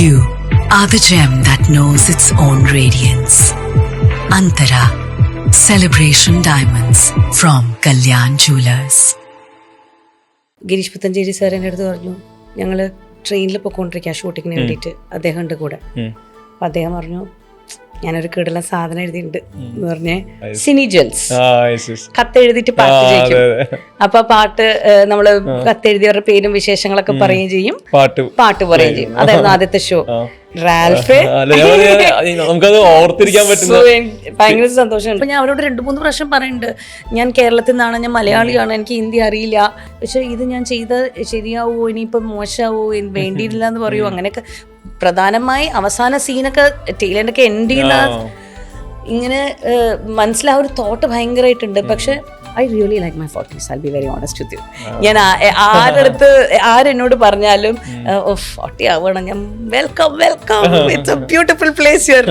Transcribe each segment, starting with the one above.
You are the gem that knows its own radiance. Antara Celebration Diamonds from Kalyan Jewellers. Girish Puthenchery sir എൻ്റെ അടുത്ത് പറഞ്ഞു, ഞങ്ങൾ ട്രെയിനിൽ പൊയ്ക്കൊണ്ടിരിക്കുക ഷൂട്ടിങ്ങിന് വേണ്ടിയിട്ട്, അദ്ദേഹം ഉണ്ട് കൂടെ. അപ്പം അദ്ദേഹം പറഞ്ഞു, ഞാനൊരു കിടല സാധനം എഴുതിയിട്ടുണ്ട് എന്ന് പറഞ്ഞ് സിനി ജ്വൽസ് കത്തെഴുതിയിട്ട് പാട്ട് ചെയ്യും. അപ്പൊ പാട്ട് നമ്മള് കത്തെഴുതിയവരുടെ പേരും വിശേഷങ്ങളൊക്കെ പറയുകയും ചെയ്യും, പാട്ട് പറയുകയും ചെയ്യും. അതായിരുന്നു ആദ്യത്തെ ഷോ. റാൽഫ് ഭയങ്കര സന്തോഷമുണ്ട്. അപ്പൊ ഞാൻ അവരോട് 2-3 പ്രാവശ്യം പറയുന്നുണ്ട്, ഞാൻ കേരളത്തിൽ നിന്നാണ്, ഞാൻ മലയാളിയാണ്, എനിക്ക് ഹിന്ദി അറിയില്ല, പക്ഷെ ഇത് ഞാൻ ചെയ്ത ശരിയാവോ, ഇനിയിപ്പം മോശമാവോ, വേണ്ടിയില്ല എന്ന് പറയൂ. അങ്ങനെയൊക്കെ പ്രധാനമായി അവസാന സീനൊക്കെ ടൈലൻഡൊക്കെ എൻഡ് ചെയ്യുന്ന ഇങ്ങനെ മനസ്സിലാ ഒരു തോട്ട് ഭയങ്കരമായിട്ടുണ്ട്. പക്ഷെ I really like my 40s. I'll be very honest with you. ഞാൻ ആരെന്നോട് പറഞ്ഞാലും 40 ആവണം, ഞാൻ welcome it's A beautiful place here.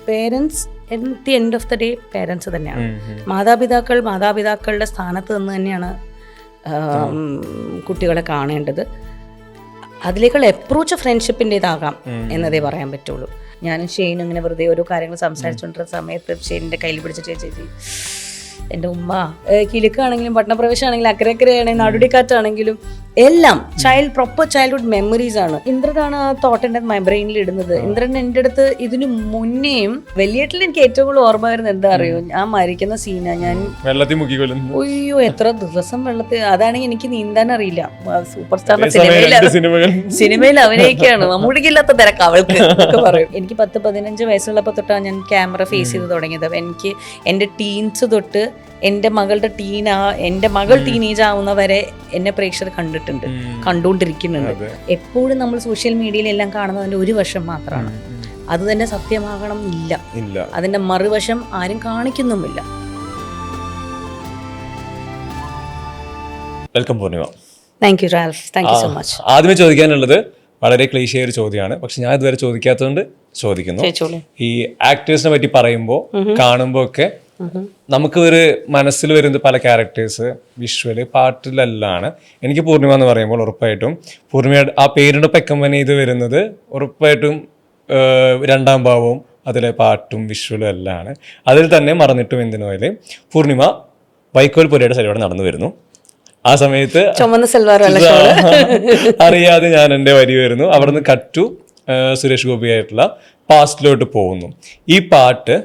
Parents at the end of the day parents തന്നെയാണ്. മാതാപിതാക്കളുടെ സ്ഥാനത്ത് നിന്ന് തന്നെയാണ് കുട്ടികളെ കാണേണ്ടത്. അതിലേക്കുള്ള അപ്രോച്ച് ഫ്രണ്ട്ഷിപ്പിൻ്റെതാകാം എന്നതേ പറയാൻ പറ്റുള്ളൂ. ഞാനും ഷെയ്നും ഇങ്ങനെ വെറുതെ ഓരോ കാര്യങ്ങൾ സംസാരിച്ചുകൊണ്ടിരുന്ന സമയത്ത് ഷെയ്നിൻ്റെ കയ്യിൽ പിടിച്ചിട്ട് ചേച്ചി, എൻ്റെ ഉമ്മ കിലുക്കാണെങ്കിലും പട്ടണപ്രവേശമാണെങ്കിലും അക്കരക്കരയാണെങ്കിലും നാടുടിക്കാറ്റാണെങ്കിലും എല്ലാം പ്രോപ്പർ ചൈൽഡ്ഹുഡ് മെമ്മറീസ് ആണ്. ഇന്ദ്രനാണ് ആ തോട്ട് എൻ്റെ ബ്രെയിനിൽ ഇടുന്നത്. ഇന്ദ്രൻ എൻ്റെ അടുത്ത് ഇതിനു മുന്നേയും വലിയേട്ടിൽ എനിക്ക് ഏറ്റവും കൂടുതൽ ഓർമ്മ വരുന്നത് എന്താ അറിയോ, ഞാൻ മരിക്കുന്ന സീനാ. ഞാൻ അയ്യോ എത്ര ദിവസം വെള്ളത്തിൽ, അതാണെങ്കിൽ എനിക്ക് നീന്താൻ അറിയില്ല. സൂപ്പർ സ്റ്റാറിന്റെ സിനിമയിൽ അഭിനയിക്കുകയാണ്, മമ്മൂടിക്കില്ലാത്ത തിരക്ക് അവൾക്ക് ഒക്കെ പറയും. എനിക്ക് 10-15 വയസ്സുള്ളപ്പോൾ തൊട്ടാണ് ഞാൻ ക്യാമറ ഫേസ് ചെയ്ത് തുടങ്ങിയത്. എനിക്ക് എൻ്റെ ടീൻസ് തൊട്ട് എൻ്റെ മകൾ ടീനേജ് ആവുന്നവരെ എന്നെ പ്രേക്ഷകർ കണ്ടുകൊണ്ടിരിക്കുന്നുണ്ട്. എപ്പോഴും നമ്മൾ സോഷ്യൽ മീഡിയയിൽ എല്ലാം കാണുന്നതിൻ്റെ ഒരു വശം മാത്രമാണ്. അത് തന്നെ സത്യമാകണം ഇല്ല, അതിൻ്റെ മറുവശം ആരും കാണിക്കുന്നുമില്ല. Welcome Poornima. Thank you Ralph, thank you so much. ആദ്യമേ ചോദിക്കാനുള്ളത് വളരെ ക്ലീശയായ ഒരു ചോദ്യമാണ്, പക്ഷെ ഞാൻ ഇതുവരെ ചോദിക്കാത്തതുകൊണ്ട് ചോദിക്കുന്നു. ഈ ആക്ടേഴ്സിനെ പറ്റി പറയുമ്പോൾ കാണുമ്പോൾ ഒക്കെ നമുക്ക് ഒരു മനസ്സിൽ വരുന്നത് പല ക്യാരക്ടേഴ്സ്, വിഷ്വല്, പാട്ടിലെല്ലാണ്. എനിക്ക് പൂർണിമ എന്ന് പറയുമ്പോൾ ഉറപ്പായിട്ടും പൂർണിമയുടെ ആ പേരിൻ്റെ പെക്കമ്പനി ഇത് വരുന്നത് ഉറപ്പായിട്ടും രണ്ടാം ഭാവവും അതിലെ പാട്ടും വിഷ്വലും എല്ലാം. അതിൽ തന്നെ മറന്നിട്ടും എന്തിനോയില് പൂർണിമ വൈക്കോൽ പുരയുടെ സൈഡിലൂടെ നടന്നു വരുന്നു. ആ സമയത്ത് അറിയാതെ ഞാൻ എൻ്റെ വരി വരുന്നു. അവിടുന്ന് കട്ടു സുരേഷ് ഗോപി ആയിട്ടുള്ള പാസ്റ്റിലോട്ട് പോകുന്നു. ഈ പാട്ട്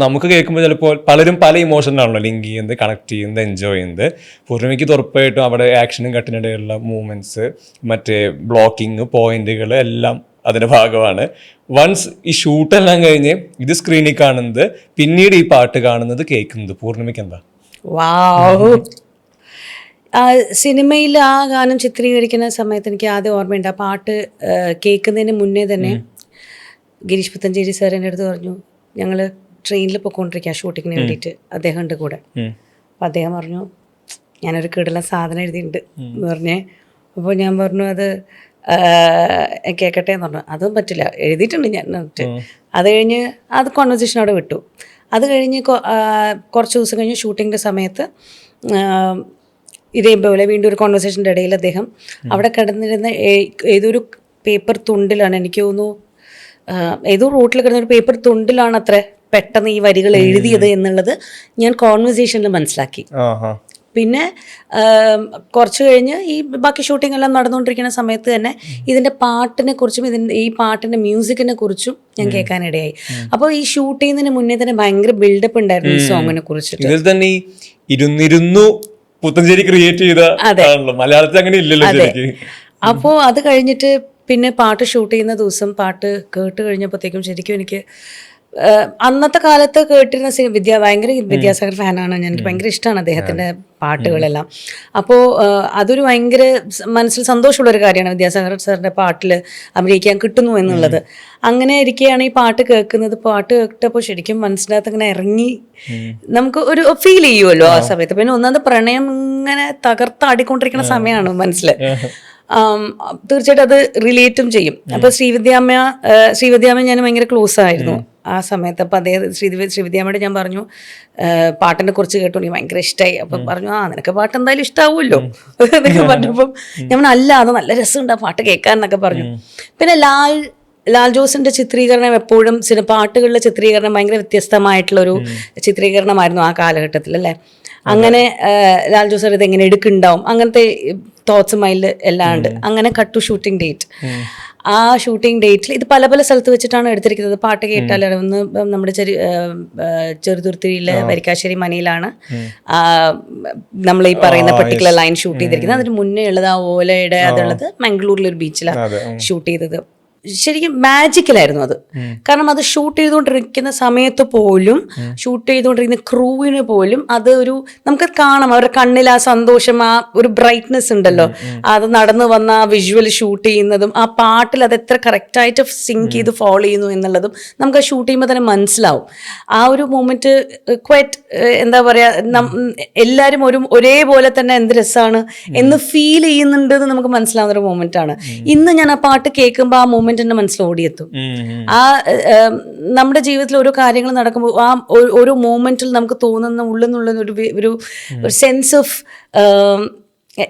നമുക്ക് കേൾക്കുമ്പോൾ ചിലപ്പോൾ പലരും പല ഇമോഷനിലാണല്ലോ ലിങ്ക് ചെയ്യുന്നത്, കണക്ട് ചെയ്യുന്നത്, എൻജോയ് ചെയ്യുന്നത്. പൂർണിമയ്ക്ക് ഉറപ്പായിട്ടും അവിടെ ആക്ഷനും കട്ടിനിടയിലുള്ള മൂവ്മെന്റ്സ്, മറ്റേ ബ്ലോക്കിങ് പോയിന്റുകൾ എല്ലാം അതിൻ്റെ ഭാഗമാണ്. വൺസ് ഈ ഷൂട്ടെല്ലാം കഴിഞ്ഞ് ഇത് സ്ക്രീനിൽ കാണുന്നത്, പിന്നീട് ഈ പാട്ട് കാണുന്നത്, കേൾക്കുന്നത്, പൂർണിമയ്ക്ക് എന്താ? സിനിമയിൽ ആ ഗാനം ചിത്രീകരിക്കുന്ന സമയത്ത് എനിക്ക് ആദ്യം ഓർമ്മയുണ്ട്, ആ പാട്ട് കേൾക്കുന്നതിന് മുന്നേ തന്നെ ഗിരീഷ് പുത്തഞ്ചേരി സാർ എൻ്റെ അടുത്ത് പറഞ്ഞു, ഞങ്ങൾ ട്രെയിനിൽ പൊയ്ക്കൊണ്ടിരിക്കുക ഷൂട്ടിങ്ങിന് വേണ്ടിയിട്ട്, അദ്ദേഹം ഉണ്ട് കൂടെ. അപ്പം അദ്ദേഹം പറഞ്ഞു, ഞാനൊരു കിടല സാധനം എഴുതിയിട്ടുണ്ട് എന്ന് പറഞ്ഞേ. അപ്പോൾ ഞാൻ പറഞ്ഞു, അത് കേൾക്കട്ടെ എന്ന് പറഞ്ഞു. അതും പറ്റില്ല, എഴുതിയിട്ടുണ്ട് ഞാൻ എന്നിട്ട്. അത് കഴിഞ്ഞ് അത് കോൺവെർസേഷൻ അവിടെ വിട്ടു. അത് കഴിഞ്ഞ് കുറച്ച് ദിവസം കഴിഞ്ഞ് ഷൂട്ടിങ്ങിൻ്റെ സമയത്ത് ഇതേപോലെ വീണ്ടും ഒരു കോൺവെർസേഷൻ്റെ ഇടയിൽ അദ്ദേഹം അവിടെ കിടന്നിരുന്ന ഏതൊരു പേപ്പർ തുണ്ടിലാണ്, എനിക്ക് തോന്നുന്നു ഏതോ റൂട്ടിൽ കിടന്നൊരു പേപ്പർ തുണ്ടിലാണ് അത്ര പെട്ടെന്ന് ഈ വരികൾ എഴുതിയത് എന്നുള്ളത് ഞാൻ കോൺവെർസേഷനിൽ മനസ്സിലാക്കി. പിന്നെ കുറച്ച് കഴിഞ്ഞ് ഈ ബാക്കി ഷൂട്ടിംഗ് എല്ലാം നടന്നുകൊണ്ടിരിക്കുന്ന സമയത്ത് തന്നെ ഇതിൻ്റെ പാട്ടിനെ കുറിച്ചും ഈ പാട്ടിൻ്റെ മ്യൂസിക്കിനെ കുറിച്ചും ഞാൻ കേൾക്കാനിടയായി. അപ്പോൾ ഈ ഷൂട്ട് ചെയ്യുന്നതിന് മുന്നേ തന്നെ ഭയങ്കര ബിൽഡപ്പ് ഉണ്ടായിരുന്നു ഈ സോങ്ങിനെ കുറിച്ചിട്ട്. പുത്തഞ്ചേരി ക്രിയേറ്റ് ചെയ്ത മലയാളത്തിൽ അങ്ങനെ ഇല്ലല്ലോ. അപ്പോൾ അത് കഴിഞ്ഞിട്ട് പിന്നെ പാട്ട് ഷൂട്ട് ചെയ്യുന്ന ദിവസം പാട്ട് കേട്ട് കഴിഞ്ഞപ്പോഴത്തേക്കും ശരിക്കും എനിക്ക് അന്നത്തെ കാലത്ത് കേട്ടിരുന്ന ഭയങ്കര വിദ്യാസാഗർ ഫാനാണ് ഞാൻ. എനിക്ക് ഭയങ്കര ഇഷ്ടമാണ് അദ്ദേഹത്തിൻ്റെ പാട്ടുകളെല്ലാം. അപ്പോൾ അതൊരു ഭയങ്കര മനസ്സിൽ സന്തോഷമുള്ളൊരു കാര്യമാണ് വിദ്യാസാഗർ സാറിൻ്റെ പാട്ടിൽ അഭിനയിക്കാൻ കിട്ടുന്നു എന്നുള്ളത്. അങ്ങനെ ഇരിക്കുകയാണ് ഈ പാട്ട് കേൾക്കുന്നത്. പാട്ട് കേട്ടപ്പോൾ ശരിക്കും മനസ്സിനകത്ത് ഇങ്ങനെ ഇറങ്ങി നമുക്ക് ഒരു ഫീൽ ചെയ്യുമല്ലോ ആ സമയത്ത്. പിന്നെ ഒന്നാമത് പ്രണയം ഇങ്ങനെ തകർത്താടിക്കൊണ്ടിരിക്കുന്ന സമയമാണ് മനസ്സിൽ. തീർച്ചയായിട്ടും അത് റിലേറ്റും ചെയ്യും. അപ്പോൾ ശ്രീവിദ്യാമ്മ ഞാൻ ഭയങ്കര ക്ലോസ് ആയിരുന്നു. ആ സമയത്ത്. അപ്പം അതേ ശ്രീവിദ്യാമ്മയോട് ഞാൻ പറഞ്ഞു പാട്ടിനെ കുറിച്ച് കേട്ടു, എനിക്ക് ഭയങ്കര ഇഷ്ടമായി. അപ്പം പറഞ്ഞു നിനക്ക് പാട്ട് എന്തായാലും ഇഷ്ടാവുമല്ലോ എന്നൊക്കെ പറഞ്ഞപ്പം ഞാൻ അല്ല, അത് നല്ല രസമുണ്ട് ആ പാട്ട് കേൾക്കാൻ എന്നൊക്കെ പറഞ്ഞു. പിന്നെ ലാൽ ജോസിന്റെ ചിത്രീകരണം എപ്പോഴും പാട്ടുകളിലെ ചിത്രീകരണം ഭയങ്കര വ്യത്യസ്തമായിട്ടുള്ളൊരു ചിത്രീകരണമായിരുന്നു ആ കാലഘട്ടത്തിൽ അല്ലേ. അങ്ങനെ ലാൽ ജോസ് ഇത് എങ്ങനെ എടുക്കുന്നുണ്ടാവും അങ്ങനത്തെ തോട്ട്സ് മൈൻഡിൽ എല്ലാം ഉണ്ട്. അങ്ങനെ കട്ട് ടു ഷൂട്ടിംഗ് ഡേറ്റ്. ആ ഷൂട്ടിംഗ് ഡേറ്റിൽ ഇത് പല പല സ്ഥലത്ത് വെച്ചിട്ടാണ് എടുത്തിരിക്കുന്നത്. പാട്ട് കേട്ടാൽ ഒന്ന് നമ്മുടെ ചെറുതുരുത്തിയിലെ വരിക്കാശ്ശേരി മനയിലാണ് നമ്മൾ ഈ പറയുന്ന പെർട്ടിക്കുലർ ലൈൻ ഷൂട്ട് ചെയ്തിരിക്കുന്നത്. അതിന് മുന്നേ ഉള്ളത് ആ ഓലയുടെ അതുള്ളത് മംഗളൂരിലൊരു ബീച്ചിലാണ് ഷൂട്ട് ചെയ്തത്. ശരിക്കും മാജിക്കലായിരുന്നു അത്. കാരണം അത് ഷൂട്ട് ചെയ്തുകൊണ്ടിരിക്കുന്ന സമയത്ത് പോലും, ഷൂട്ട് ചെയ്തുകൊണ്ടിരിക്കുന്ന ക്രൂവിന് പോലും അത് ഒരു നമുക്ക് കാണാം അവരുടെ കണ്ണിൽ ആ സന്തോഷം, ആ ഒരു ബ്രൈറ്റ്നെസ് ഉണ്ടല്ലോ. അത് നടന്നു വന്ന ആ വിഷ്വൽ ഷൂട്ട് ചെയ്യുന്നതും ആ പാട്ടിൽ അത് എത്ര കറക്റ്റായിട്ട് സിങ്ക് ചെയ്ത് ഫോളോ ചെയ്യുന്നു എന്നുള്ളതും നമുക്ക് ഷൂട്ട് ചെയ്യുമ്പോൾ തന്നെ മനസ്സിലാവും. ആ ഒരു മൊമെന്റ് ക്വൈറ്റ് എന്താ പറയാ, എല്ലാവരും ഒരേപോലെ തന്നെ എന്ത് രസമാണ് എന്ന് ഫീൽ ചെയ്യുന്നുണ്ട് എന്ന് നമുക്ക് മനസ്സിലാവുന്ന ഒരു മൊമെന്റ് ആണ്. ഇന്ന് ഞാൻ ആ പാട്ട് കേൾക്കുമ്പോൾ ആ മൊമെന്റ് എന്റെ മനസ്സിൽ ഓടിയെത്തും. ആ നമ്മുടെ ജീവിതത്തിൽ ഓരോ കാര്യങ്ങൾ നടക്കുമ്പോൾ ആ ഓരോ മൊമെന്റിൽ നമുക്ക് തോന്നുന്ന ഉള്ളിൽ നിന്നുള്ള ഒരു സെൻസ് ഓഫ്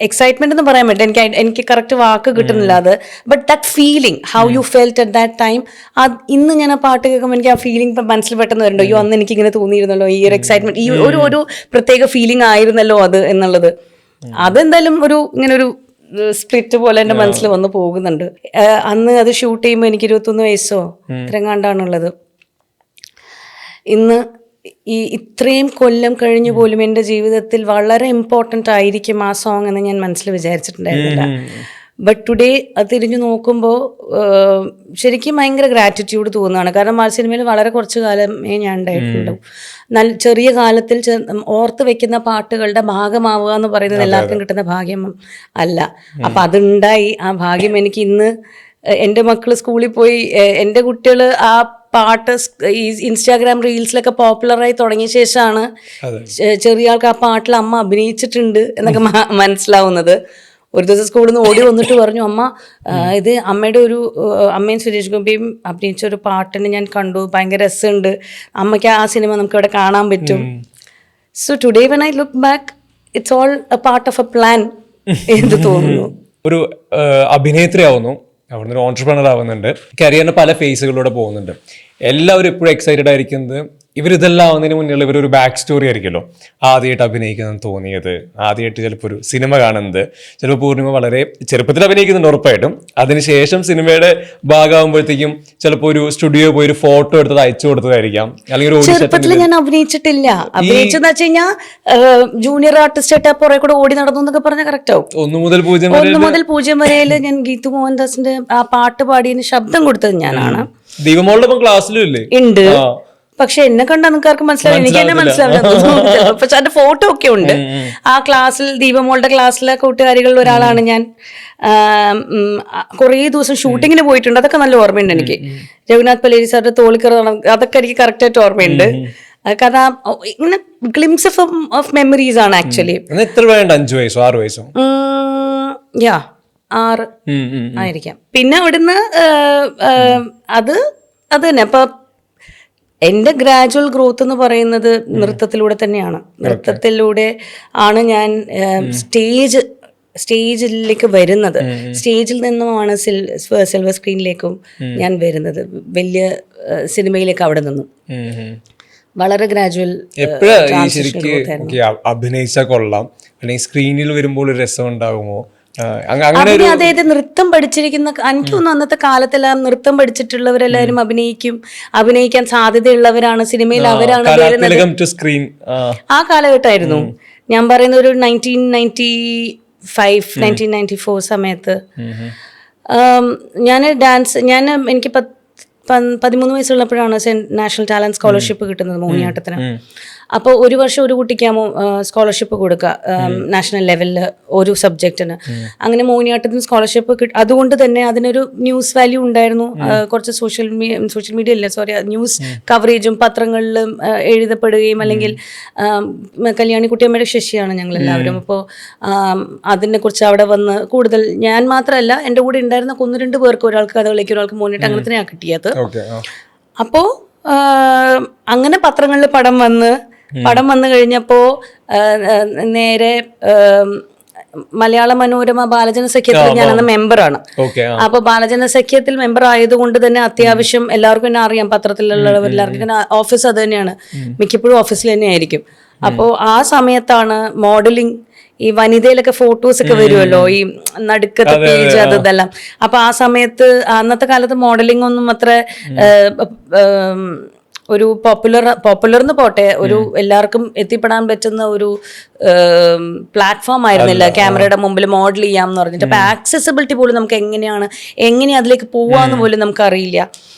എക്സൈറ്റ്മെന്റ് എന്ന് പറയാൻ പറ്റും. എനിക്ക് കറക്റ്റ് വാക്ക് കിട്ടുന്നില്ല അത്. But that feeling, how you felt at that time, ഇന്ന് ഞാൻ ആ പാട്ട് കേൾക്കുമ്പോൾ എനിക്ക് ആ ഫീലിംഗ് മനസ്സിൽ പെട്ടെന്ന് വരുന്നുണ്ടോ, അയ്യോ അന്ന് എനിക്ക് ഇങ്ങനെ തോന്നിയിരുന്നല്ലോ, ഈ ഒരു എക്സൈറ്റ്മെന്റ്, ഈ ഒരു പ്രത്യേക ഫീലിംഗ് ആയിരുന്നല്ലോ അത് എന്നുള്ളത്. അതെന്തായാലും ഇങ്ങനൊരു സ്പ്ലിറ്റ് പോലെ എൻ്റെ മനസ്സിൽ വന്ന് പോകുന്നുണ്ട്. അന്ന് അത് ഷൂട്ട് ചെയ്യുമ്പോൾ എനിക്ക് 21 വയസ്സോ ഇത്രങ്ങാണ്ടാണുള്ളത്. ഇന്ന് ഇത്രയും കൊല്ലം കഴിഞ്ഞു പോലും എൻ്റെ ജീവിതത്തിൽ വളരെ ഇമ്പോർട്ടൻ്റ് ആയിരിക്കും ആ സോങ് എന്ന് ഞാൻ മനസ്സിൽ വിചാരിച്ചിട്ടുണ്ടായിരുന്നില്ല. ബട്ട് ടുഡേ അത് തിരിഞ്ഞു നോക്കുമ്പോൾ ശരിക്കും ഭയങ്കര ഗ്രാറ്റിറ്റ്യൂഡ് തോന്നുകയാണ്. കാരണം ആ സിനിമയിൽ വളരെ കുറച്ച് കാലമേ ഞാൻ ഉണ്ടായിട്ടുണ്ടാവും. ചെറിയ കാലത്തിൽ ഓർത്ത് വെക്കുന്ന പാട്ടുകളുടെ ഭാഗമാവുക എന്ന് പറയുന്നത് എല്ലാവർക്കും കിട്ടുന്ന ഭാഗ്യം അല്ല. അപ്പം അതുണ്ടായി. ആ ഭാഗ്യം എനിക്ക് ഇന്ന് എൻ്റെ മക്കൾ സ്കൂളിൽ പോയി, എൻ്റെ കുട്ടികൾ ആ പാട്ട് ഈ ഇൻസ്റ്റാഗ്രാം റീൽസിലൊക്കെ പോപ്പുലറായി തുടങ്ങിയ ശേഷമാണ് ചെറിയ ആൾക്ക് ആ പാട്ടിൽ അമ്മ അഭിനയിച്ചിട്ടുണ്ട് എന്നൊക്കെ മനസ്സിലാവുന്നത്. ഒരു ദിവസം സ്കൂളിൽ നിന്ന് ഓടി വന്നിട്ട് പറഞ്ഞു, അമ്മ ഇത് അമ്മയും സുരേഷ് ഗോപിയും അഭിനയിച്ച ഒരു പാട്ടിന് ഞാൻ കണ്ടു, ഭയങ്കര രസമുണ്ട്, അമ്മയ്ക്ക് ആ സിനിമ നമുക്ക് ഇവിടെ കാണാൻ പറ്റും. So today when I look back it's all A part of A plan എന്ന് തോന്നുന്നു. ഒരു അഭിനേത്രി ആവുന്നു, അവിടുന്ന് ഒരു ഓൺട്രപ്രണർ ആവുന്നുണ്ട്, കരിയറിന്റെ പല ഫേസുകളിലൂടെ പോകുന്നുണ്ട്. എല്ലാവരും എപ്പോഴും എക്സൈറ്റഡ് ആയിരിക്കുന്നത് ഇവരിതെല്ലാം ആവുന്നതിന് മുന്നിലുള്ള ഇവരൊരു ബാക്ക് സ്റ്റോറി ആയിരിക്കുമല്ലോ. ആദ്യമായിട്ട് അഭിനയിക്കുന്നത് തോന്നിയത്, ആദ്യമായിട്ട് ചിലപ്പോൾ ഒരു സിനിമ കാണുന്നത്, ചിലപ്പോൾ പൂർണിമ വളരെ ചെറുപ്പത്തിൽ അഭിനയിക്കുന്നുണ്ട് ഉറപ്പായിട്ടും. അതിനുശേഷം സിനിമയുടെ ഭാഗമാകുമ്പോഴത്തേക്കും ചിലപ്പോൾ ഒരു സ്റ്റുഡിയോ പോയി ഒരു ഫോട്ടോ എടുത്തത് അയച്ചു കൊടുത്തതായിരിക്കാം, അല്ലെങ്കിൽ ഒരു ചെറുപ്പത്തിൽ ഞാൻ അഭിനയിച്ചിട്ടില്ല. അഭിനയിച്ചെന്ന് വെച്ച് കഴിഞ്ഞാൽ ജൂനിയർ ആർട്ടിസ്റ്റ് ആയിട്ട് പുറകെ കൂടെ ഓടി നടന്നു എന്നൊക്കെ പറഞ്ഞാൽ കറക്റ്റ് ആവും. 1 മുതൽ 0 വരെയിൽ ഞാൻ ഗീതു മോഹൻദാസിന്റെ ആ പാട്ട് പാടിയതിന് ശബ്ദം കൊടുത്തത് ഞാനാണ്. ദീപമോളുടെ ക്ലാസ്സിലും ഇല്ലേ? ഉണ്ട്. പക്ഷെ എന്നെ കണ്ടാൽ നിങ്ങൾക്ക് ആർക്കും മനസ്സിലാവില്ല, എനിക്ക് തന്നെ മനസ്സിലാവില്ല. പക്ഷെ അതിന്റെ ഫോട്ടോ ഒക്കെ ഉണ്ട്. ആ ക്ലാസ്സിൽ ദീപമോളുടെ ക്ലാസ്സിലെ കൂട്ടുകാരികളിൽ ഒരാളാണ് ഞാൻ. കുറേ ദിവസം ഷൂട്ടിങ്ങിന് പോയിട്ടുണ്ട്, അതൊക്കെ നല്ല ഓർമ്മയുണ്ട് എനിക്ക്. രഘുനാഥ് പലേരി സാറിന്റെ തോളിക്കറ, അതൊക്കെ എനിക്ക് കറക്റ്റായിട്ട് ഓർമ്മയുണ്ട്. കാരണം ഇങ്ങനെ ഗ്ലിംസ് ഓഫ് മെമ്മറീസ് ആണ് ആക്ച്വലി. 5 വയസ്സോ 6 വയസ്സോ 6 ആയിരിക്കാം. പിന്നെ അവിടുന്ന് അത് തന്നെ. അപ്പൊ എൻ്റെ ഗ്രാജുവൽ ഗ്രോത്ത് എന്ന് പറയുന്നത് നൃത്തത്തിലൂടെ തന്നെയാണ്. നൃത്തത്തിലൂടെ ആണ് ഞാൻ സ്റ്റേജിലേക്ക് വരുന്നത്. സ്റ്റേജിൽ നിന്നുമാണ് സിൽവർ സ്ക്രീനിലേക്കും ഞാൻ വരുന്നത്. വലിയ സിനിമയിലേക്ക് അവിടെ നിന്നും വളരെ ഗ്രാജുവൽ. അഭിനയിച്ച കൊള്ളാം, അല്ലെങ്കിൽ സ്ക്രീനിൽ വരുമ്പോൾ ഒരു രസം ഉണ്ടാകുമോ? അതായത് നൃത്തം പഠിച്ചിരിക്കുന്ന, എനിക്ക് തോന്നുന്നു അന്നത്തെ കാലത്തെല്ലാം നൃത്തം പഠിച്ചിട്ടുള്ളവരെല്ലാവരും അഭിനയിക്കാൻ സാധ്യതയുള്ളവരാണ് സിനിമയിൽ, അവരാണ് ആ കാലഘട്ടമായിരുന്നു. ഞാൻ പറയുന്ന ഒരു 1994 സമയത്ത് എനിക്ക് 13 വയസ്സുള്ളപ്പോഴാണ് നാഷണൽ ടാലന്റ് സ്കോളർഷിപ്പ് കിട്ടുന്നത് മോഹിനിയാട്ടത്തിന്. അപ്പോൾ ഒരു വർഷം ഒരു കുട്ടിക്ക് സ്കോളർഷിപ്പ് കൊടുക്കുക നാഷണൽ ലെവലിൽ ഒരു സബ്ജക്റ്റിന്. അങ്ങനെ മോഹിനിയാട്ടത്തിന് സ്കോളർഷിപ്പ് അതുകൊണ്ട് തന്നെ അതിനൊരു ന്യൂസ് വാല്യൂ ഉണ്ടായിരുന്നു. കുറച്ച് സോഷ്യൽ മീഡിയ ഇല്ല, ന്യൂസ് കവറേജും പത്രങ്ങളിലും എഴുതപ്പെടുകയും, അല്ലെങ്കിൽ കല്യാണിക്കുട്ടിയമ്മയുടെ ശിഷ്യയാണ് ഞങ്ങളെല്ലാവരും. അപ്പോൾ അതിനെക്കുറിച്ച് അവിടെ വന്ന് കൂടുതൽ, ഞാൻ മാത്രമല്ല എൻ്റെ കൂടെ ഉണ്ടായിരുന്ന 1-2 പേർക്ക്, ഒരാൾക്ക് കഥകളിക്ക്, ഒരാൾക്ക് മോഹിനിയാട്ടം, അങ്ങനെ തന്നെയാണ് കിട്ടിയത്. അപ്പോൾ അങ്ങനെ പത്രങ്ങളിൽ പടം വന്നു കഴിഞ്ഞപ്പോൾ നേരെ മലയാള മനോരമ ബാലജന സഖ്യത്തിൽ ഞാനന്ന് മെമ്പറാണ്. അപ്പൊ ബാലജന സഖ്യത്തിൽ മെമ്പർ ആയതുകൊണ്ട് തന്നെ അത്യാവശ്യം എല്ലാവർക്കും തന്നെ അറിയാം, പത്രത്തിലുള്ളവരെല്ലാവർക്കും ഓഫീസ് അത് തന്നെയാണ്, മിക്കപ്പോഴും ഓഫീസിൽ തന്നെ ആയിരിക്കും. അപ്പോൾ ആ സമയത്താണ് മോഡലിംഗ്, ഈ വനിതയിലൊക്കെ ഫോട്ടോസ് ഒക്കെ വരുമല്ലോ, ഈ നടുക്കത്തെ പേജ് അതെല്ലാം. അപ്പൊ ആ സമയത്ത് അന്നത്തെ കാലത്ത് മോഡലിംഗ് ഒന്നും അത്ര ഒരു പോപ്പുലർന്ന് പോട്ടെ, ഒരു എല്ലാവർക്കും എത്തിപ്പെടാൻ പറ്റുന്ന ഒരു പ്ലാറ്റ്ഫോം ആയിരുന്നില്ല ക്യാമറയുടെ മുമ്പിൽ മോഡൽ ചെയ്യാം എന്ന് പറഞ്ഞിട്ട്. അപ്പൊ ആക്സസിബിലിറ്റി പോലും നമുക്ക് എങ്ങനെ അതിലേക്ക് പോവാന്ന് പോലും നമുക്ക് അറിയില്ല.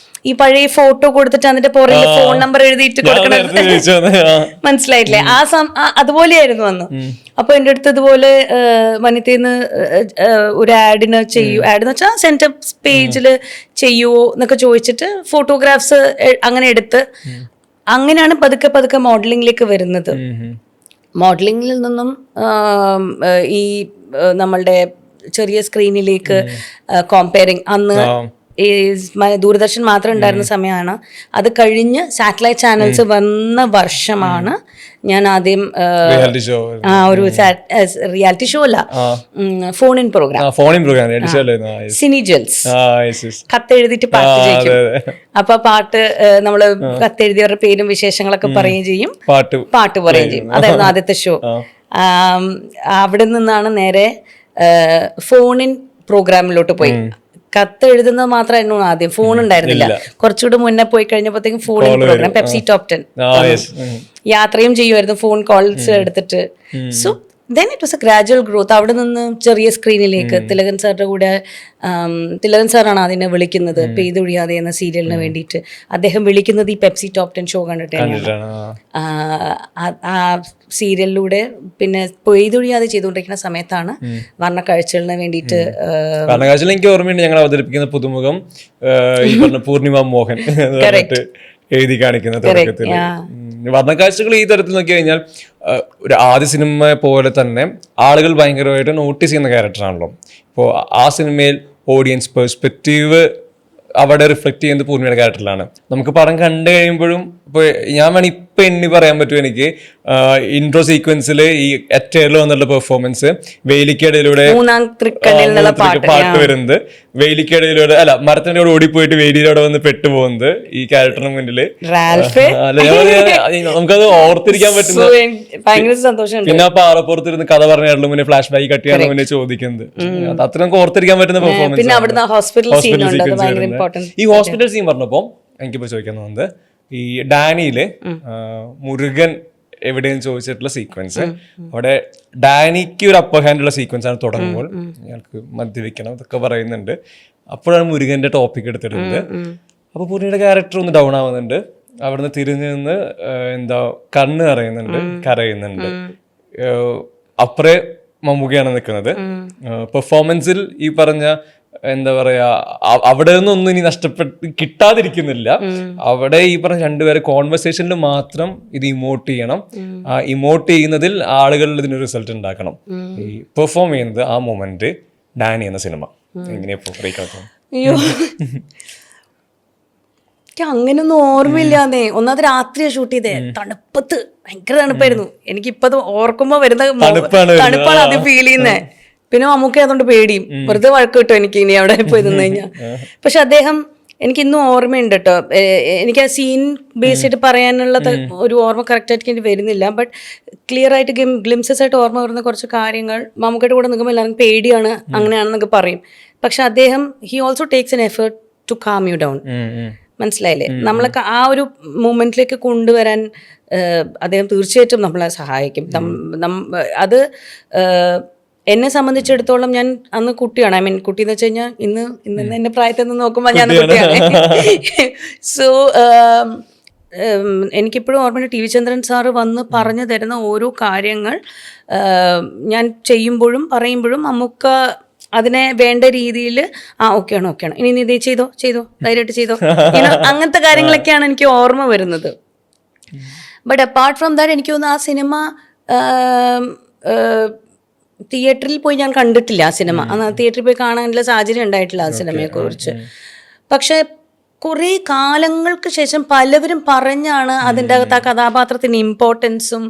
ഈ പഴയ ഫോട്ടോ കൊടുത്തിട്ട് അതിന്റെ പുറകിൽ ഫോൺ നമ്പർ എഴുതിയിട്ട് കൊടുക്കണം, മനസ്സിലായിട്ടില്ലേ? അതുപോലെയായിരുന്നു അന്ന്. അപ്പൊ എന്റെ അടുത്ത് ഇതുപോലെ വനിതന്ന് ഒരു ആഡിന് ആഡെന്ന് വെച്ചാൽ സെന്റർ പേജിൽ ചെയ്യുവോ എന്നൊക്കെ ചോദിച്ചിട്ട് ഫോട്ടോഗ്രാഫ്സ് അങ്ങനെ എടുത്ത് അങ്ങനെയാണ് പതുക്കെ മോഡലിംഗിലേക്ക് വരുന്നത്. മോഡലിംഗിൽ നിന്നും ഈ നമ്മളുടെ ചെറിയ സ്ക്രീനിലേക്ക് കോമ്പയറിങ്, അന്ന് ഈ ദൂരദർശൻ മാത്രം ഉണ്ടായിരുന്ന സമയമാണ്. അത് കഴിഞ്ഞ് സാറ്റലൈറ്റ് ചാനൽസ് വന്ന വർഷമാണ് ഞാൻ ആദ്യം ഒരു റിയാലിറ്റി ഷോ അല്ല, phone in programme cine jewels, കത്തെഴുതിയിട്ട് പാട്ട് ചെയ്യും. അപ്പൊ പാട്ട് നമ്മള് കത്തെഴുതിയവരുടെ പേരും വിശേഷങ്ങളൊക്കെ പറയുകയും ചെയ്യും, പാട്ട് പറയുകയും ചെയ്യും. അതായിരുന്നു ആദ്യത്തെ ഷോ. അവിടെ നിന്നാണ് നേരെ ഫോൺ ഇൻ പ്രോഗ്രാമിലോട്ട് പോയി. കത്ത് എഴുതുന്നത് മാത്രമായിരുന്നു ആദ്യം, ഫോൺ ഉണ്ടായിരുന്നില്ല. കുറച്ചുകൂടി മുന്നേ പോയി കഴിഞ്ഞപ്പോഴത്തേക്കും ഫോൺ പ്രോഗ്രാം, പെപ്സി ടോപ്പ് 10 യാത്രയും ചെയ്യുമായിരുന്നു ഫോൺ കോൾസ് എടുത്തിട്ട്. So then it was a gradual growth. അവിടെ നിന്ന് ചെറിയ സ്ക്രീനിലേക്ക് തിലകൻ സാറിന്റെ കൂടെ, തിലകൻ സാറാണ് അതിനെ വിളിക്കുന്നത് പെയ്തൊഴിയാതെ എന്ന സീരിയലിന് വേണ്ടിയിട്ട്. അദ്ദേഹം വിളിക്കുന്നത് ഈ പെപ്സി ടോപ്പ് 10 ഷോ കണ്ടിട്ട് തന്നെയാണ്. ആ സീരിയലിലൂടെ പിന്നെ പെയ്തൊഴിയാതെ ചെയ്തുകൊണ്ടിരിക്കുന്ന സമയത്താണ് വർണ്ണക്കാഴ്ചകളിന് വേണ്ടിയിട്ട്. വർണ്ണക്കാഴ്ചകൾ എനിക്ക് ഓർമ്മയുണ്ട്, ഞങ്ങൾ അവതരിപ്പിക്കുന്ന പുതുമുഖം ഈ പറഞ്ഞ പൂർണിമ മോഹൻ എഴുതി കാണിക്കുന്ന തുടക്കത്തിൽ. വർണ്ണക്കാഴ്ചകൾ ഈ തരത്തിൽ നോക്കി കഴിഞ്ഞാൽ ഒരു ആദ്യ സിനിമ പോലെ തന്നെ ആളുകൾ ഭയങ്കരമായിട്ട് നോട്ടീസ് ചെയ്യുന്ന ക്യാരക്ടറാണല്ലോ. ഇപ്പോൾ ആ സിനിമയിൽ ഓഡിയൻസ് പെർസ്പെക്റ്റീവ് അവിടെ റിഫ്ലക്ട് ചെയ്യുന്നത് പൂർണ്ണിമയുടെ ക്യാരക്ടറിലാണ്. നമുക്ക് പടം കണ്ടു കഴിയുമ്പോഴും ഇപ്പോൾ ഞാൻ വേണമെങ്കിൽ ഇപ്പൊ എണ്ണി പറയാൻ പറ്റും എനിക്ക്, ഇൻട്രോ സീക്വൻസിൽ ഈ അറ്റേറിൽ വന്നുള്ള പെർഫോമൻസ്, വേലിക്കടയിലൂടെ പാട്ട് വരുന്നത്, വേലിക്കടയിലൂടെ അല്ല മരത്തിന്റെ കൂടെ ഓടിപ്പോയിട്ട് വേലിയിലൂടെ വന്ന് പെട്ടുപോകുന്നത് ഈ ക്യാരക്ടറിന് മുന്നില്. നമുക്കത് ഓർത്തിരിക്കാൻ പറ്റുന്ന ഭയങ്കര സന്തോഷം. പിന്നെ ആ പാറപ്പുറത്തിരുന്ന് കഥ പറഞ്ഞാലും മുന്നേ ഫ്ലാഷ് ബാക്ക് കട്ട് ചെയ്യാൻ മുന്നേ ചോദിക്കുന്നത്, അത്ര നമുക്ക് ഓർത്തിരിക്കാൻ പറ്റുന്ന പെർഫോമൻസ്. ഈ ഹോസ്പിറ്റൽ സീൻ പറഞ്ഞപ്പോ എനിക്കിപ്പോ ചോദിക്കാൻ തോന്നുന്നത്, ഈ ഡാനിയില് മുരുകൻ എവിടെയും ചോദിച്ചിട്ടുള്ള സീക്വൻസ്, അവിടെ ഡാനിക്ക് ഒരു അപ്പർ ഹാൻഡുള്ള സീക്വൻസ് ആണ് തുടങ്ങുമ്പോൾ, ഞങ്ങൾക്ക് മദ്യപിക്കണം ഇതൊക്കെ പറയുന്നുണ്ട്. അപ്പോഴാണ് മുരുകന്റെ ടോപ്പിക് എടുത്തിട്ടുണ്ട്. അപ്പൊ പൂർണിയുടെ ക്യാരക്ടർ ഒന്ന് ഡൗൺ ആവുന്നുണ്ട്, അവിടുന്ന് തിരിഞ്ഞു നിന്ന് എന്താ കണ്ണ് കരയുന്നുണ്ട്. അപ്പറേ മമ്മൂക്കയാണ് നിൽക്കുന്നത്. പെർഫോമൻസിൽ ഈ പറഞ്ഞ എന്താ പറയാ, അവിടെ നിന്നൊന്നും ഇനി കിട്ടാതിരിക്കുന്നില്ല. അവിടെ ഈ പറഞ്ഞ രണ്ടുപേരെ കോൺവെർസേഷനിൽ മാത്രം ഇത് ഇമോട്ട് ചെയ്യണം. ആ ഇമോട്ട് ചെയ്യുന്നതിൽ ആളുകളിൽ ഇതിനൊരു റിസൾട്ട് ഉണ്ടാക്കണം. ഈ പെർഫോം ചെയ്യുന്നത് ആ മൊമെന്റ് ഡാനി എന്ന സിനിമ എങ്ങനെയാ? അയ്യോ, അങ്ങനൊന്നും ഓർമ്മയില്ലാന്നേ. ഒന്നാമത് രാത്രിയാ ഷൂട്ട് ചെയ്തേ, തണുപ്പത്ത്, ഭയങ്കര തണുപ്പായിരുന്നു. എനിക്കിപ്പത് ഓർക്കുമ്പോ വരുന്ന തണുപ്പാണ് അത് ഫീൽ ചെയ്യുന്നേ. പിന്നെ മമ്മൂക്ക അതുകൊണ്ട് പേടിയും, വെറുതെ വഴക്ക് കിട്ടും എനിക്ക് ഇനി അവിടെ പോയി നിന്ന് കഴിഞ്ഞാൽ. പക്ഷെ അദ്ദേഹം എനിക്ക് ഇന്നും ഓർമ്മയുണ്ട് കേട്ടോ. എനിക്ക് ആ സീൻ ബേസ് ചെയ്തിട്ട് പറയാനുള്ളത് ഒരു ഓർമ്മ കറക്റ്റായിട്ട് എനിക്ക് വരുന്നില്ല. ബട്ട് ക്ലിയർ ആയിട്ട് ഗ്ലിംസസ് ആയിട്ട് ഓർമ്മ വരുന്ന കുറച്ച് കാര്യങ്ങൾ. മമ്മൂക്കയുടെ കൂടെ നിൽക്കുമ്പോൾ എല്ലാവർക്കും പേടിയാണ്, അങ്ങനെയാണെന്നൊക്കെ പറയും. പക്ഷെ അദ്ദേഹം he also takes an effort to calm you down. മനസ്സിലായില്ലേ? നമ്മളൊക്കെ ആ ഒരു മൂമെന്റിലേക്ക് കൊണ്ടുവരാൻ അദ്ദേഹം തീർച്ചയായിട്ടും നമ്മളെ സഹായിക്കും. അത് എന്നെ സംബന്ധിച്ചിടത്തോളം, ഞാൻ അന്ന് കുട്ടിയാണ്. കുട്ടി എന്ന് വെച്ച് കഴിഞ്ഞാൽ ഇന്ന് എന്റെ പ്രായത്തിൽ നിന്ന് നോക്കുമ്പോൾ ഞാൻ കുട്ടിയാണ്. സോ എനിക്കിപ്പോഴും ഓർമ്മയുണ്ട്, ടി വി ചന്ദ്രൻ സാറ് വന്ന് പറഞ്ഞു തരുന്ന ഓരോ കാര്യങ്ങൾ ഞാൻ ചെയ്യുമ്പോഴും പറയുമ്പോഴും നമുക്ക് അതിനെ വേണ്ട രീതിയിൽ ഓക്കെയാണ് ഇനി നീ ഇതേ ചെയ്തോ ധൈര്യമായിട്ട് ചെയ്തോ, അങ്ങനത്തെ കാര്യങ്ങളൊക്കെയാണ് എനിക്ക് ഓർമ്മ വരുന്നത്. ബട്ട് അപ്പാർട്ട് ഫ്രം ദാറ്റ് എനിക്ക് തോന്നുന്നു ആ സിനിമ തിയേറ്ററിൽ പോയി ഞാൻ കണ്ടിട്ടില്ല. ആ സിനിമ തിയേറ്ററിൽ പോയി കാണാനുള്ള സാഹചര്യം ഉണ്ടായിട്ടില്ല ആ സിനിമയെ കുറിച്ച്. പക്ഷെ കുറേ കാലങ്ങൾക്ക് ശേഷം പലവരും പറഞ്ഞാണ് അതിൻ്റെ അകത്ത് ആ കഥാപാത്രത്തിന് ഇമ്പോർട്ടൻസും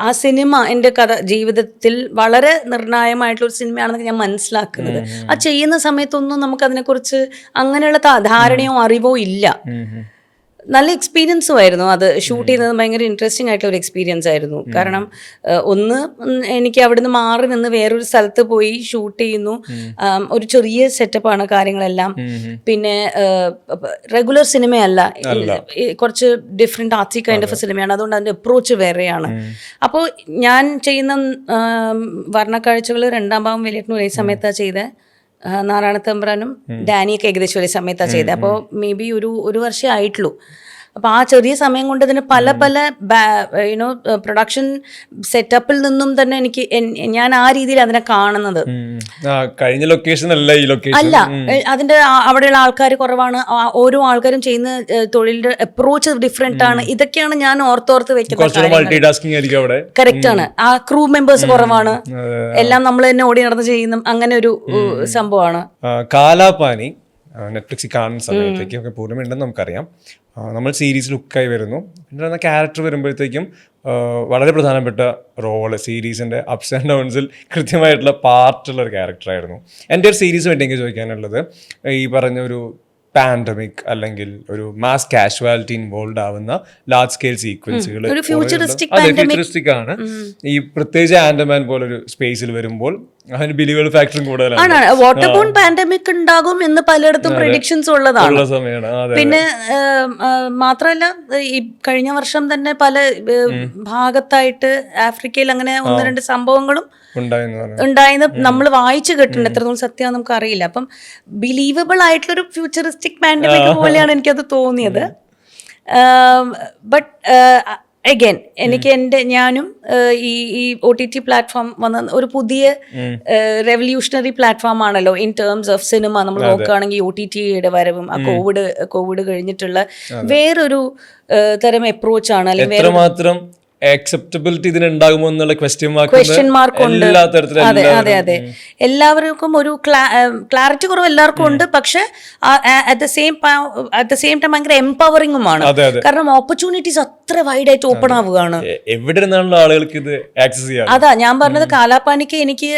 ആ സിനിമ എൻ്റെ ജീവിതത്തിൽ വളരെ നിർണായകമായിട്ടുള്ള സിനിമയാണെന്ന് ഞാൻ മനസ്സിലാക്കുന്നത്. ആ ചെയ്യുന്ന സമയത്തൊന്നും നമുക്കതിനെക്കുറിച്ച് അങ്ങനെയുള്ള ധാരണയോ അറിവോ ഇല്ല. നല്ല എക്സ്പീരിയൻസും ആയിരുന്നു അത് ഷൂട്ട് ചെയ്യുന്നത്. ഭയങ്കര ഇൻട്രസ്റ്റിംഗ് ആയിട്ടുള്ള ഒരു എക്സ്പീരിയൻസ് ആയിരുന്നു. കാരണം ഒന്ന്, എനിക്ക് അവിടുന്ന് മാറി നിന്ന് വേറൊരു സ്ഥലത്ത് പോയി ഷൂട്ട് ചെയ്യുന്നു. ഒരു ചെറിയ സെറ്റപ്പാണ് കാര്യങ്ങളെല്ലാം. പിന്നെ റെഗുലർ സിനിമയല്ല, കുറച്ച് ഡിഫറെന്റ് ആർട്സി കൈൻഡ് ഓഫ് സിനിമയാണ്. അതുകൊണ്ട് അതിന്റെ അപ്രോച്ച് വേറെയാണ്. അപ്പോൾ ഞാൻ ചെയ്യുന്ന വർണ്ണക്കാഴ്ചകൾ രണ്ടാം ഭാഗം വലിയേട്ടനും ഒരേ സമയത്താണ് ചെയ്തത്. നാരായണത്തമ്പ്രാനും ഡാനിയൊക്കെ ഏകദേശം ഒരേ സമയത്താണ് ചെയ്തത്. അപ്പോൾ മേ ബി ഒരു വർഷമേ ആയിട്ടുള്ളൂ. അപ്പോൾ ആ ചെറിയ സമയം കൊണ്ട് ഇതിന് പല യുനോ പ്രൊഡക്ഷൻ സെറ്റപ്പിൽ നിന്നും തന്നെ എനിക്ക് ഞാൻ ആ രീതിയിൽ അതിനെ കാണുന്നത്. കഴിഞ്ഞ ലൊക്കേഷൻ അല്ല ഈ ലൊക്കേഷൻ അല്ല, അതിന്റെ അവിടെയുള്ള ആൾക്കാർ കുറവാണ്. ഓരോ ആൾക്കാരും ചെയ്യുന്ന തൊഴിലിന്റെ അപ്രോച്ച് ഡിഫറെന്റ് ആണ്. ഇതൊക്കെയാണ് ഞാൻ ഓർത്തോർത്ത് വെക്കുന്നത്. കറക്റ്റ് ആണ്. ആ ക്രൂ മെമ്പേഴ്സ് കുറവാണ്. എല്ലാം നമ്മൾ തന്നെ ഓടി നടന്ന് ചെയ്യുന്ന അങ്ങനെ ഒരു സംഭവമാണ്. കാലാപാനി നെറ്റ്ഫ്ലിക്സിൽ കാണുന്ന സമയത്തേക്കും പൂർണ്ണമുണ്ടെന്ന് നമുക്കറിയാം. നമ്മൾ സീരീസ് ലുക്കായി വരുന്നു. പിന്നെ ക്യാരക്ടർ വരുമ്പോഴത്തേക്കും വളരെ പ്രധാനപ്പെട്ട റോള് സീരീസിൻ്റെ അപ്സ് ആൻഡ് ഡൗൺസിൽ കൃത്യമായിട്ടുള്ള പാർട്ടുള്ള ഒരു ക്യാരക്ടറായിരുന്നു. എൻ്റെ ഒരു സീരീസ് വേണ്ടി എനിക്ക് ചോദിക്കാനുള്ളത്, ഈ പറഞ്ഞ ഒരു പാൻഡമിക് അല്ലെങ്കിൽ ഒരു മാസ് കാഷ്വാലിറ്റി ഇൻവോൾവ് ആവുന്ന ലാർജ് സ്കെയിൽ സീക്വൻസുകൾ ഫ്യൂച്ചറിസ്റ്റിക് ആണ്. ഈ പ്രത്യേകിച്ച് ആൻഡമാൻ പോലൊരു സ്പേസിൽ വരുമ്പോൾ അതിന് ബിലീവബിൾ ഫാക്ടറും കൂടുതലാണ്. വാട്ടർ ബോൺ പാൻഡമിക് ഉണ്ടാകും എന്ന് പലയിടത്തും പ്രഡിക്ഷൻസ് ഉള്ളതാണ്. പിന്നെ മാത്രമല്ല, ഈ കഴിഞ്ഞ വർഷം തന്നെ പല ഭാഗത്തായിട്ട് ആഫ്രിക്കയിൽ അങ്ങനെ 1-2 സംഭവങ്ങളും ഉണ്ടായെന്ന് നമ്മൾ വായിച്ചു കേട്ടിട്ടുണ്ട്. എത്രത്തോളം സത്യം നമുക്ക് അറിയില്ല. അപ്പം ബിലീവബിൾ ആയിട്ടുള്ളൊരു ഫ്യൂച്ചറിസ്റ്റിക് പാൻഡമിക് പോലെയാണ് എനിക്കത് തോന്നിയത്. ബട്ട് അഗൈൻ എനിക്ക് ഞാനും ഈ OTT പ്ലാറ്റ്ഫോം വന്ന ഒരു പുതിയ റെവല്യൂഷണറി പ്ലാറ്റ്ഫോം ആണല്ലോ ഇൻ ടേംസ് ഓഫ് സിനിമ. നമ്മൾ നോക്കുകയാണെങ്കിൽ OTTയുടെ വരവും ആ കോവിഡ് കഴിഞ്ഞിട്ടുള്ള വേറൊരു തരം അപ്രോച്ചാണ്. അല്ലെങ്കിൽ ആക്സെപ്റ്റബിലിറ്റി ഇതിനുണ്ടാകുമോ എന്നുള്ള ക്വസ്റ്റ്യൻ മാർക്ക് ഉണ്ട്. അതെ, എല്ലാവർക്കും ഒരു ക്ലാരിറ്റി കുറവ് എല്ലാവർക്കും ഉണ്ട്. പക്ഷെ അറ്റ് ദ സെയിം ടൈം ഭയങ്കര എംപവറിംഗുമാണ്. കാരണം ഓപ്പർച്യൂണിറ്റീസ് അത്ര വൈഡ് ആയിട്ട് ഓപ്പൺ ആവുകയാണ്. എവിടെ നിന്നാണല്ലോ ആളുകൾക്ക് ഇത് ആക്സസ് ചെയ്യാം. അതാ ഞാൻ പറഞ്ഞത്. കാലാപാനിക്ക് എനിക്ക്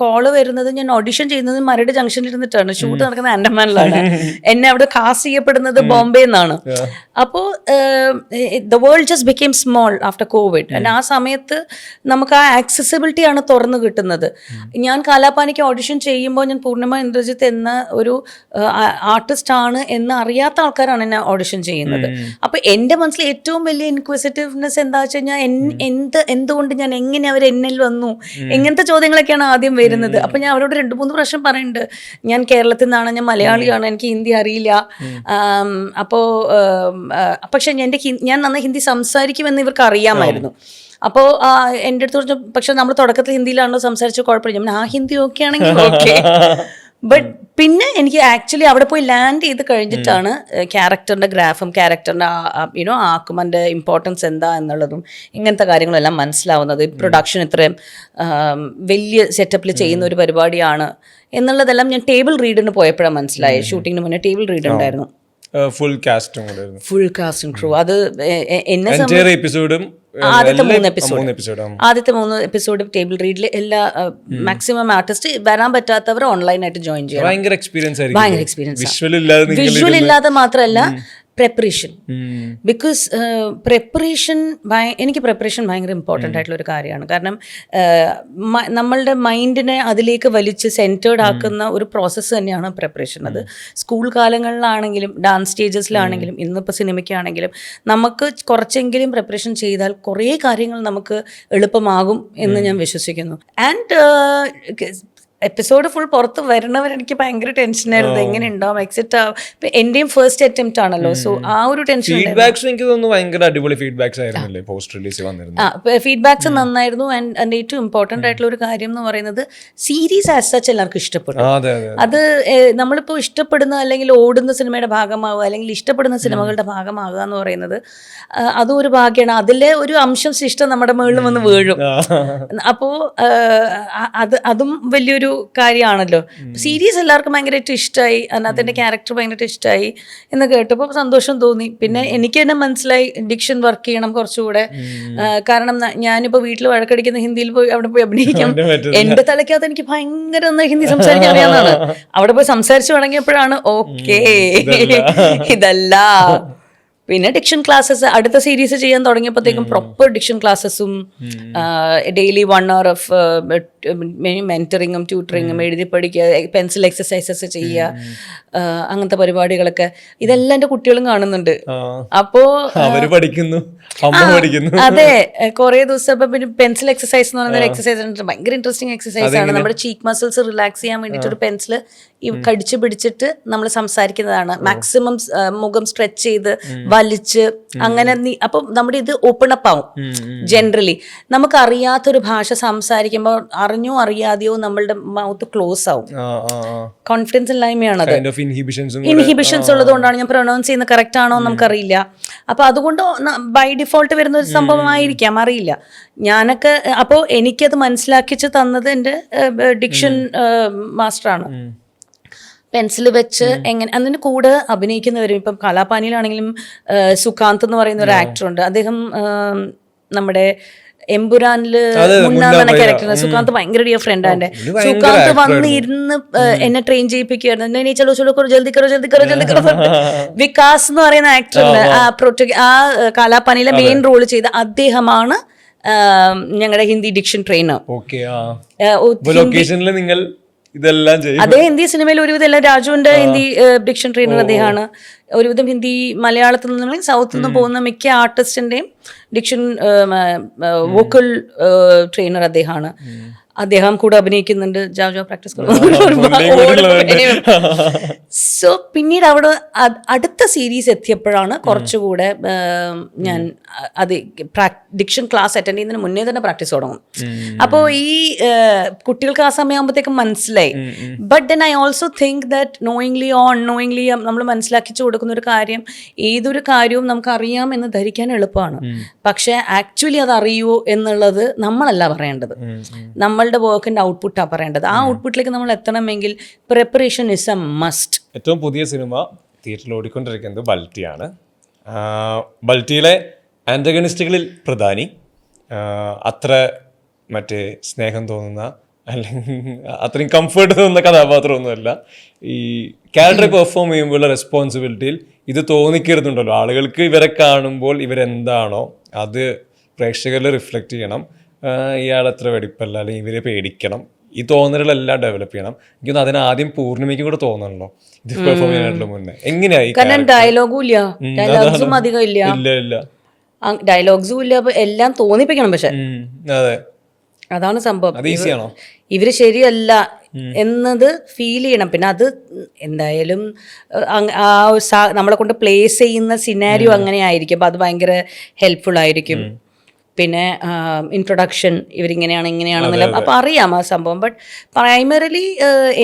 കോള് വരുന്നത്, ഞാൻ ഓഡിഷൻ ചെയ്യുന്നത് മരട് ജംഗ്ഷനിൽ ഇരുന്നിട്ടാണ്. ഷൂട്ട് നടക്കുന്നത് ആൻഡമാനിലാണ്. എന്നെ അവിടെ കാസ്റ്റ് ചെയ്യപ്പെടുന്നത് ബോംബെ എന്നാണ്. അപ്പോൾ the world just became small after Covid. ആ സമയത്ത് നമുക്ക് ആ ആക്സസിബിലിറ്റി ആണ് തുറന്നു കിട്ടുന്നത്. ഞാൻ കാലാപാനിക്ക് ഓഡിഷൻ ചെയ്യുമ്പോൾ ഞാൻ പൂർണിമ ഇന്ദ്രജിത്ത് എന്ന ഒരു ആർട്ടിസ്റ്റ് ആണ് എന്ന് അറിയാത്ത ആൾക്കാരാണ് എന്നെ ഓഡിഷൻ ചെയ്യുന്നത്. അപ്പൊ എൻ്റെ മനസ്സിൽ ഏറ്റവും വലിയ ഇൻക്വിസിറ്റീവ്നെസ് എന്താ വെച്ച് കഴിഞ്ഞാൽ എന്തുകൊണ്ട് ഞാൻ എങ്ങനെ അവർ എന്നിൽ വന്നു, എങ്ങനത്തെ ചോദ്യങ്ങളൊക്കെയാണ് ആദ്യം വരുന്നത്. അപ്പൊ ഞാൻ അവരോട് 2-3 പ്രാവശ്യം പറയുന്നുണ്ട്, ഞാൻ കേരളത്തിൽ നിന്നാണ്, ഞാൻ മലയാളിയാണ്, എനിക്ക് ഹിന്ദി അറിയില്ല. അപ്പോൾ പക്ഷെ ഞാൻ നന്നായി ഹിന്ദി സംസാരിക്കുമെന്ന് ഇവർക്ക് അറിയാമായിരുന്നു. അപ്പോൾ എൻ്റെ അടുത്ത് പറഞ്ഞു, പക്ഷെ നമ്മൾ തുടക്കത്തിൽ ഹിന്ദിയിലാണല്ലോ സംസാരിച്ച, കുഴപ്പമില്ല. ആ ഹിന്ദി ഓക്കെ ആണെങ്കിൽ ഓക്കെ. ബട്ട് പിന്നെ എനിക്ക് ആക്ച്വലി അവിടെ പോയി ലാൻഡ് ചെയ്ത് കഴിഞ്ഞിട്ടാണ് ക്യാരക്ടറിൻ്റെ ഗ്രാഫും ക്യാരക്ടറിൻ്റെ ആക്കുമൻ്റെ ഇമ്പോർട്ടൻസ് എന്താ എന്നുള്ളതും ഇങ്ങനത്തെ കാര്യങ്ങളെല്ലാം മനസ്സിലാവുന്നത്. പ്രൊഡക്ഷൻ ഇത്രയും വലിയ സെറ്റപ്പിൽ ചെയ്യുന്ന ഒരു പരിപാടിയാണ് എന്നുള്ളതെല്ലാം ഞാൻ ടേബിൾ റീഡിന് പോയപ്പോഴാണ് മനസ്സിലായത്. ഷൂട്ടിങ്ങിന് മുന്നേ ടേബിൾ റീഡ് ഉണ്ടായിരുന്നു. ഫുൾ കാസ്റ്റും ക്രൂ. അത് എന്നെ ആദ്യത്തെ 3 എപ്പിസോഡ് ടേബിൾ റീഡിൽ എല്ലാ മാക്സിമം ആർട്ടിസ്റ്റ് വരാൻ പറ്റാത്തവർ ഓൺലൈനായിട്ട് ജോയിൻ ചെയ്യാം. ഭയങ്കര എക്സ്പീരിയൻസ്. വിഷ്വൽ ഇല്ലാതെ മാത്രമല്ല, preparation. Because എനിക്ക് preparation ഭയങ്കര ഇമ്പോർട്ടൻ്റ് ആയിട്ടുള്ള ഒരു കാര്യമാണ്. കാരണം നമ്മളുടെ മൈൻഡിനെ അതിലേക്ക് വലിച്ച് സെൻറ്റേർഡ് ആക്കുന്ന ഒരു പ്രോസസ്സ് തന്നെയാണ് പ്രിപ്പറേഷൻ. അത് സ്കൂൾ കാലങ്ങളിലാണെങ്കിലും ഡാൻസ് സ്റ്റേജസിലാണെങ്കിലും ഇന്നിപ്പോൾ സിനിമയ്ക്കാണെങ്കിലും നമുക്ക് കുറച്ചെങ്കിലും പ്രിപ്പറേഷൻ ചെയ്താൽ കുറേ കാര്യങ്ങൾ നമുക്ക് എളുപ്പമാകും എന്ന് ഞാൻ വിശ്വസിക്കുന്നു. ആൻഡ് എപ്പിസോഡ് ഫുൾ പുറത്ത് വരുന്നവരെനിക്ക് ഭയങ്കര ടെൻഷനായിരുന്നു, എങ്ങനെ ഉണ്ടാവും, എക്സിറ്റ് ആവും. എന്റെയും ഫസ്റ്റ് അറ്റംപ്റ്റ് ആണല്ലോ, സോ ആ ഒരു ടെൻഷൻ. ഫീഡ്ബാക്സ് നന്നായിരുന്നു. ആൻഡ് ഏറ്റവും ഇമ്പോർട്ടൻ്റ് ആയിട്ടുള്ള ഒരു കാര്യം എന്ന് പറയുന്നത് സീരീസ് ആസ് സച്ച് എല്ലാവർക്കും ഇഷ്ടപ്പെടും. അത് നമ്മളിപ്പോൾ ഇഷ്ടപ്പെടുന്ന അല്ലെങ്കിൽ ഓടുന്ന സിനിമയുടെ ഭാഗമാവുക അല്ലെങ്കിൽ ഇഷ്ടപ്പെടുന്ന സിനിമകളുടെ ഭാഗമാകുക എന്ന് പറയുന്നത് അതും ഒരു ഭാഗ്യമാണ്. അതിലെ ഒരു അംശം ശിഷ്ടം നമ്മുടെ മുകളിൽ വന്ന് വീഴും. അപ്പോൾ അതും വലിയൊരു കാര്യമാണല്ലോ. സീരീസ് എല്ലാവർക്കും ഭയങ്കരമായിട്ട് ഇഷ്ടമായി, അതിനകത്ത് എൻ്റെ ക്യാരക്ടർ ഭയങ്കരമായിട്ട് ഇഷ്ടമായി എന്ന് കേട്ടപ്പോൾ സന്തോഷം തോന്നി. പിന്നെ എനിക്ക് തന്നെ മനസ്സിലായി ഡിക്ഷൻ വർക്ക് ചെയ്യണം കുറച്ചുകൂടെ. കാരണം ഞാനിപ്പോൾ വീട്ടിൽ വഴക്കടിക്കുന്ന ഹിന്ദിയിൽ പോയി അവിടെ പോയി അഭിനയിക്കാം. എൻ്റെ തലയ്ക്കകത്ത് എനിക്ക് ഭയങ്കര ഹിന്ദി സംസാരിക്കാൻ അറിയാവുന്നതാണ്. അവിടെ പോയി സംസാരിച്ചു തുടങ്ങിയപ്പോഴാണ് ഓക്കേ ഇതല്ല. പിന്നെ ഡിക്ഷൻ ക്ലാസ്സസ് അടുത്ത സീരീസ് ചെയ്യാൻ തുടങ്ങിയപ്പോഴത്തേക്കും പ്രോപ്പർ ഡിക്ഷൻ ക്ലാസ്സസും ഡെയിലി 1 hour ഓഫ് മെന്ററിങ്ങും ട്യൂട്ടറിങ്ങും, എഴുതി പഠിക്കുക, പെൻസിൽ എക്സസൈസസ് ചെയ്യുക, അങ്ങനത്തെ പരിപാടികളൊക്കെ ഇതെല്ലാം എൻ്റെ കുട്ടികളും കാണുന്നുണ്ട്. അപ്പോ അവര് പഠിക്കുന്നു, അതെ, കുറെ ദിവസം ഇപ്പൊ പിന്നെ പെൻസിൽ എക്സസൈസ് എന്ന് പറയുന്ന എക്സസൈസ് ഉണ്ട്, ഭയങ്കര ഇൻട്രസ്റ്റിംഗ് എക്സസൈസ് ആണ്. നമ്മുടെ ചീക്ക് മസിൽസ് റിലാക്സ് ചെയ്യാൻ വേണ്ടിയിട്ട് ഒരു പെൻസിൽ കടിച്ചു പിടിച്ചിട്ട് നമ്മൾ സംസാരിക്കുന്നതാണ്. മാക്സിമം മുഖം സ്ട്രെച്ച് ചെയ്ത് വലിച്ച് അങ്ങനെ. അപ്പൊ നമ്മുടെ ഇത് ഓപ്പൺ അപ്പ് ആവും. ജനറലി നമുക്ക് അറിയാത്തൊരു ഭാഷ സംസാരിക്കുമ്പോൾ അറിഞ്ഞോ അറിയാതെയോ നമ്മളുടെ മൗത്ത് ക്ലോസ് ആവും. കോൺഫിഡൻസ് ഇല്ലായ്മയാണത്. ഇൻഹിബിഷൻസ് ഉള്ളതുകൊണ്ടാണ്. ഞാൻ പ്രൊനൗൺസ് ചെയ്യുന്നത് കറക്റ്റ് ആണോ നമുക്കറിയില്ല. അപ്പൊ അതുകൊണ്ട് ബൈ ഡിഫോൾട്ട് വരുന്ന ഒരു സംഭവമായിരിക്കാം, അറിയില്ല. ഞാനൊക്കെ അപ്പോൾ എനിക്കത് മനസ്സിലാക്കിച്ച് തന്നത് എൻ്റെ ഡിക്ഷൻ മാസ്റ്ററാണ്. പെൻസിൽ വെച്ച് എങ്ങനെ അതിന് കൂടെ അഭിനയിക്കുന്നവരും ഇപ്പം കലാപാനിയിലാണെങ്കിലും സുകാന്ത് എന്ന് പറയുന്ന ഒരു ആക്ടറുണ്ട്. അദ്ദേഹം നമ്മുടെ എമ്പുരാനില് മുന്നാന്ന ക്യാരക്ടർ. സുകാന്ത് ഭയങ്കര ഡിയർ ഫ്രണ്ടാണ് എൻ്റെ. സുകാന്ത് വന്ന് ഇരുന്ന് എന്നെ ട്രെയിൻ ചെയ്യിപ്പിക്കുമായിരുന്നു. ചലോ ചലോ കറോ ജൽദി കറോ ജൽദി കറോ ജൽദി കറോ. വികാസ് എന്ന് പറയുന്ന ആക്ടറുണ്ട്, ആ കലാപാനിയിലെ മെയിൻ റോൾ ചെയ്ത അദ്ദേഹമാണ് ഞങ്ങളുടെ ഹിന്ദി ഡിക്ഷൻ ട്രെയിനർ. അതേ ഹിന്ദി സിനിമയിൽ ഒരുവിധം എല്ലാം രാജുവിന്റെ ഹിന്ദി ഡിക്ഷൻ ട്രെയിനർ അദ്ദേഹമാണ്. ഒരുവിധം ഹിന്ദി മലയാളത്തിൽ നിന്നും സൗത്തിൽ നിന്നും പോകുന്ന മിക്ക ആർട്ടിസ്റ്റിന്റെയും ഡിക്ഷൻ വോക്കൽ ട്രെയിനർ അദ്ദേഹമാണ്. അദ്ദേഹം കൂടെ അഭിനയിക്കുന്നുണ്ട്. Joao practice. സോ പിന്നീട് അവിടെ അടുത്ത സീരീസ് എത്തിയപ്പോഴാണ് കുറച്ചുകൂടെ ഞാൻ അത് ഡിക്ഷൻ ക്ലാസ് അറ്റൻഡ് ചെയ്യുന്നതിന് മുന്നേ തന്നെ പ്രാക്ടീസ് തുടങ്ങും. അപ്പോൾ ഈ കുട്ടികൾക്ക് ആ സമയമാകുമ്പോഴത്തേക്കും മനസ്സിലായി. But then I also think that knowingly or unknowingly നമ്മൾ മനസ്സിലാക്കിച്ചു കൊടുക്കുന്ന ഒരു കാര്യം, ഏതൊരു കാര്യവും നമുക്ക് അറിയാം എന്ന് ധരിക്കാൻ എളുപ്പമാണ്. പക്ഷെ ആക്ച്വലി അത് അറിയുമോ എന്നുള്ളത് നമ്മളല്ല പറയേണ്ടത്, നമ്മളുടെ വർക്കിന്റെ ഔട്ട്പുട്ടാണ് പറയേണ്ടത്. ആ ഔട്ട്പുട്ടിലേക്ക് നമ്മൾ എത്തണമെങ്കിൽ പ്രിപ്പറേഷൻ ഇസ് എ മസ്റ്റ്. ഏറ്റവും പുതിയ സിനിമ തിയേറ്ററിൽ ഓടിക്കൊണ്ടിരിക്കുന്നത് ബൽറ്റിയാണ്. ബൽറ്റിയിലെ ആന്റഗണിസ്റ്റുകളിൽ പ്രധാനി അത്ര മറ്റേ സ്നേഹം തോന്നുന്ന അല്ലെങ്കിൽ അത്രയും കംഫർട്ട് തോന്നുന്ന കഥാപാത്രമൊന്നുമല്ല. ഈ ക്യാരക്ടർ പെർഫോം ചെയ്യുമ്പോഴുള്ള റെസ്പോൺസിബിലിറ്റിയിൽ ഇത് തോന്നിക്കരുതുണ്ടല്ലോ. ആളുകൾക്ക് ഇവരെ കാണുമ്പോൾ ഇവരെന്താണോ അത് പ്രേക്ഷകരിൽ റിഫ്ലക്റ്റ് ചെയ്യണം. ഇയാളത്ര വെടിപ്പല്ല, അല്ലെങ്കിൽ ഇവരെ പേടിക്കണം, ഈ തോന്നലുകളെല്ലാം ഡെവലപ്പ് ചെയ്യണം. എനിക്കൊന്ന് അതിന് ആദ്യം പൂർണ്ണിമയ്ക്ക് കൂടെ തോന്നണല്ലോ ഇത് പെർഫോം ചെയ്യാനായിട്ടുള്ള മുന്നേ. എങ്ങനെയായി? ഡയലോഗും ഇല്ല, ഡയലോഗ്സും അധികം ഇല്ല, ഡയലോഗ്സും ഇല്ല, എല്ലാം തോന്നിപ്പിക്കണം. പക്ഷെ അതെ, അതാണ് സംഭവം. അത് ഈസിയാണോ? ഇവര് ശരിയല്ല എന്നത് ഫീൽ ചെയ്യണം. പിന്നെ അത് എന്തായാലും നമ്മളെ കൊണ്ട് പ്ലേസ് ചെയ്യുന്ന സിനാരിയോ അങ്ങനെ ആയിരിക്കും. അപ്പൊ അത് ഭയങ്കര ഹെൽപ്ഫുൾ ആയിരിക്കും. പിന്നെ ഇൻട്രൊഡക്ഷൻ ഇവരിങ്ങനെയാണ് ഇങ്ങനെയാണെന്നെല്ലാം അപ്പം അറിയാം ആ സംഭവം. ബട്ട് പ്രൈമറിലി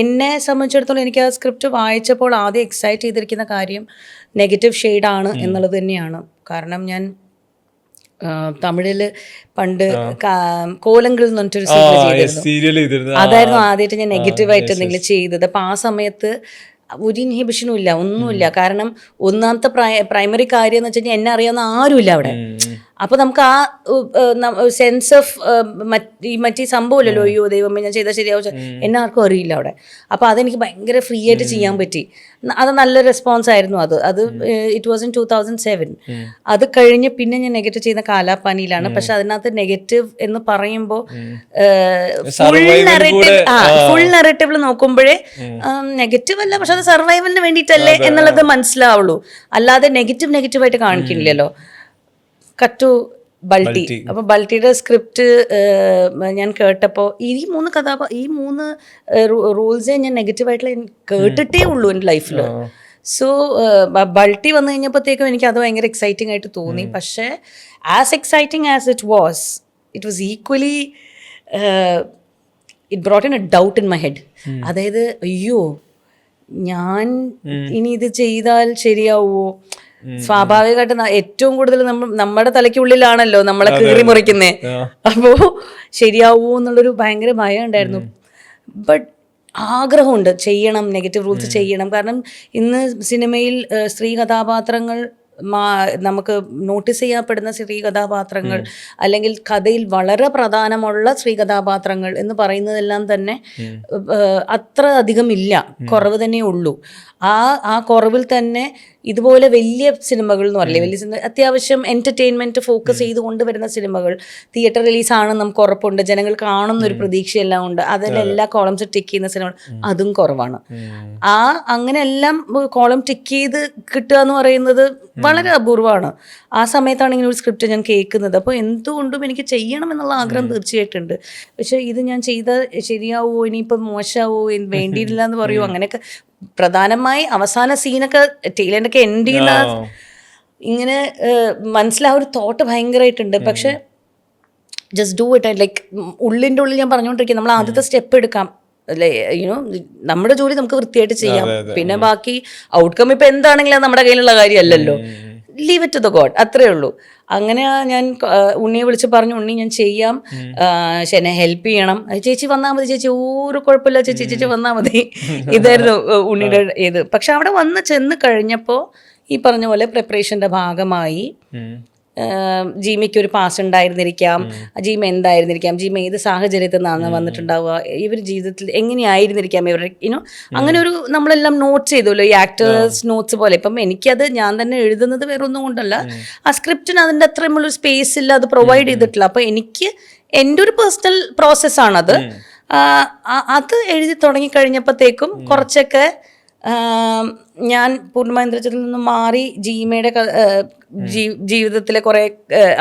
എന്നെ സംബന്ധിച്ചിടത്തോളം എനിക്ക് ആ സ്ക്രിപ്റ്റ് വായിച്ചപ്പോൾ ആദ്യം എക്സൈറ്റ് ചെയ്തിരിക്കുന്ന കാര്യം നെഗറ്റീവ് ഷെയ്ഡാണ് എന്നുള്ളത് തന്നെയാണ്. കാരണം ഞാൻ തമിഴില് പണ്ട് കോലങ്ങൾ എന്ന് പറഞ്ഞിട്ടൊരു സീരിയൽ ചെയ്തിരുന്നു. അതായിരുന്നു ആദ്യമായിട്ട് ഞാൻ നെഗറ്റീവായിട്ട് എന്തെങ്കിലും ചെയ്തത്. അപ്പം ആ സമയത്ത് ഒരു ഇൻഹിബിഷനും ഇല്ല, ഒന്നുമില്ല. കാരണം ഒന്നാമത്തെ പ്രൈമറി കാര്യം എന്ന് വെച്ച് കഴിഞ്ഞാൽ എന്നെ അറിയാവുന്ന ആരുമില്ല അവിടെ. അപ്പൊ നമുക്ക് ആ സെൻസ് ഓഫ് മറ്റേ സംഭവമില്ലല്ലോ, അയ്യോ ദൈവമേ ഞാൻ ചെയ്താൽ ശരിയാവും, എന്നെ ആർക്കും അറിയില്ല അവിടെ. അപ്പൊ അതെനിക്ക് ഭയങ്കര ഫ്രീ ആയിട്ട് ചെയ്യാൻ പറ്റി. അത് നല്ല റെസ്പോൺസ് ആയിരുന്നു. അത് ഇറ്റ് വാസ് ഇൻ 2007. അത് കഴിഞ്ഞ് പിന്നെ ഞാൻ നെഗറ്റീവ് ചെയ്യുന്ന കാലാപാനിയിലാണ്. പക്ഷെ അതിനകത്ത് നെഗറ്റീവ് എന്ന് പറയുമ്പോൾ ഫുൾ നെറേറ്റീവ് നോക്കുമ്പോഴേ നെഗറ്റീവ് അല്ല, പക്ഷെ അത് സർവൈവലിന് വേണ്ടിയിട്ടല്ലേ എന്നുള്ളത് മനസ്സിലാവുള്ളൂ. അല്ലാതെ നെഗറ്റീവായിട്ട് കാണിക്കില്ലല്ലോ. കട്ടു ബൾട്ടി. അപ്പൊ ബൾട്ടിയുടെ സ്ക്രിപ്റ്റ് ഞാൻ കേട്ടപ്പോൾ ഈ മൂന്ന് റൂൾസേ ഞാൻ നെഗറ്റീവായിട്ടുള്ള കേട്ടിട്ടേ ഉള്ളൂ എൻ്റെ ലൈഫിൽ. സോ ബൾട്ടി വന്നു കഴിഞ്ഞപ്പോഴത്തേക്കും എനിക്ക് അത് ഭയങ്കര എക്സൈറ്റിംഗ് ആയിട്ട് തോന്നി. പക്ഷേ as exciting as it was equally it brought in A doubt in my head. അതായത് അയ്യോ ഞാൻ ഇനി ഇത് ചെയ്താൽ ശരിയാവുമോ? സ്വാഭാവികമായിട്ട് ഏറ്റവും കൂടുതൽ നമ്മുടെ തലയ്ക്കുള്ളിലാണല്ലോ നമ്മളെ കീറി മുറിക്കുന്നേ. അപ്പോ ശരിയാവൂ എന്നുള്ളൊരു ഭയങ്കര ഭയം ഉണ്ടായിരുന്നു. ബട്ട് ആഗ്രഹമുണ്ട് ചെയ്യണം, നെഗറ്റീവ് റൂൾസ് ചെയ്യണം. കാരണം ഇന്ന് സിനിമയിൽ സ്ത്രീ കഥാപാത്രങ്ങൾ നമുക്ക് നോട്ടീസ് ചെയ്യപ്പെടുന്ന സ്ത്രീ കഥാപാത്രങ്ങൾ അല്ലെങ്കിൽ കഥയിൽ വളരെ പ്രധാനമുള്ള സ്ത്രീ കഥാപാത്രങ്ങൾ എന്ന് പറയുന്നതെല്ലാം തന്നെ അത്ര അധികം ഇല്ല, കുറവ് തന്നെ ഉള്ളൂ. ആ കുറവിൽ തന്നെ ഇതുപോലെ വലിയ സിനിമകൾ എന്ന് പറയില്ലേ, വലിയ സിനിമ അത്യാവശ്യം എൻ്റർടൈൻമെൻറ്റ് ഫോക്കസ് ചെയ്ത് കൊണ്ടുവരുന്ന സിനിമകൾ തിയേറ്റർ റിലീസാണെന്ന് നമുക്ക് ഉറപ്പുണ്ട്, ജനങ്ങൾ കാണുന്നൊരു പ്രതീക്ഷയെല്ലാം ഉണ്ട്, അതിലെല്ലാ കോളംസ് ടിക്ക് ചെയ്യുന്ന സിനിമകൾ അതും കുറവാണ്. അങ്ങനെ എല്ലാം കോളം ടിക്ക് ചെയ്ത് കിട്ടുക എന്ന് പറയുന്നത് വളരെ അപൂർവമാണ്. ആ സമയത്താണ് ഇങ്ങനെ ഒരു സ്ക്രിപ്റ്റ് ഞാൻ കേൾക്കുന്നത്. അപ്പോൾ എന്തുകൊണ്ടും എനിക്ക് ചെയ്യണം എന്നുള്ള ആഗ്രഹം തീർച്ചയായിട്ടുണ്ട്. പക്ഷേ ഇത് ഞാൻ ചെയ്താൽ ശരിയാവുമോ, ഇനിയിപ്പോൾ മോശമാവോ, വേണ്ടിയില്ല എന്ന് പറയുമോ, അങ്ങനെയൊക്കെ പ്രധാനമായി അവസാന സീനൊക്കെ ടൈലൻ്റൊക്കെ എൻഡ് ചെയ്യുന്ന ഇങ്ങനെ മനസ്സിലാ ഒരു തോട്ട് ഭയങ്കരമായിട്ടുണ്ട്. പക്ഷെ ജസ്റ്റ് ഡു ഇറ്റ്. ലൈക്ക് ഉള്ളിൻ്റെ ഉള്ളിൽ ഞാൻ പറഞ്ഞുകൊണ്ടിരിക്കുക, നമ്മൾ ആദ്യത്തെ സ്റ്റെപ്പ് എടുക്കാം, അല്ലേ, യുനോ നമ്മുടെ ജോലി നമുക്ക് വൃത്തിയായിട്ട് ചെയ്യാം. പിന്നെ ബാക്കി ഔട്ട്കം ഇപ്പം എന്താണെങ്കിലും അത് നമ്മുടെ കയ്യിലുള്ള കാര്യമല്ലല്ലോ. Leave it to the god, അത്രേ ഉള്ളൂ. അങ്ങനെ ഞാൻ ഉണ്ണിയെ വിളിച്ച് പറഞ്ഞു, ഉണ്ണി ഞാൻ ചെയ്യാം, എന്നെ ഹെൽപ്പ് ചെയ്യണം, ചേച്ചി വന്നാൽ മതി, ചേച്ചി ഒരു കുഴപ്പമില്ല, ചേച്ചി വന്നാൽ മതി. ഇതായിരുന്നു ഉണ്ണിയുടെ ഇത്. പക്ഷെ അവിടെ ചെന്ന് കഴിഞ്ഞപ്പോൾ ഈ പറഞ്ഞ പോലെ പ്രിപ്പറേഷൻ്റെ ഭാഗമായി ജീമയ്ക്ക് ഒരു പാസ് ഉണ്ടായിരുന്നിരിക്കാം, ജീമ എന്തായിരുന്നിരിക്കാം, ജീമ ഏത് സാഹചര്യത്തിൽ നിന്നാണ് വന്നിട്ടുണ്ടാവുക, ഇവർ ജീവിതത്തിൽ എങ്ങനെയായിരുന്നിരിക്കാം ഇവരുടെ അങ്ങനെ ഒരു നമ്മളെല്ലാം നോട്ട്സ് ചെയ്തല്ലോ, ഈ ആക്ടേഴ്സ് നോട്ട്സ് പോലെ. ഇപ്പം എനിക്കത് ഞാൻ തന്നെ എഴുതുന്നത് വേറെ ഒന്നും കൊണ്ടല്ല, ആ സ്ക്രിപ്റ്റിന് അതിൻ്റെ അത്രയുമുള്ളൊരു സ്പേസ് ഇല്ല, അത് പ്രൊവൈഡ് ചെയ്തിട്ടില്ല. അപ്പോൾ എനിക്ക് എൻ്റെ ഒരു പേഴ്സണൽ പ്രോസസ്സാണത്. അത് എഴുതി തുടങ്ങിക്കഴിഞ്ഞപ്പോഴത്തേക്കും കുറച്ചൊക്കെ ഞാൻ പൂർണ്ണമന്ത്രത്തിൽ നിന്നും മാറി ജീമയുടെ ജീവിതത്തിലെ കുറേ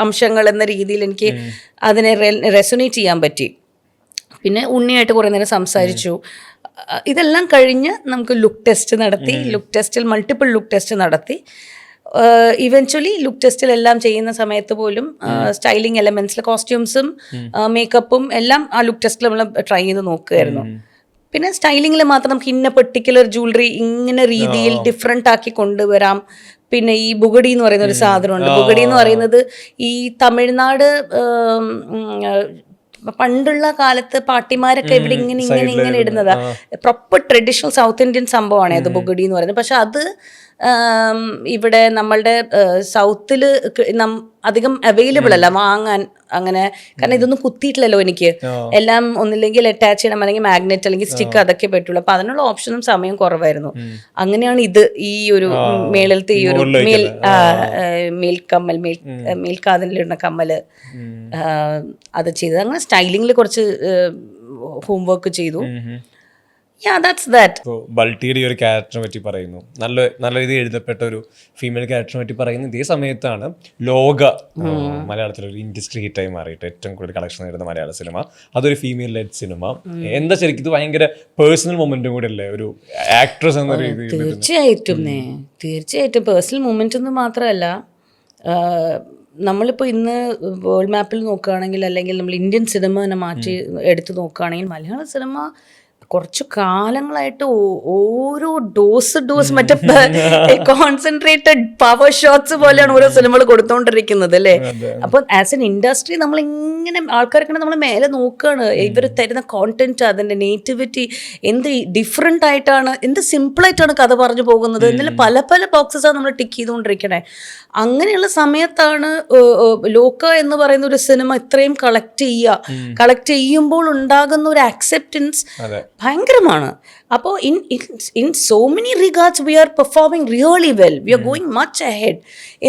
അംശങ്ങൾ എന്ന രീതിയിൽ എനിക്ക് അതിനെ റെസൊനേറ്റ് ചെയ്യാൻ പറ്റി. പിന്നെ ഉണ്ണിയായിട്ട് കുറേ നേരം സംസാരിച്ചു. ഇതെല്ലാം കഴിഞ്ഞ് നമുക്ക് ലുക്ക് ടെസ്റ്റ് നടത്തി. ലുക്ക് ടെസ്റ്റിൽ മൾട്ടിപ്പിൾ ലുക്ക് ടെസ്റ്റ് നടത്തി. ഇവൻച്വലി ലുക്ക് ടെസ്റ്റിലെല്ലാം ചെയ്യുന്ന സമയത്ത് പോലും സ്റ്റൈലിംഗ് എലമെൻറ്റ്സിൽ കോസ്റ്റ്യൂംസും മേക്കപ്പും എല്ലാം ആ ലുക്ക് ടെസ്റ്റിൽ നമ്മൾ ട്രൈ ചെയ്ത് നോക്കുകയായിരുന്നു. പിന്നെ സ്റ്റൈലിങ്ങിൽ മാത്രം നമുക്ക് ഇന്ന പെർട്ടിക്കുലർ ജ്വല്ലറി ഇങ്ങനെ രീതിയിൽ ഡിഫറെൻ്റ് ആക്കി കൊണ്ടുവരാം. പിന്നെ ഈ ബുഗടി എന്ന് പറയുന്ന ഒരു സാധനമുണ്ട്. ബുഗടി എന്ന് പറയുന്നത് ഈ തമിഴ്നാട് പണ്ടുള്ള കാലത്ത് പാട്ടിമാരൊക്കെ ഇവിടെ ഇങ്ങനെ ഇടുന്നതാ. പ്രോപ്പർ ട്രഡീഷണൽ സൗത്ത് ഇന്ത്യൻ സംഭവമാണ് അത് ബുഗടി എന്ന് പറയുന്നത്. പക്ഷെ അത് ഇവിടെ നമ്മളുടെ സൗത്തിൽ അധികം അവൈലബിൾ അല്ല വാങ്ങാൻ അങ്ങനെ. കാരണം ഇതൊന്നും കുത്തിയിട്ടില്ലല്ലോ എനിക്ക്. എല്ലാം ഒന്നില്ലെങ്കിൽ അറ്റാച്ച് ചെയ്യണം, അല്ലെങ്കിൽ മാഗ്നറ്റ്, അല്ലെങ്കിൽ സ്റ്റിക്ക്, അതൊക്കെ പറ്റുള്ളൂ. അപ്പൊ അതിനുള്ള ഓപ്ഷനും സമയം കുറവായിരുന്നു. അങ്ങനെയാണ് ഇത് ഈ ഒരു മേളിലത്തെ ഈ ഒരു മേൽക്കമ്മൽ മേൽക്കാതിലിടുന്ന കമ്മല് അത് ചെയ്തത്. അങ്ങനെ സ്റ്റൈലിങ്ങിൽ കുറച്ച് ഹോംവർക്ക് ചെയ്തു. ബൾട്ടിയുടെ ഒരു ക്യാരക്ടറിനെ പറ്റി പറയുന്നു, നല്ല രീതിയിൽ എഴുതപ്പെട്ട ഒരു ഫീമെയിൽ ക്യാരക്ടറിനെ പറ്റി പറയുന്നു. ഇതേ സമയത്താണ് ലോക മലയാളത്തിലൊരു ഇൻഡസ്ട്രി ഹിറ്റായി മാറിയിട്ട് ഏറ്റവും കൂടുതൽ കളക്ഷൻ നേടുന്ന മലയാള സിനിമ, അതൊരു ഫീമെയിൽ ലെഡ് സിനിമ. എന്താ ശരിക്കും ഇത് ഭയങ്കര പേഴ്സണൽ മൊമെന്റും കൂടെ അല്ലേ ഒരു ആക്ട്രസ് എന്ന രീതിയിൽ? തീർച്ചയായിട്ടും പേഴ്സണൽ മൊമെന്റ് ഒന്നും മാത്രമല്ല. നമ്മളിപ്പോൾ ഇന്ന് വേൾഡ് മാപ്പിൽ നോക്കുകയാണെങ്കിൽ, അല്ലെങ്കിൽ നമ്മൾ ഇന്ത്യൻ സിനിമ തന്നെ മാറ്റി എടുത്ത് നോക്കുകയാണെങ്കിൽ, മലയാള സിനിമ കുറച്ചു കാലങ്ങളായിട്ട് ഓരോ ഡോസ് മറ്റേ കോൺസെൻട്രേറ്റഡ് പവർ ഷോട്ട്സ് പോലെയാണ് ഓരോ സിനിമകൾ കൊടുത്തോണ്ടിരിക്കുന്നത് അല്ലേ. അപ്പോൾ ആസ് എൻ ഇൻഡസ്ട്രി നമ്മൾ ഇങ്ങനെ ആൾക്കാരൊക്കെ നമ്മൾ മേലെ നോക്കുകയാണ്. ഇവർ തരുന്ന കോണ്ടന്റ്, അതിൻ്റെ നേറ്റിവിറ്റി എന്ത് ഡിഫറെൻ്റ് ആയിട്ടാണ്, എന്ത് സിമ്പിളായിട്ടാണ് കഥ പറഞ്ഞു പോകുന്നത് എന്നല്ല പല ബോക്സസാണ് നമ്മൾ ടിക്ക് ചെയ്തുകൊണ്ടിരിക്കണേ. അങ്ങനെയുള്ള സമയത്താണ് ലോക എന്ന് പറയുന്ന ഒരു സിനിമ ഇത്രയും കളക്ട് ചെയ്യുമ്പോൾ ഉണ്ടാകുന്ന ഒരു അക്സെപ്റ്റൻസ് ഭയങ്കരമാണ്. അപ്പോൾ in so many regards we are performing really well, we are going much ahead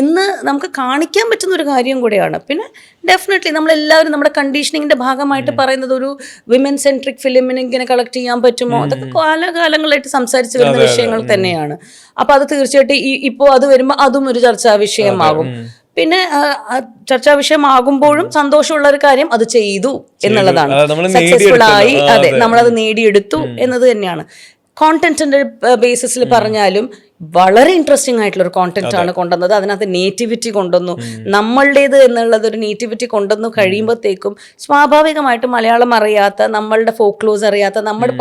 എന്ന് നമുക്ക് കാണിക്കാൻ പറ്റുന്ന ഒരു കാര്യം കൂടെയാണ്. പിന്നെ ഡെഫിനറ്റ്ലി നമ്മളെല്ലാവരും നമ്മുടെ കണ്ടീഷനിങ്ങിൻ്റെ ഭാഗമായിട്ട് പറയുന്നത് ഒരു വിമൻ സെൻട്രിക് ഫിലിമിന് ഇങ്ങനെ കളക്ട് ചെയ്യാൻ പറ്റുമോ, അതൊക്കെ കാലകാലങ്ങളായിട്ട് സംസാരിച്ച് വരുന്ന വിഷയങ്ങൾ തന്നെയാണ്. അപ്പോൾ അത് തീർച്ചയായിട്ടും ഇപ്പോൾ അത് വരുമ്പോൾ അതും ഒരു ചർച്ചാ വിഷയമാകും. പിന്നെ ചർച്ചാ വിഷയമാകുമ്പോഴും സന്തോഷമുള്ള ഒരു കാര്യം അത് ചെയ്തു എന്നുള്ളതാണ്. സക്സസ്ഫുൾ ആയി, അതെ, നമ്മളത് നേടിയെടുത്തു എന്നത് തന്നെയാണ്. കോണ്ടന്റിന്റെ ബേസിസിൽ പറഞ്ഞാലും വളരെ ഇൻട്രസ്റ്റിംഗ് ആയിട്ടുള്ള ഒരു കോണ്ടന്റ് ആണ് കൊണ്ടുവന്നത്. അതിനകത്ത് നേറ്റിവിറ്റി കൊണ്ടുവന്നു, നമ്മളുടേത് എന്നുള്ളത് ഒരു നേറ്റിവിറ്റി കൊണ്ടുവന്നു കഴിയുമ്പോഴത്തേക്കും സ്വാഭാവികമായിട്ടും മലയാളം അറിയാത്ത, നമ്മളുടെ ഫോക്ലോസ് അറിയാത്ത, നമ്മുടെ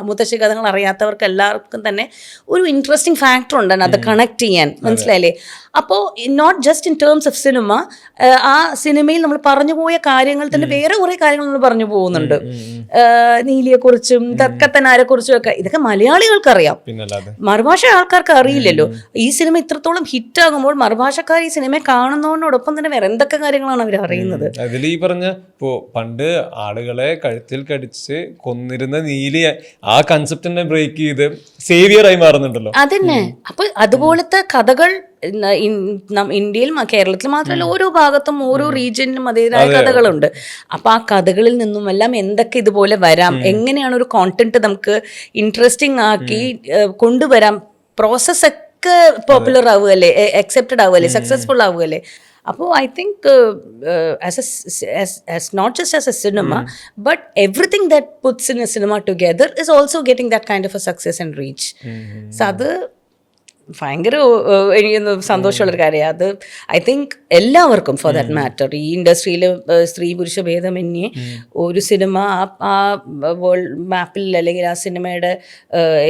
മുത്തശ്ശി കഥകൾ അറിയാത്തവർക്ക് എല്ലാവർക്കും തന്നെ ഒരു ഇൻട്രസ്റ്റിംഗ് ഫാക്ടർ ഉണ്ട് അത് കണക്ട് ചെയ്യാൻ. മനസ്സിലായില്ലേ? അപ്പോൾ not just in terms of cinema, ആ സിനിമയിൽ നമ്മൾ പറഞ്ഞു പോയ കാര്യങ്ങൾ തന്നെ വേറെ കുറേ കാര്യങ്ങൾ നമ്മൾ പറഞ്ഞു പോകുന്നുണ്ട്. നീലിയെക്കുറിച്ചും തക്കത്തനാരെ കുറിച്ചും ഒക്കെ ഇതൊക്കെ മലയാളികൾക്കറിയാം, മറുഭാഷ ആൾക്കാർക്ക് അറിയില്ലല്ലോ. ഈ സിനിമ ഇത്രത്തോളം ഹിറ്റ് ആകുമ്പോൾ മറുഭാഷക്കാർ ഈ സിനിമ കാണുന്നതിനോടൊപ്പം തന്നെ വേറെ എന്തൊക്കെ കാര്യങ്ങളാണ് അവർ അറിയുന്നത്. അതിൽ ഈ പറഞ്ഞ ഇപ്പോ പണ്ട് ആളുകളെ കഴുത്തിൽ കടിച്ച് കൊന്നിരുന്ന നീലി ആ കൺസെപ്റ്റിനെ ബ്രേക്ക് ചെയ്ത് സേവിയറായി മാറുന്നുണ്ടല്ലോ. അതന്നെ. അപ്പൊ അതുപോലത്തെ കഥകൾ ഇന്ത്യയിൽ, കേരളത്തിൽ മാത്രമല്ല ഓരോ ഭാഗത്തും ഓരോ റീജിയനിലും അതേതായ കഥകളുണ്ട്. അപ്പൊ ആ കഥകളിൽ നിന്നുമെല്ലാം എന്തൊക്കെ ഇതുപോലെ വരാം, എങ്ങനെയാണ് ഒരു കോണ്ടന്റ് നമുക്ക് ഇൻട്രസ്റ്റിംഗ് ആക്കി കൊണ്ടുവരാം, പ്രോസസ് ഒക്കെ പോപ്പുലർ ആവുകയല്ലേ, അക്സെപ്റ്റഡ് ആവുകയല്ലേ, സക്സസ്ഫുൾ ആവുകയല്ലേ. അപ്പോൾ I think as not just as a cinema, but everything that puts in a cinema together is also getting that kind of a success and reach. So അത് ഭയങ്കര എനിക്കൊന്ന് സന്തോഷമുള്ളൊരു കാര്യമാണ് അത്. I think എല്ലാവർക്കും for that matter ഈ ഇൻഡസ്ട്രിയിൽ സ്ത്രീ പുരുഷ ഭേദമന്യേ ഒരു സിനിമ ആ വേൾഡ് മാപ്പിൽ അല്ലെങ്കിൽ ആ സിനിമയുടെ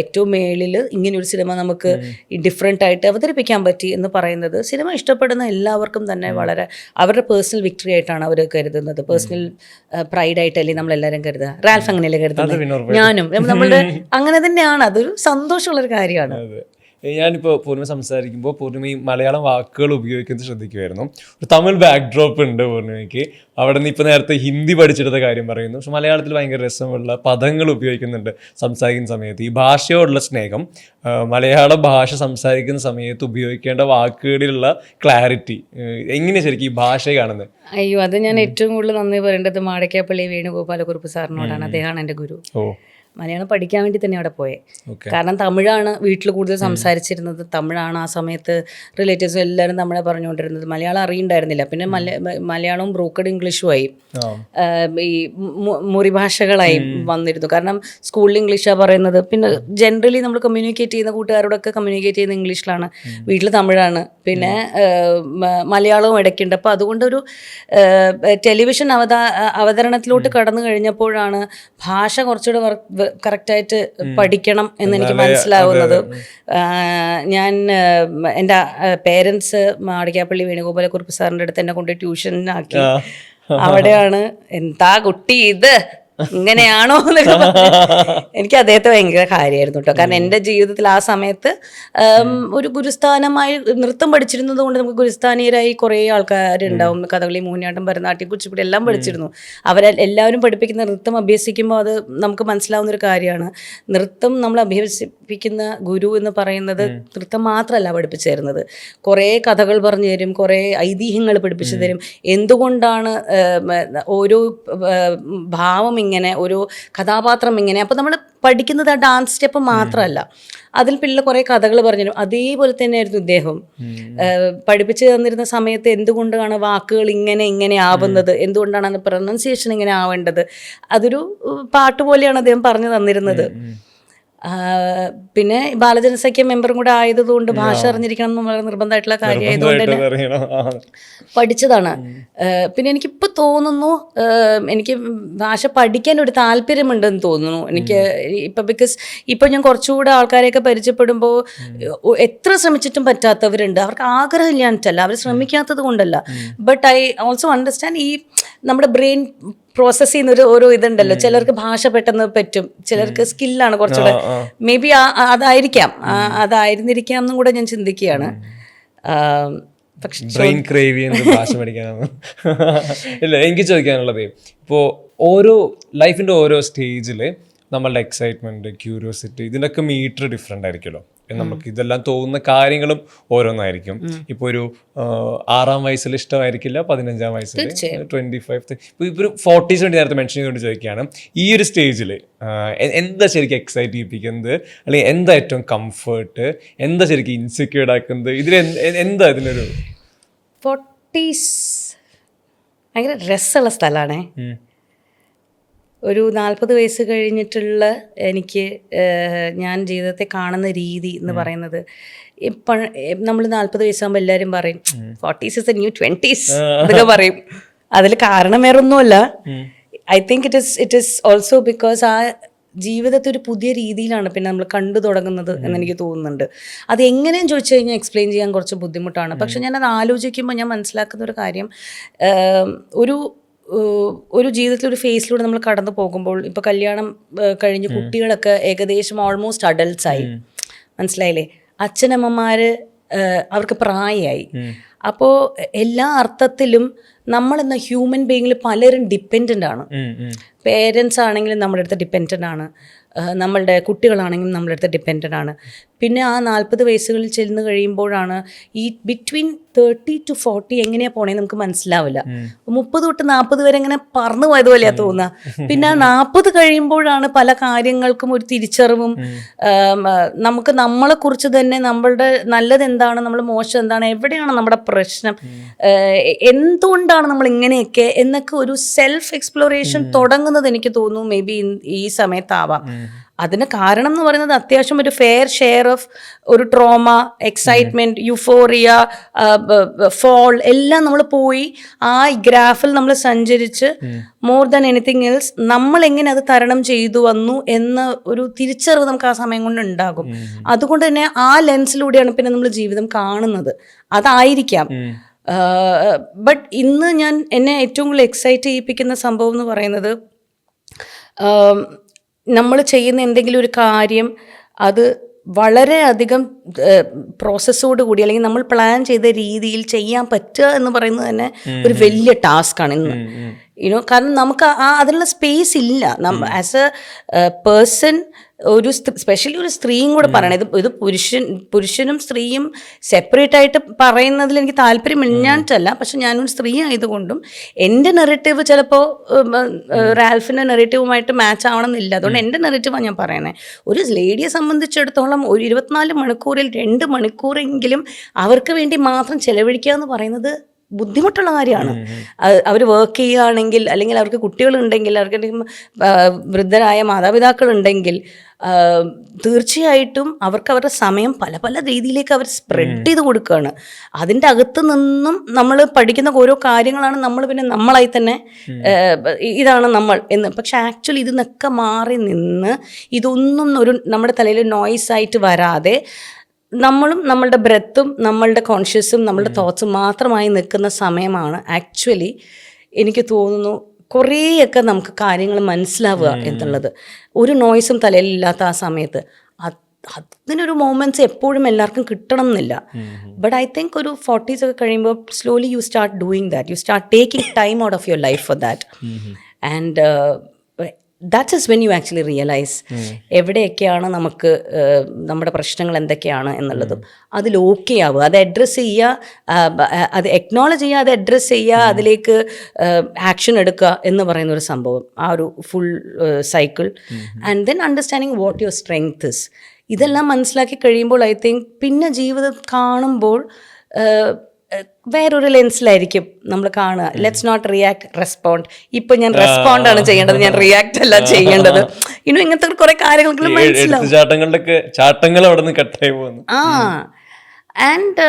ഏറ്റവും മേളിൽ ഇങ്ങനെയൊരു സിനിമ നമുക്ക് ഡിഫറെൻ്റ് ആയിട്ട് അവതരിപ്പിക്കാൻ പറ്റി എന്ന് പറയുന്നത് സിനിമ ഇഷ്ടപ്പെടുന്ന എല്ലാവർക്കും തന്നെ വളരെ അവരുടെ പേഴ്സണൽ വിക്ടറി ആയിട്ടാണ് അവർ കരുതുന്നത്. പേഴ്സണൽ പ്രൈഡായിട്ടല്ലേ നമ്മളെല്ലാവരും കരുതുക. റാൽഫ് അങ്ങനെയല്ലേ കരുതുന്നത്, ഞാനും നമ്മളുടെ അങ്ങനെ തന്നെയാണ്. അതൊരു സന്തോഷമുള്ളൊരു കാര്യമാണ്. ഞാനിപ്പോൾ പൂർണ്ണിമ സംസാരിക്കുമ്പോൾ പൂർണ്ണിമ ഈ മലയാളം വാക്കുകൾ ഉപയോഗിക്കുന്നത് ശ്രദ്ധിക്കുമായിരുന്നു. ഒരു തമിഴ് ബാക്ക്ഡ്രോപ്പ് ഉണ്ട് പൂർണ്ണിമയ്ക്ക്. അവിടെ നിന്ന് ഇപ്പോൾ നേരത്തെ ഹിന്ദി പഠിച്ചെടുത്ത കാര്യം പറയുന്നു. പക്ഷെ മലയാളത്തിൽ ഭയങ്കര രസമുള്ള പദങ്ങൾ ഉപയോഗിക്കുന്നുണ്ട് സംസാരിക്കുന്ന സമയത്ത്. ഈ ഭാഷയോടുള്ള സ്നേഹം, മലയാള ഭാഷ സംസാരിക്കുന്ന സമയത്ത് ഉപയോഗിക്കേണ്ട വാക്കുകളിലുള്ള ക്ലാരിറ്റി, എങ്ങനെ ശരിക്കും ഈ ഭാഷയെ കാണുന്നത്? അയ്യോ, അത് ഞാൻ ഏറ്റവും കൂടുതൽ നന്ദി പറയേണ്ടത് മാടക്കാപ്പള്ളി വേണുഗോപാലകുറുപ്പ് സാറിനോടാണ്. അദ്ദേഹമാണ് എൻ്റെ ഗുരു. മലയാളം പഠിക്കാൻ വേണ്ടി തന്നെ അവിടെ പോയെ. കാരണം തമിഴാണ് വീട്ടിൽ കൂടുതൽ സംസാരിച്ചിരുന്നത്, തമിഴാണ് ആ സമയത്ത് റിലേറ്റീവ്സും എല്ലാവരും നമ്മളെ പറഞ്ഞുകൊണ്ടിരുന്നത്. മലയാളം അറിയണ്ടായിരുന്നില്ല. പിന്നെ മലയാളവും ബ്രോക്കഡ് ഇംഗ്ലീഷുമായി, ഈ മുറി ഭാഷകളായി വന്നിരുന്നു. കാരണം സ്കൂളിൽ ഇംഗ്ലീഷാണ് പറയുന്നത്. പിന്നെ ജനറലി നമ്മൾ കമ്മ്യൂണിക്കേറ്റ് ചെയ്യുന്ന കൂട്ടുകാരോടൊക്കെ കമ്മ്യൂണിക്കേറ്റ് ചെയ്യുന്ന ഇംഗ്ലീഷിലാണ്, വീട്ടിൽ തമിഴാണ്, പിന്നെ മലയാളവും ഇടയ്ക്കുണ്ട്. അപ്പോൾ അതുകൊണ്ടൊരു ടെലിവിഷൻ അവതരണത്തിലോട്ട് കടന്നു കഴിഞ്ഞപ്പോഴാണ് ഭാഷ കുറച്ചുകൂടെ കറക്റ്റായിട്ട് പഠിക്കണം എന്നെനിക്ക് മനസ്സിലാവുന്നത്. ഞാൻ എൻ്റെ പേരൻസ് മാടക്കാപ്പള്ളി വേണുഗോപാലകുറുപ്പ് സാറിൻ്റെ അടുത്ത് എന്നെ കൊണ്ട് ട്യൂഷനാക്കി. അവിടെയാണ് എന്താ കുട്ടി ഇത് ഇങ്ങനെയാണോ എന്നൊക്കെ എനിക്ക് അദ്ദേഹത്തെ ഭയങ്കര കാര്യമായിരുന്നു കേട്ടോ. കാരണം എൻ്റെ ജീവിതത്തിൽ ആ സമയത്ത് ഒരു ഗുരുസ്ഥാനമായി നൃത്തം പഠിച്ചിരുന്നത് കൊണ്ട് നമുക്ക് ഗുരുസ്ഥാനീയരായി കുറേ ആൾക്കാരുണ്ടാവും. കഥകളി, മോഹിനിയാട്ടം, ഭരതനാട്യം, കുച്ചിപ്പുടി എല്ലാം പഠിച്ചിരുന്നു. അവരെല്ലാവരും പഠിപ്പിക്കുന്ന നൃത്തം അഭ്യസിക്കുമ്പോൾ അത് നമുക്ക് മനസ്സിലാവുന്നൊരു കാര്യമാണ്. നൃത്തം നമ്മൾ അഭ്യസിപ്പിക്കുന്ന ഗുരു എന്ന് പറയുന്നത് നൃത്തം മാത്രമല്ല പഠിപ്പിച്ചു തരുന്നത്, കുറേ കഥകൾ പറഞ്ഞു തരും, കുറേ ഐതിഹ്യങ്ങൾ പഠിപ്പിച്ചു തരും. എന്തുകൊണ്ടാണ് ഓരോ ഭാവം ഇങ്ങനെ, ഓരോ കഥാപാത്രം ഇങ്ങനെ. അപ്പോൾ നമ്മൾ പഠിക്കുന്നത് ആ ഡാൻസ് സ്റ്റെപ്പ് മാത്രമല്ല, അതിൽ പിന്നെ കുറേ കഥകൾ പറഞ്ഞു. അതേപോലെ തന്നെയായിരുന്നു ഇദ്ദേഹം പഠിപ്പിച്ചു തന്നിരുന്ന സമയത്ത്. എന്തുകൊണ്ടാണ് വാക്കുകൾ ഇങ്ങനെ ആവുന്നത്, എന്തുകൊണ്ടാണ് അത് പ്രൊനൗൺസിയേഷൻ ഇങ്ങനെ ആവേണ്ടത്, അതൊരു പാട്ട് പോലെയാണ് അദ്ദേഹം പറഞ്ഞു തന്നിരുന്നത്. പിന്നെ ബാലജനസഖ്യ മെമ്പറും കൂടെ ആയതുകൊണ്ട് ഭാഷ അറിഞ്ഞിരിക്കണം എന്ന് വളരെ നിർബന്ധമായിട്ടുള്ള കാര്യമായതുകൊണ്ട് തന്നെ പഠിച്ചതാണ്. പിന്നെ എനിക്കിപ്പോൾ തോന്നുന്നു എനിക്ക് ഭാഷ പഠിക്കാൻ ഒരു താല്പര്യമുണ്ടെന്ന് തോന്നുന്നു എനിക്ക് ഇപ്പം. ബിക്കോസ് ഇപ്പം ഞാൻ കുറച്ചുകൂടെ ആൾക്കാരെയൊക്കെ പരിചയപ്പെടുമ്പോൾ എത്ര ശ്രമിച്ചിട്ടും പറ്റാത്തവരുണ്ട്. അവർക്ക് ആഗ്രഹമില്ലാഞ്ഞിട്ടല്ല, അവർ ശ്രമിക്കാത്തത് കൊണ്ടല്ല. ബട്ട് ഐ ഓൾസോ അണ്ടർസ്റ്റാൻഡ് ഈ നമ്മുടെ ബ്രെയിൻ പ്രോസസ് ചെയ്യുന്ന ഓരോ ഇതുണ്ടല്ലോ. ചിലർക്ക് ഭാഷ പെട്ടെന്ന് പറ്റും, ചിലർക്ക് സ്കില്ലാണ് കുറച്ചുകൂടെ. മേ ബി അതായിരുന്നിരിക്കാം എന്നും കൂടെ ഞാൻ ചിന്തിക്കുകയാണ്. ബ്രെയിൻ ക്രേവ് ചെയ്യുന്നത് ഭാഷ പഠിക്കാനാണ്. ഇല്ല, എനിക്ക് ചോദിക്കാനുള്ളത് ഇപ്പോൾ ഓരോ ലൈഫിൻ്റെ ഓരോ സ്റ്റേജിൽ നമ്മളുടെ എക്സൈറ്റ്മെൻറ്റ്, ക്യൂരിയോസിറ്റി, ഇതിൻ്റെയൊക്കെ മീറ്റർ ഡിഫറെൻ്റ് ആയിരിക്കുമല്ലോ. നമുക്ക് ഇതെല്ലാം തോന്നുന്ന കാര്യങ്ങളും ഓരോന്നായിരിക്കും. ഇപ്പോൾ ഒരു 6-ാം വയസ്സിൽ ഇഷ്ടമായിരിക്കില്ല, 15-ാം വയസ്സിൽ, 25. ഇപ്പോൾ ഒരു 40s വേണ്ടി നേരത്തെ മെൻഷൻ ചെയ്തുകൊണ്ട് ചോദിക്കുകയാണ്, ഈ ഒരു സ്റ്റേജിൽ എന്താ ശരിക്കും എക്സൈറ്റ് ചെയ്യിപ്പിക്കുന്നത്, അല്ലെങ്കിൽ എന്താ ഏറ്റവും കംഫേർട്ട്, എന്താ ശരിക്കും ഇൻസെക്യൂർഡ് ആക്കുന്നത്? ഇതിൽ എന്താ ഇതിനൊരു 40s ഭയങ്കര രസമുള്ള സ്ഥലമാണേ. ഒരു 40 വയസ്സ് കഴിഞ്ഞിട്ടുള്ള എനിക്ക് ഞാൻ ജീവിതത്തെ കാണുന്ന രീതി എന്ന് പറയുന്നത്, ഇപ്പം നമ്മൾ 40 വയസ്സാകുമ്പോൾ എല്ലാവരും പറയും 40s is the new 20s എന്നൊക്കെ പറയും. അതിൽ കാരണം വേറെ ഒന്നുമല്ല. I think it is also because ആ ജീവിതത്തെ ഒരു പുതിയ രീതിയിലാണ് പിന്നെ നമ്മൾ കണ്ടു തുടങ്ങുന്നത് എന്നെനിക്ക് തോന്നുന്നുണ്ട്. അത് എങ്ങനെയും ചോദിച്ചു കഴിഞ്ഞാൽ എക്സ്പ്ലെയിൻ ചെയ്യാൻ കുറച്ച് ബുദ്ധിമുട്ടാണ്. പക്ഷെ ഞാനത് ആലോചിക്കുമ്പോൾ ഞാൻ മനസ്സിലാക്കുന്ന ഒരു കാര്യം, ഒരു ജീവിതത്തിൽ ഒരു ഫേസിലൂടെ നമ്മൾ കടന്നു പോകുമ്പോൾ, ഇപ്പോൾ കല്യാണം കഴിഞ്ഞ് കുട്ടികളൊക്കെ ഏകദേശം ഓൾമോസ്റ്റ് അഡൾട്ട്സായി, മനസ്സിലായില്ലേ? അച്ഛനമ്മമാർ അവർക്ക് പ്രായമായി. അപ്പോൾ എല്ലാ അർത്ഥത്തിലും നമ്മളെന്ന ഹ്യൂമൻ ബീയിങ്ങിൽ പലരും ഡിപ്പെൻഡൻ്റ് ആണ്. പേരൻസ് ആണെങ്കിലും നമ്മുടെ അടുത്ത് ഡിപ്പെൻഡൻ്റ് ആണ്, നമ്മളുടെ കുട്ടികളാണെങ്കിലും നമ്മുടെ അടുത്ത് ഡിപ്പെൻഡൻ്റ് ആണ്. പിന്നെ ആ 40 വയസ്സുകളിൽ ചെന്ന് കഴിയുമ്പോഴാണ് ഈ ബിറ്റ്വീൻ 30 to 40 എങ്ങനെയാണ് പോണേന്ന് നമുക്ക് മനസ്സിലാവില്ല. 30 തൊട്ട് 40 വരെ ഇങ്ങനെ പറന്നു പോയതുപോലെയാണ് തോന്നുക. പിന്നെ ആ 40 കഴിയുമ്പോഴാണ് പല കാര്യങ്ങൾക്കും ഒരു തിരിച്ചറിവും, നമുക്ക് നമ്മളെക്കുറിച്ച് തന്നെ നമ്മളുടെ നല്ലത് എന്താണ്, നമ്മൾ മോശം എന്താണ്, എവിടെയാണ് നമ്മുടെ പ്രശ്നം, എന്തുകൊണ്ടാണ് നമ്മൾ ഇങ്ങനെയൊക്കെ എന്നൊക്കെ ഒരു സെൽഫ് എക്സ്പ്ലോറേഷൻ തുടങ്ങുന്നത് എനിക്ക് തോന്നുന്നു മേ ബി ഈ സമയത്താവാം. അതിന് കാരണം എന്ന് പറയുന്നത് അത്യാവശ്യം ഒരു ഫെയർ ഷെയർ ഓഫ് ഒരു ട്രോമ, എക്സൈറ്റ്മെൻറ്റ്, യുഫോറിയ, ഫോൾ എല്ലാം നമ്മൾ പോയി ആ ഗ്രാഫിൽ നമ്മൾ സഞ്ചരിച്ച് മോർ ദാൻ എനിത്തിങ് എൽസ് നമ്മൾ എങ്ങനെ അത് തരണം ചെയ്തു വന്നു എന്ന ഒരു തിരിച്ചറിവ് നമുക്ക് ആ സമയം കൊണ്ട് ഉണ്ടാകും. അതുകൊണ്ട് തന്നെ ആ ലെൻസിലൂടെയാണ് പിന്നെ നമ്മൾ ജീവിതം കാണുന്നത്. അതായിരിക്കാം. ബട്ട് ഇന്ന് എന്നെ ഏറ്റവും കൂടുതൽ എക്സൈറ്റ് ചെയ്യിപ്പിക്കുന്ന സംഭവം എന്ന് പറയുന്നത്, നമ്മൾ ചെയ്യുന്ന എന്തെങ്കിലും ഒരു കാര്യം അത് വളരെയധികം പ്രോസസ്സോട് കൂടി അല്ലെങ്കിൽ നമ്മൾ പ്ലാൻ ചെയ്ത രീതിയിൽ ചെയ്യാൻ പറ്റുക എന്ന് പറയുന്നത് തന്നെ ഒരു വലിയ ടാസ്ക്കാണ് ഇന്ന്. കാരണം നമുക്ക് അതിനുള്ള സ്പേസ് ഇല്ല. ആസ് എ പേഴ്സൺ, ഒരു സ്പെഷ്യലി ഒരു സ്ത്രീയും കൂടെ പറയണം, ഇത് പുരുഷനും സ്ത്രീയും സെപ്പറേറ്റ് ആയിട്ട് പറയുന്നതിൽ എനിക്ക് താല്പര്യമില്ലാഞ്ഞിട്ടല്ല. പക്ഷെ ഞാനൊരു സ്ത്രീ ആയതുകൊണ്ടും എൻ്റെ നെറേറ്റീവ് ചിലപ്പോൾ റാൽഫിൻ്റെ നെറേറ്റീവുമായിട്ട് മാച്ച് ആവണമെന്നില്ല. അതുകൊണ്ട് എൻ്റെ നെറേറ്റീവാണ് ഞാൻ പറയുന്നത്. ഒരു ലേഡിയെ സംബന്ധിച്ചിടത്തോളം ഒരു 24 മണിക്കൂറിൽ 2 മണിക്കൂറെങ്കിലും അവർക്ക് വേണ്ടി മാത്രം ചെലവഴിക്കുക എന്ന് പറയുന്നത് ബുദ്ധിമുട്ടുള്ള കാര്യമാണ്. അവർ വർക്ക് ചെയ്യുകയാണെങ്കിൽ, അല്ലെങ്കിൽ അവർക്ക് കുട്ടികളുണ്ടെങ്കിൽ, അവർക്ക് വൃദ്ധരായ മാതാപിതാക്കളുണ്ടെങ്കിൽ, തീർച്ചയായിട്ടും അവർക്ക് അവരുടെ സമയം പല പല രീതിയിലേക്ക് അവർ സ്പ്രെഡ് ചെയ്ത് കൊടുക്കുകയാണ്. അതിൻ്റെ അകത്ത് നിന്നും നമ്മൾ പഠിക്കുന്ന ഓരോ കാര്യങ്ങളാണ് നമ്മൾ പിന്നെ നമ്മളായി തന്നെ ഇതാണ് നമ്മൾ എന്ന്. പക്ഷെ ആക്ച്വലി ഇതിന്നൊക്കെ മാറി നിന്ന് ഇതൊന്നും നമ്മുടെ തലയിൽ നോയ്സായിട്ട് വരാതെ നമ്മളും നമ്മളുടെ ബ്രെത്തും നമ്മളുടെ കോൺഷ്യസും നമ്മളുടെ തോട്ട്സും മാത്രമായി നിൽക്കുന്ന സമയമാണ് ആക്ച്വലി എനിക്ക് തോന്നുന്നു കുറേയൊക്കെ നമുക്ക് കാര്യങ്ങൾ മനസ്സിലാവുക എന്നുള്ളത്. ഒരു നോയ്സും തലയിലില്ലാത്ത ആ സമയത്ത് അതിനൊരു മൊമെൻറ്റ്സ് എപ്പോഴും എല്ലാവർക്കും കിട്ടണം എന്നില്ല. ബട്ട് ഐ തിങ്ക് ഒരു 40s ഒക്കെ കഴിയുമ്പോൾ slowly you start doing that, you start taking time out of your life for that. And that is when you actually realize എവിടെയൊക്കെയാണ് നമുക്ക് നമ്മുടെ പ്രശ്നങ്ങൾ എന്തൊക്കെയാണ് എന്നുള്ളതും അതിൽ ഓക്കെ ആവുക, അത് അഡ്രസ്സ് ചെയ്യുക, അത് എക്നോളജ് ചെയ്യുക, അത് അഡ്രസ്സ് ചെയ്യുക, അതിലേക്ക് ആക്ഷൻ എടുക്കുക എന്ന് പറയുന്ന ഒരു സംഭവം, ആ ഒരു full cycle. And then understanding what your strength is. ഇതെല്ലാം മനസ്സിലാക്കി കഴിയുമ്പോൾ ഐ തിങ്ക് പിന്നെ ജീവിതം കാണുമ്പോൾ വേറൊരു ലെൻസിലായിരിക്കും നമ്മൾ കാണുക. Let's not react, respond. ഇപ്പൊ ഞാൻ റെസ്പോണ്ട് ആണ് ചെയ്യേണ്ടത്, ഞാൻ റിയാക്ട് അല്ല ചെയ്യേണ്ടത്. ഇങ്ങനത്തെ കുറെ കാര്യങ്ങൾക്ക് മനസ്സിലാവും. And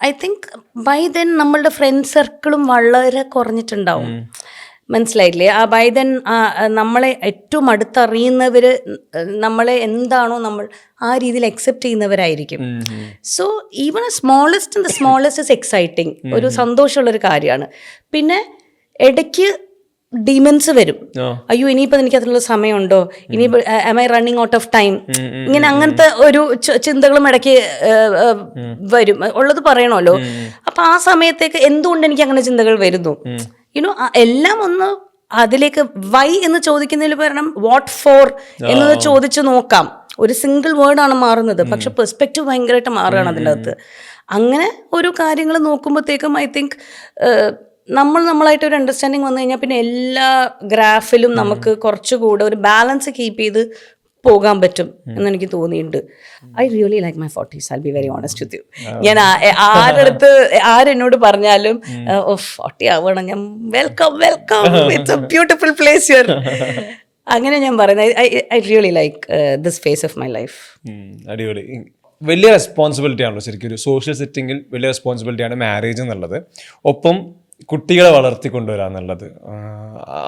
I think by then നമ്മളുടെ ഫ്രണ്ട് സർക്കിളും വളരെ കുറഞ്ഞിട്ടുണ്ടാവും. മനസ്സിലായില്ലേ? ബൈ ദെൻ നമ്മളെ ഏറ്റവും അടുത്തറിയുന്നവർ നമ്മളെ എന്താണോ നമ്മൾ ആ രീതിയിൽ അക്സെപ്റ്റ് ചെയ്യുന്നവരായിരിക്കും. So even smallest is exciting, ഒരു സന്തോഷമുള്ളൊരു കാര്യമാണ്. പിന്നെ ഇടയ്ക്ക് ഡിമൻസ് വരും. അയ്യോ ഇനിയിപ്പോൾ എനിക്ക് അതിനുള്ള സമയമുണ്ടോ, ഇനി am I running out of time, ഇങ്ങനെ അങ്ങനത്തെ ഒരു ചിന്തകളും ഇടയ്ക്ക് വരും. ഉള്ളത് പറയണമല്ലോ. അപ്പം ആ സമയത്തേക്ക് എന്തുകൊണ്ട് എനിക്ക് അങ്ങനെ ചിന്തകൾ വരുന്നു, എല്ലാം ഒന്ന് അതിലേക്ക് വൈ എന്ന് ചോദിക്കുന്നതിൽ പകരം വാട്ട് ഫോർ എന്നത് ചോദിച്ചു നോക്കാം. ഒരു സിംഗിൾ വേർഡാണ് മാറുന്നത്, പക്ഷെ പെർസ്പെക്റ്റീവ് ഭയങ്കരമായിട്ട് മാറുകയാണ് അതിൻ്റെ അകത്ത്. അങ്ങനെ ഒരു കാര്യങ്ങൾ നോക്കുമ്പോഴത്തേക്കും ഐ തിങ്ക് നമ്മളായിട്ട് ഒരു അണ്ടർസ്റ്റാൻഡിങ് വന്നു കഴിഞ്ഞാൽ പിന്നെ എല്ലാ ഗ്രാഫിലും നമുക്ക് കുറച്ചുകൂടെ ഒരു ബാലൻസ് കീപ്പ് ചെയ്ത് പോകാൻ പറ്റും എന്ന് എനിക്ക് തോന്നിയിട്ടുണ്ട്. I really like my 40s. I be very honest with you. ഞാൻ ആരെന്നോട് പറഞ്ഞാലും 40 ആവണം, ഞാൻ welcome welcome, it's A beautiful place here, അങ്ങനെ ഞാൻ പറയുന്നത്. I really like this face of my life. അടിപൊളി. വലിയ റെസ്പോൺസിബിലിറ്റി ആണല്ലോ ശരിക്കും ഒരു സോഷ്യൽ സെറ്റിങ്ങിൽ. വലിയ റെസ്പോൺസിബിലിറ്റിയാണ് മാരേജ് എന്നുള്ളത്. ഒപ്പം കുട്ടികളെ വളർത്തിക്കൊണ്ടുവരിക എന്നുള്ളത്.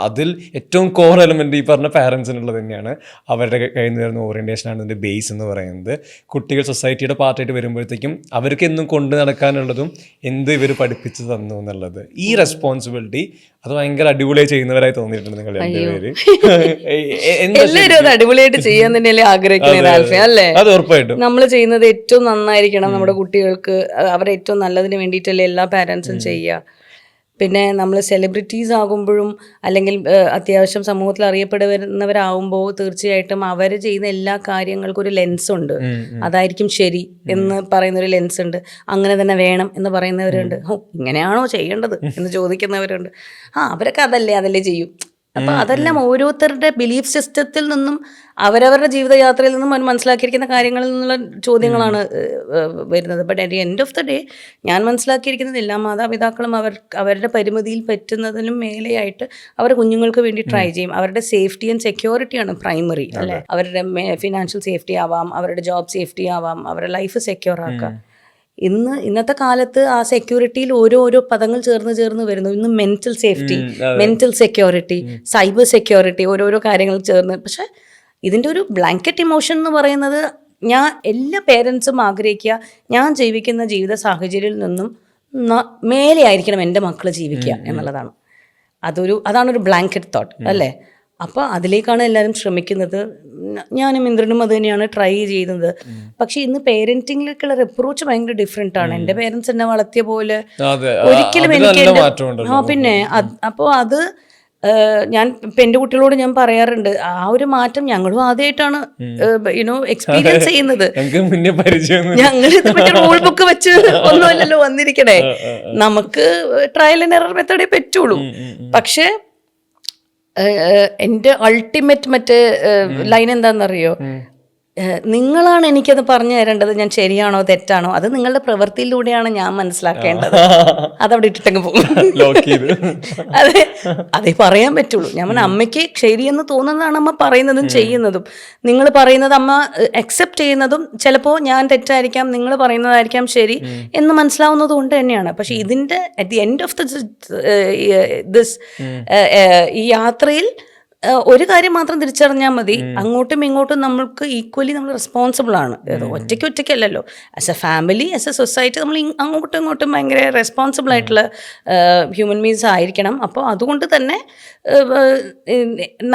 അതിൽ ഏറ്റവും കോർ എലമെന്റ് ഈ പറഞ്ഞ പാരൻസിനുള്ളത് തന്നെയാണ്. അവരുടെ കയ്യിൽ നിന്ന് വരുന്ന ഓറിയന്റേഷനാണ് ഇതിന്റെ ബേസ് എന്ന് പറയുന്നത്. കുട്ടികൾ സൊസൈറ്റിയുടെ പാർട്ടായിട്ട് വരുമ്പോഴത്തേക്കും അവർക്ക് എന്നും കൊണ്ടു നടക്കാനുള്ളതും എന്ത് ഇവർ പഠിപ്പിച്ചു തന്നു എന്നുള്ളത്. ഈ റെസ്പോൺസിബിലിറ്റി അത് ഭയങ്കര അടിപൊളിയായി ചെയ്യുന്നവരായി തോന്നിയിട്ടുണ്ട് നിങ്ങൾ രണ്ടുപേര്. എല്ലാവരും അത് അടിപൊളിയായിട്ട് ചെയ്യാൻ തന്നെയല്ലേ ആഗ്രഹിക്കുന്നത് അല്ലേ? അത് ഉറപ്പായിട്ടും നമ്മൾ ചെയ്യുന്നത് ഏറ്റവും നന്നായിരിക്കണം നമ്മുടെ കുട്ടികൾക്ക്. അവരെ ഏറ്റവും നല്ലതിന് വേണ്ടിയിട്ടല്ലേ എല്ലാ പാരൻസും ചെയ്യുക. പിന്നെ നമ്മൾ സെലിബ്രിറ്റീസ് ആകുമ്പോഴും അല്ലെങ്കിൽ അത്യാവശ്യം സമൂഹത്തിൽ അറിയപ്പെടുന്നവരാകുമ്പോൾ തീർച്ചയായിട്ടും അവർ ചെയ്യുന്ന എല്ലാ കാര്യങ്ങൾക്കും ഒരു ലെൻസ് ഉണ്ട്. അതായിരിക്കും ശരി എന്ന് പറയുന്ന ഒരു ലെൻസ് ഉണ്ട്. അങ്ങനെ തന്നെ വേണം എന്ന് പറയുന്നവരുണ്ട്. ഇങ്ങനെയാണോ ചെയ്യേണ്ടത് എന്ന് ചോദിക്കുന്നവരുണ്ട്. അവരൊക്കെ അതല്ലേ ചെയ്യും. അപ്പം അതെല്ലാം ഓരോരുത്തരുടെ ബിലീഫ് സിസ്റ്റത്തിൽ നിന്നും അവരവരുടെ ജീവിതയാത്രയിൽ നിന്നും അവർ മനസ്സിലാക്കിയിരിക്കുന്ന കാര്യങ്ങളിൽ നിന്നുള്ള ചോദ്യങ്ങളാണ് വരുന്നത്. But at the end of the day ഞാൻ മനസ്സിലാക്കിയിരിക്കുന്നത് എല്ലാ മാതാപിതാക്കളും അവരുടെ പരിമിതിയിൽ പറ്റുന്നതിനും മേലെയായിട്ട് അവരുടെ കുഞ്ഞുങ്ങൾക്ക് വേണ്ടി ട്രൈ ചെയ്യും. അവരുടെ സേഫ്റ്റി ആൻഡ് സെക്യൂരിറ്റിയാണ് പ്രൈമറി അല്ലേ? അവരുടെ ഫിനാൻഷ്യൽ സേഫ്റ്റി ആവാം, അവരുടെ ജോബ് സേഫ്റ്റി ആവാം, അവരുടെ ലൈഫ് സെക്യൂർ ആക്കുക. ഇന്നത്തെ കാലത്ത് ആ സെക്യൂരിറ്റിയിൽ ഓരോ പദങ്ങൾ ചേർന്ന് വരുന്നു. ഇന്ന് mental safety, mental security, cyber security, ഓരോരോ കാര്യങ്ങൾ ചേർന്ന്. പക്ഷെ ഇതിൻ്റെ ഒരു ബ്ലാങ്കറ്റ് ഇമോഷൻ എന്ന് പറയുന്നത് എല്ലാ പേരൻസും ആഗ്രഹിക്കുക ഞാൻ ജീവിക്കുന്ന ജീവിത സാഹചര്യത്തിൽ നിന്നും മേലെ ആയിരിക്കണം എൻ്റെ മക്കൾ ജീവിക്കുക എന്നുള്ളതാണ്. അതാണൊരു ബ്ലാങ്കറ്റ് തോട്ട് അല്ലേ? അപ്പോൾ അതിലേക്കാണ് എല്ലാവരും ശ്രമിക്കുന്നത്. ഞാനും ഇന്ദ്രനും അത് തന്നെയാണ് ട്രൈ ചെയ്യുന്നത്. പക്ഷെ ഇന്ന് പേരന്റിങ്ങിലേക്കുള്ള അപ്രോച്ച് ഭയങ്കര ഡിഫറെന്റ് ആണ്. എൻ്റെ പേരൻസ് എന്നെ വളർത്തിയ പോലെ ഒരിക്കലും എനിക്ക് പിന്നെ അപ്പോൾ അത് ഞാൻ ഇപ്പം എൻ്റെ കുട്ടികളോട് ഞാൻ പറയാറുണ്ട്, ആ ഒരു മാറ്റം ഞങ്ങളും ആദ്യമായിട്ടാണ് എക്സ്പീരിയൻസ് ചെയ്യുന്നത്. ഞങ്ങൾ ഇത് മറ്റേ റൂൾ ബുക്ക് വെച്ച് ഒന്നുമല്ലല്ലോ വന്നിരിക്കണേ. നമുക്ക് ട്രയൽ ആൻഡ് എറർ മെത്തേഡേ പറ്റുള്ളൂ. പക്ഷെ എൻ്റെ അൾട്ടിമേറ്റ് മറ്റേ ലൈൻ എന്താണെന്നറിയോ? നിങ്ങളാണ് എനിക്കത് പറഞ്ഞു തരേണ്ടത്, ഞാൻ ശരിയാണോ തെറ്റാണോ. അത് നിങ്ങളുടെ പ്രവൃത്തിയിലൂടെയാണ് ഞാൻ മനസ്സിലാക്കേണ്ടത്. അതവിടെ ഇട്ടിട്ടങ്ങ് പോകും. അതേ പറയാൻ പറ്റുള്ളൂ. ഞാൻ അമ്മയ്ക്ക് ശരിയെന്ന് തോന്നുന്നതാണ് അമ്മ പറയുന്നതും ചെയ്യുന്നതും. നിങ്ങൾ പറയുന്നത് അമ്മ അക്സെപ്റ്റ് ചെയ്യുന്നതും ചിലപ്പോൾ ഞാൻ തെറ്റായിരിക്കാം, നിങ്ങൾ പറയുന്നതായിരിക്കാം ശരി എന്ന് മനസ്സിലാവുന്നത് കൊണ്ട് തന്നെയാണ്. പക്ഷെ ഇതിൻ്റെ at the end of this ഈ യാത്രയിൽ ഒരു കാര്യം മാത്രം തിരിച്ചറിഞ്ഞാൽ മതി, അങ്ങോട്ടും ഇങ്ങോട്ടും നമ്മൾക്ക് ഈക്വലി നമ്മൾ റെസ്പോൺസിബിൾ ആണ്. ഒറ്റയ്ക്കല്ലല്ലോ. As a family, as a society നമ്മൾ അങ്ങോട്ടും ഇങ്ങോട്ടും ഭയങ്കര റെസ്പോൺസിബിൾ ആയിട്ടുള്ള ഹ്യൂമൻ ബീങ്സ് ആയിരിക്കണം. അപ്പോൾ അതുകൊണ്ട് തന്നെ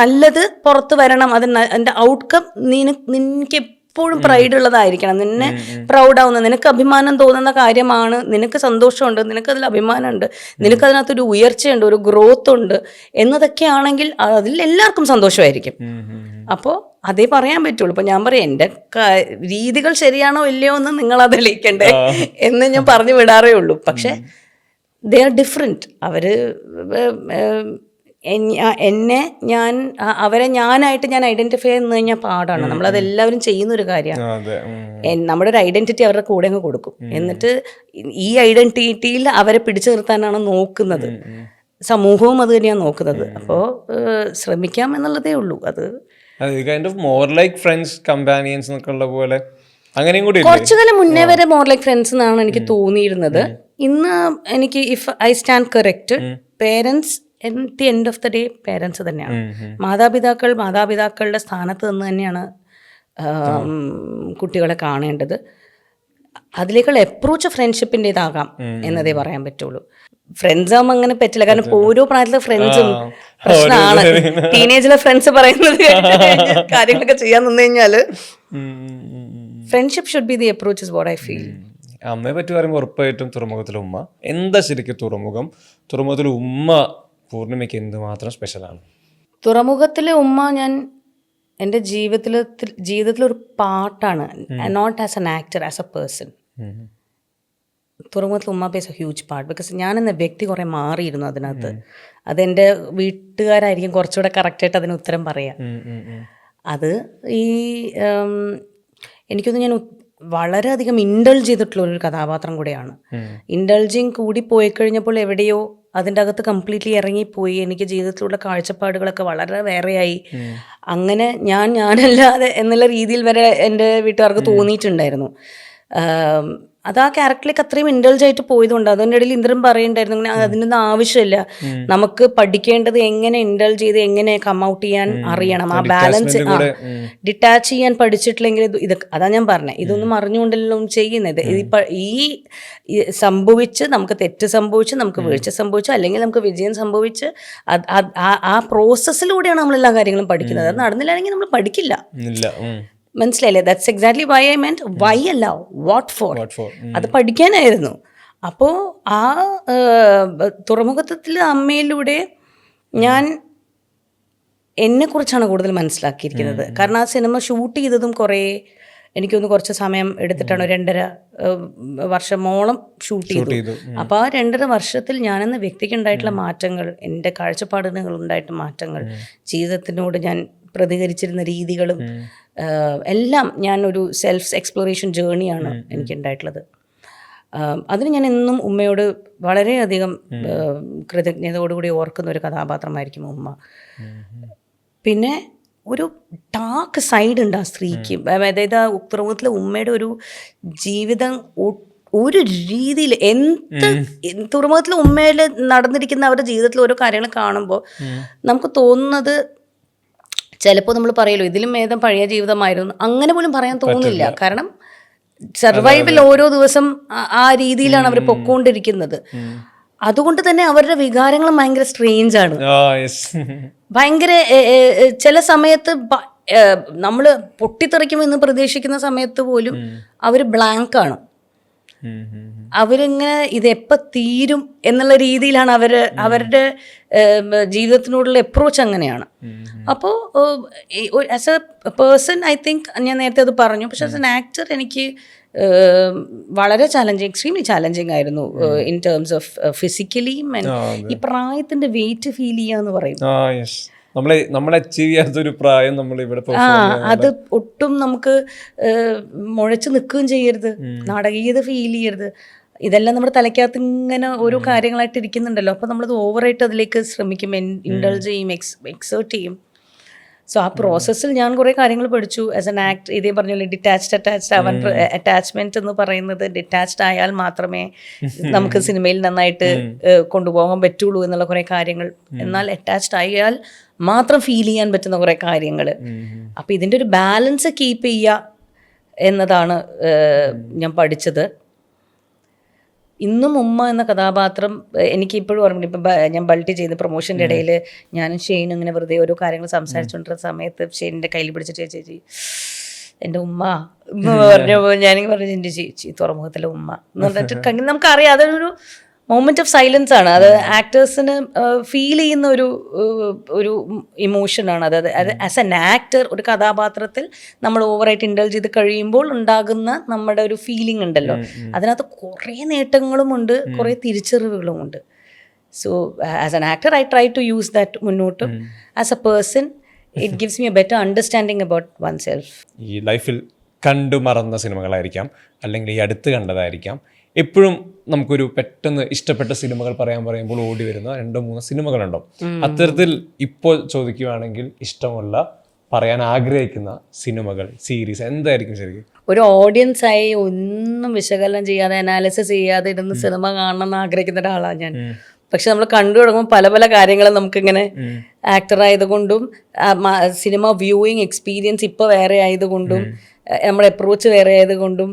നല്ലത് പുറത്ത് വരണം. അതിൻ്റെ ഔട്ട്കം നിനക്ക് എപ്പോഴും പ്രൈഡ് ഉള്ളതായിരിക്കണം. നിന്നെ പ്രൗഡാവുന്ന, നിനക്ക് അഭിമാനം തോന്നുന്ന കാര്യമാണ്. നിനക്ക് സന്തോഷമുണ്ട്, നിനക്കതിൽ അഭിമാനമുണ്ട്, നിനക്കതിനകത്തൊരു ഉയർച്ചയുണ്ട്, ഒരു ഗ്രോത്ത് ഉണ്ട് എന്നതൊക്കെ ആണെങ്കിൽ അതിൽ എല്ലാവർക്കും സന്തോഷമായിരിക്കും. അപ്പോൾ അതേ പറയാൻ പറ്റുള്ളൂ. ഇപ്പം ഞാൻ പറയാം എൻ്റെ രീതികൾ ശരിയാണോ ഇല്ലയോ എന്ന് നിങ്ങൾ തെളിയിക്കണ്ടേ എന്ന് ഞാൻ പറഞ്ഞു വിടാറേ ഉള്ളൂ. പക്ഷെ ദേ ആർ ഡിഫറെൻറ്റ്. അവരെ ഞാനായിട്ട് ഞാൻ ഐഡന്റിഫൈ ചെയ്യുന്ന കഴിഞ്ഞാൽ പാടാണ്. നമ്മളതെല്ലാവരും ചെയ്യുന്നൊരു കാര്യമാണ്. നമ്മുടെ ഒരു ഐഡന്റിറ്റി അവരുടെ കൂടെ അങ്ങ് കൊടുക്കും. എന്നിട്ട് ഈ ഐഡന്റിറ്റിയിൽ അവരെ പിടിച്ചു നിർത്താനാണ് നോക്കുന്നത്. സമൂഹവും അത് തന്നെയാണ് നോക്കുന്നത്. അപ്പോൾ ശ്രമിക്കാം എന്നുള്ളതേ ഉള്ളൂ. അത് കുറച്ചു കാലം മുന്നേ വരെ മോർ ലൈക്ക് ഫ്രണ്ട്സ് എന്നാണ് എനിക്ക് തോന്നിയിരുന്നത്. ഇന്ന് എനിക്ക് if I stand correct, parents at the end of the day parents തന്നെയാണ്. മാതാപിതാക്കളുടെ സ്ഥാനത്ത് നിന്ന് തന്നെയാണ് കുട്ടികളെ കാണേണ്ടത്. അതിലേക്കുള്ള അപ്രോച്ച് ഫ്രണ്ട്ഷിപ്പിൻ്റെതാകാം എന്നതേ പറയാൻ പറ്റുള്ളൂ. ഫ്രണ്ട്സ് ആകുമ്പോൾ അങ്ങനെ പറ്റില്ല. കാരണം ഓരോ പ്രായത്തിലെ ഫ്രണ്ട്സും പ്രശ്നമാണ്. ടീനേജിലെ ഫ്രണ്ട്സ് പറയുന്നത് കാര്യങ്ങളൊക്കെ ചെയ്യാൻ നിന്ന് കഴിഞ്ഞാൽ friendship should be the approach is what I feel. അമ്മയെ പറ്റി പറയുമ്പോൾ ഉറപ്പായിട്ടും തുറമുഖത്തിലെ ഉമ്മ. എന്താ ശരിക്കും തുറമുഖത്തിലെ ഉമ്മ പൂർണ്ണിമയ്ക്ക് എന്തുമാത്രം സ്പെഷ്യലാണ്? തുറമുഖത്തിലെ ഉമ്മ ഞാൻ എൻ്റെ ജീവിതത്തിലൊരു പാർട്ടാണ്. Not as an actor, as a person. തുറമുഖത്തിൽ ഉമ്മ plays a huge part. Because ഞാനെന്ന വ്യക്തി കുറേ മാറിയിരുന്നു അതിനകത്ത്. അതെൻ്റെ വീട്ടുകാരായിരിക്കും കുറച്ചുകൂടെ കറക്റ്റായിട്ട് അതിന് ഉത്തരം പറയാം. അത് ഈ എനിക്കൊന്ന് ഞാൻ വളരെയധികം ഇൻഡൾജ് ചെയ്തിട്ടുള്ള ഒരു കഥാപാത്രം കൂടെയാണ്. ഇൻഡൾജിങ് കൂടി പോയി കഴിഞ്ഞപ്പോൾ എവിടെയോ അതിൻ്റെ അകത്ത് കംപ്ലീറ്റ്ലി ഇറങ്ങിപ്പോയി. എനിക്ക് ജീവിതത്തിലുള്ള കാഴ്ചപ്പാടുകളൊക്കെ വളരെ വേറെയായി. അങ്ങനെ ഞാനല്ലാതെ എന്നുള്ള രീതിയിൽ വരെ എൻ്റെ വീട്ടുകാർക്ക് തോന്നിയിട്ടുണ്ടായിരുന്നു. അത് ആ ക്യാരക്ടറിലേക്ക് അത്രയും ഇൻഡൾജ് ആയിട്ട് പോയതുകൊണ്ട് അതിൻ്റെ ഇടയിൽ ഇന്ദ്രൻ പറയുന്നുണ്ടായിരുന്നു ഇങ്ങനെ അതിനൊന്നും ആവശ്യമില്ല, നമുക്ക് പഠിക്കേണ്ടത് എങ്ങനെ ഇൻഡൾജ് ചെയ്ത് എങ്ങനെ കം ഔട്ട് ചെയ്യാൻ അറിയണം, ആ ബാലൻസ് ഡിറ്റാച്ച് ചെയ്യാൻ പഠിച്ചിട്ടില്ലെങ്കിൽ ഇതൊക്കെ അതാ ഞാൻ പറഞ്ഞത്, ഇതൊന്നും അറിഞ്ഞുകൊണ്ടല്ലോ ചെയ്യുന്നത്. ഈ സംഭവിച്ച് നമുക്ക് തെറ്റ് സംഭവിച്ച് നമുക്ക് വീഴ്ച സംഭവിച്ചു അല്ലെങ്കിൽ നമുക്ക് വിജയം സംഭവിച്ച് ആ പ്രോസസ്സിലൂടെയാണ് നമ്മളെല്ലാ കാര്യങ്ങളും പഠിക്കുന്നത്. അത് നടന്നില്ലെങ്കിൽ നമ്മൾ പഠിക്കില്ല. മനസ്സിലായില്ലേ? That's exactly why I meant. Why അല്ല, വാട്ട് ഫോർ. അത് പഠിക്കാനായിരുന്നു. അപ്പോൾ ആ തുറമുഖത്തിലെ അമ്മയിലൂടെ ഞാൻ എന്നെക്കുറിച്ചാണ് കൂടുതൽ മനസ്സിലാക്കിയിരിക്കുന്നത്. കാരണം ആ സിനിമ ഷൂട്ട് ചെയ്തതും കുറേ എനിക്കൊന്ന് കുറച്ച് സമയം എടുത്തിട്ടാണ്, 2.5 വർഷമോളം ഷൂട്ട് ചെയ്തു. അപ്പോൾ ആ 2.5 വർഷത്തിൽ ഞാനെന്ന വ്യക്തിക്ക് ഉണ്ടായിട്ടുള്ള മാറ്റങ്ങൾ, എൻ്റെ കാഴ്ചപ്പാടുകൾ ഉണ്ടായിട്ട് മാറ്റങ്ങൾ, ജീവിതത്തിനോട് ഞാൻ പ്രതികരിച്ചിരുന്ന രീതികളും എല്ലാം ഞാനൊരു സെൽഫ് എക്സ്പ്ലോറേഷൻ ജേണിയാണ് എനിക്കുണ്ടായിട്ടുള്ളത്. അതിന് ഞാൻ എന്നും ഉമ്മയോട് വളരെയധികം കൃതജ്ഞതയോടുകൂടി ഓർക്കുന്ന ഒരു കഥാപാത്രമായിരിക്കും ഉമ്മ. പിന്നെ ഒരു ഡാർക്ക് സൈഡ് ഉണ്ട് ആ സ്ത്രീക്ക്. അതായത് ആ തുറമുഖത്തിലെ ഉമ്മയുടെ ഒരു ജീവിതം ഒരു രീതിയിൽ തുറമുഖത്തിലെ ഉമ്മയിൽ നടന്നിരിക്കുന്ന അവരുടെ ജീവിതത്തിൽ ഓരോ കാര്യങ്ങൾ കാണുമ്പോൾ നമുക്ക് തോന്നുന്നത്, ചിലപ്പോൾ നമ്മൾ പറയുമല്ലോ ഇതിലും ഭേദം പഴയ ജീവിതമായിരുന്നു, അങ്ങനെ പോലും പറയാൻ തോന്നില്ല. കാരണം സർവൈവൽ ഓരോ ദിവസം ആ രീതിയിലാണ് അവർ പൊക്കോണ്ടിരിക്കുന്നത്. അതുകൊണ്ട് തന്നെ അവരുടെ വികാരങ്ങളും ഭയങ്കര സ്ട്രേഞ്ച് ആണ്. ഭയങ്കര ചില സമയത്ത് നമ്മൾ പൊട്ടിത്തെറിക്കുമെന്ന് പ്രതീക്ഷിക്കുന്ന സമയത്ത് പോലും അവർ ബ്ലാങ്ക് ആണ്. അവരിങ്ങനെ ഇതെപ്പോൾ തീരും എന്നുള്ള രീതിയിലാണ് അവരുടെ ജീവിതത്തിനോടുള്ള അപ്രോച്ച് അങ്ങനെയാണ്. അപ്പോൾ as a person I think ഞാൻ നേരത്തെ അത് പറഞ്ഞു, പക്ഷെ ആസ് എൻ ആക്ടർ എനിക്ക് വളരെ എക്സ്ട്രീംലി ചാലഞ്ചിങ് ആയിരുന്നു ഇൻ ടേംസ് ഓഫ് ഫിസിക്കലിയും. ഈ പ്രായത്തിന്റെ വെയിറ്റ് ഫീൽ ചെയ്യാന്ന് പറയും, നമ്മൾ അച്ചീവ് ചെയ്യാത്തൊരു പ്രായം നമ്മൾ ഇവിടെ അത് ഒട്ടും നമുക്ക് മുഴച്ചു നിൽക്കുകയും ചെയ്യരുത്, നാടകീയത ഫീൽ ചെയ്യരുത്. ഇതെല്ലാം നമ്മുടെ തലയ്ക്കകത്ത് ഇങ്ങനെ ഓരോ കാര്യങ്ങളായിട്ട് ഇരിക്കുന്നുണ്ടല്ലോ. അപ്പോൾ നമ്മളത് ഓവറായിട്ട് അതിലേക്ക് ശ്രമിക്കും, ഇൻഡൾജ് ചെയ്യും, എക്സേർട്ട് ചെയ്യും. സോ ആ പ്രോസസ്സിൽ ഞാൻ കുറേ കാര്യങ്ങൾ പഠിച്ചു ആസ് എൻ ആക്ടർ. ഇതേ പറഞ്ഞ അറ്റാച്ച്ഡ് ആവാൻ, അറ്റാച്ച്മെന്റ് എന്ന് പറയുന്നത് ഡിറ്റാച്ച്ഡ് ആയാൽ മാത്രമേ നമുക്ക് സിനിമയിൽ നന്നായിട്ട് കൊണ്ടുപോകാൻ പറ്റുള്ളൂ എന്നുള്ള കുറേ കാര്യങ്ങൾ. എന്നാൽ അറ്റാച്ച്ഡ് ആയാൽ മാത്രം ഫീൽ ചെയ്യാൻ പറ്റുന്ന കുറേ കാര്യങ്ങൾ. അപ്പം ഇതിൻ്റെ ഒരു ബാലൻസ് കീപ്പ് ചെയ്യുക എന്നതാണ് ഞാൻ പഠിച്ചത്. ഇന്നും ഉമ്മ എന്ന കഥാപാത്രം എനിക്ക് ഇപ്പോഴും ഓർമ്മ. ഇപ്പം ഞാൻ ബൾട്ടി ചെയ്ത് പ്രൊമോഷൻ്റെ ഇടയിൽ ഞാനും ഷെയ്നും ഇങ്ങനെ വെറുതെ ഓരോ കാര്യങ്ങൾ സംസാരിച്ചുകൊണ്ടിരുന്ന സമയത്ത് ഷെയ്നിൻ്റെ കയ്യിൽ പിടിച്ചിട്ട് ചേച്ചി എൻ്റെ ഉമ്മ പറഞ്ഞപ്പോൾ ഞാനിങ്ങനെ പറഞ്ഞു എൻ്റെ ചേച്ചി തുറമുഖത്തിലെ ഉമ്മ എന്ന് പറഞ്ഞിട്ട് നമുക്കറിയാം അതൊരു മൊമെന്റ് ഓഫ് സൈലൻസ് ആണ്. അത് ആക്ടേഴ്സിന് ഫീൽ ചെയ്യുന്ന ഒരു ഇമോഷനാണ്. അത് ആസ് എൻ ആക്ടർ ഒരു കഥാപാത്രത്തിൽ നമ്മൾ ഓവറായിട്ട് ഇൻഡൾജ് ചെയ്ത് കഴിയുമ്പോൾ ഉണ്ടാകുന്ന നമ്മുടെ ഒരു ഫീലിംഗ് ഉണ്ടല്ലോ, അതിനകത്ത് കുറേ നേട്ടങ്ങളുമുണ്ട്, കുറേ തിരിച്ചറിവുകളുമുണ്ട്. So as an actor I try to use that മുന്നോട്ട്. As a person it gives me a better understanding about one self. ഈ ലൈഫിൽ കണ്ടു മറന്ന സിനിമകളായിരിക്കാം, അല്ലെങ്കിൽ ഈ അടുത്ത് കണ്ടതായിരിക്കാം. എപ്പോഴും നമുക്കൊരു പെട്ടെന്ന് ഇഷ്ടപ്പെട്ട സിനിമകൾ പറയുമ്പോൾ ഓടി വരുന്ന 2-3 സിനിമകളുണ്ടോ? അത്തരത്തിൽ ഇപ്പോൾ ചോദിക്കുകയാണെങ്കിൽ ഇഷ്ടമുള്ള, പറയാൻ ആഗ്രഹിക്കുന്ന സിനിമകൾ, സീരീസ് എന്തായിരിക്കും ശരിക്കും? ഒരു ഓഡിയൻസായി ഒന്നും വിശകലനം ചെയ്യാതെ അനാലിസിസ് ചെയ്യാതെ ഇരുന്ന് സിനിമ കാണണം എന്ന് ആഗ്രഹിക്കുന്ന ഒരാളാണ് ഞാൻ. പക്ഷെ നമ്മൾ കണ്ടു തുടങ്ങുമ്പോൾ പല പല കാര്യങ്ങളും നമുക്കിങ്ങനെ ആക്ടർ ആയതുകൊണ്ടും സിനിമ വ്യൂയിങ് എക്സ്പീരിയൻസ് ഇപ്പോൾ വേറെ ആയതുകൊണ്ടും നമ്മുടെ അപ്രോച്ച് വേറെ ആയതുകൊണ്ടും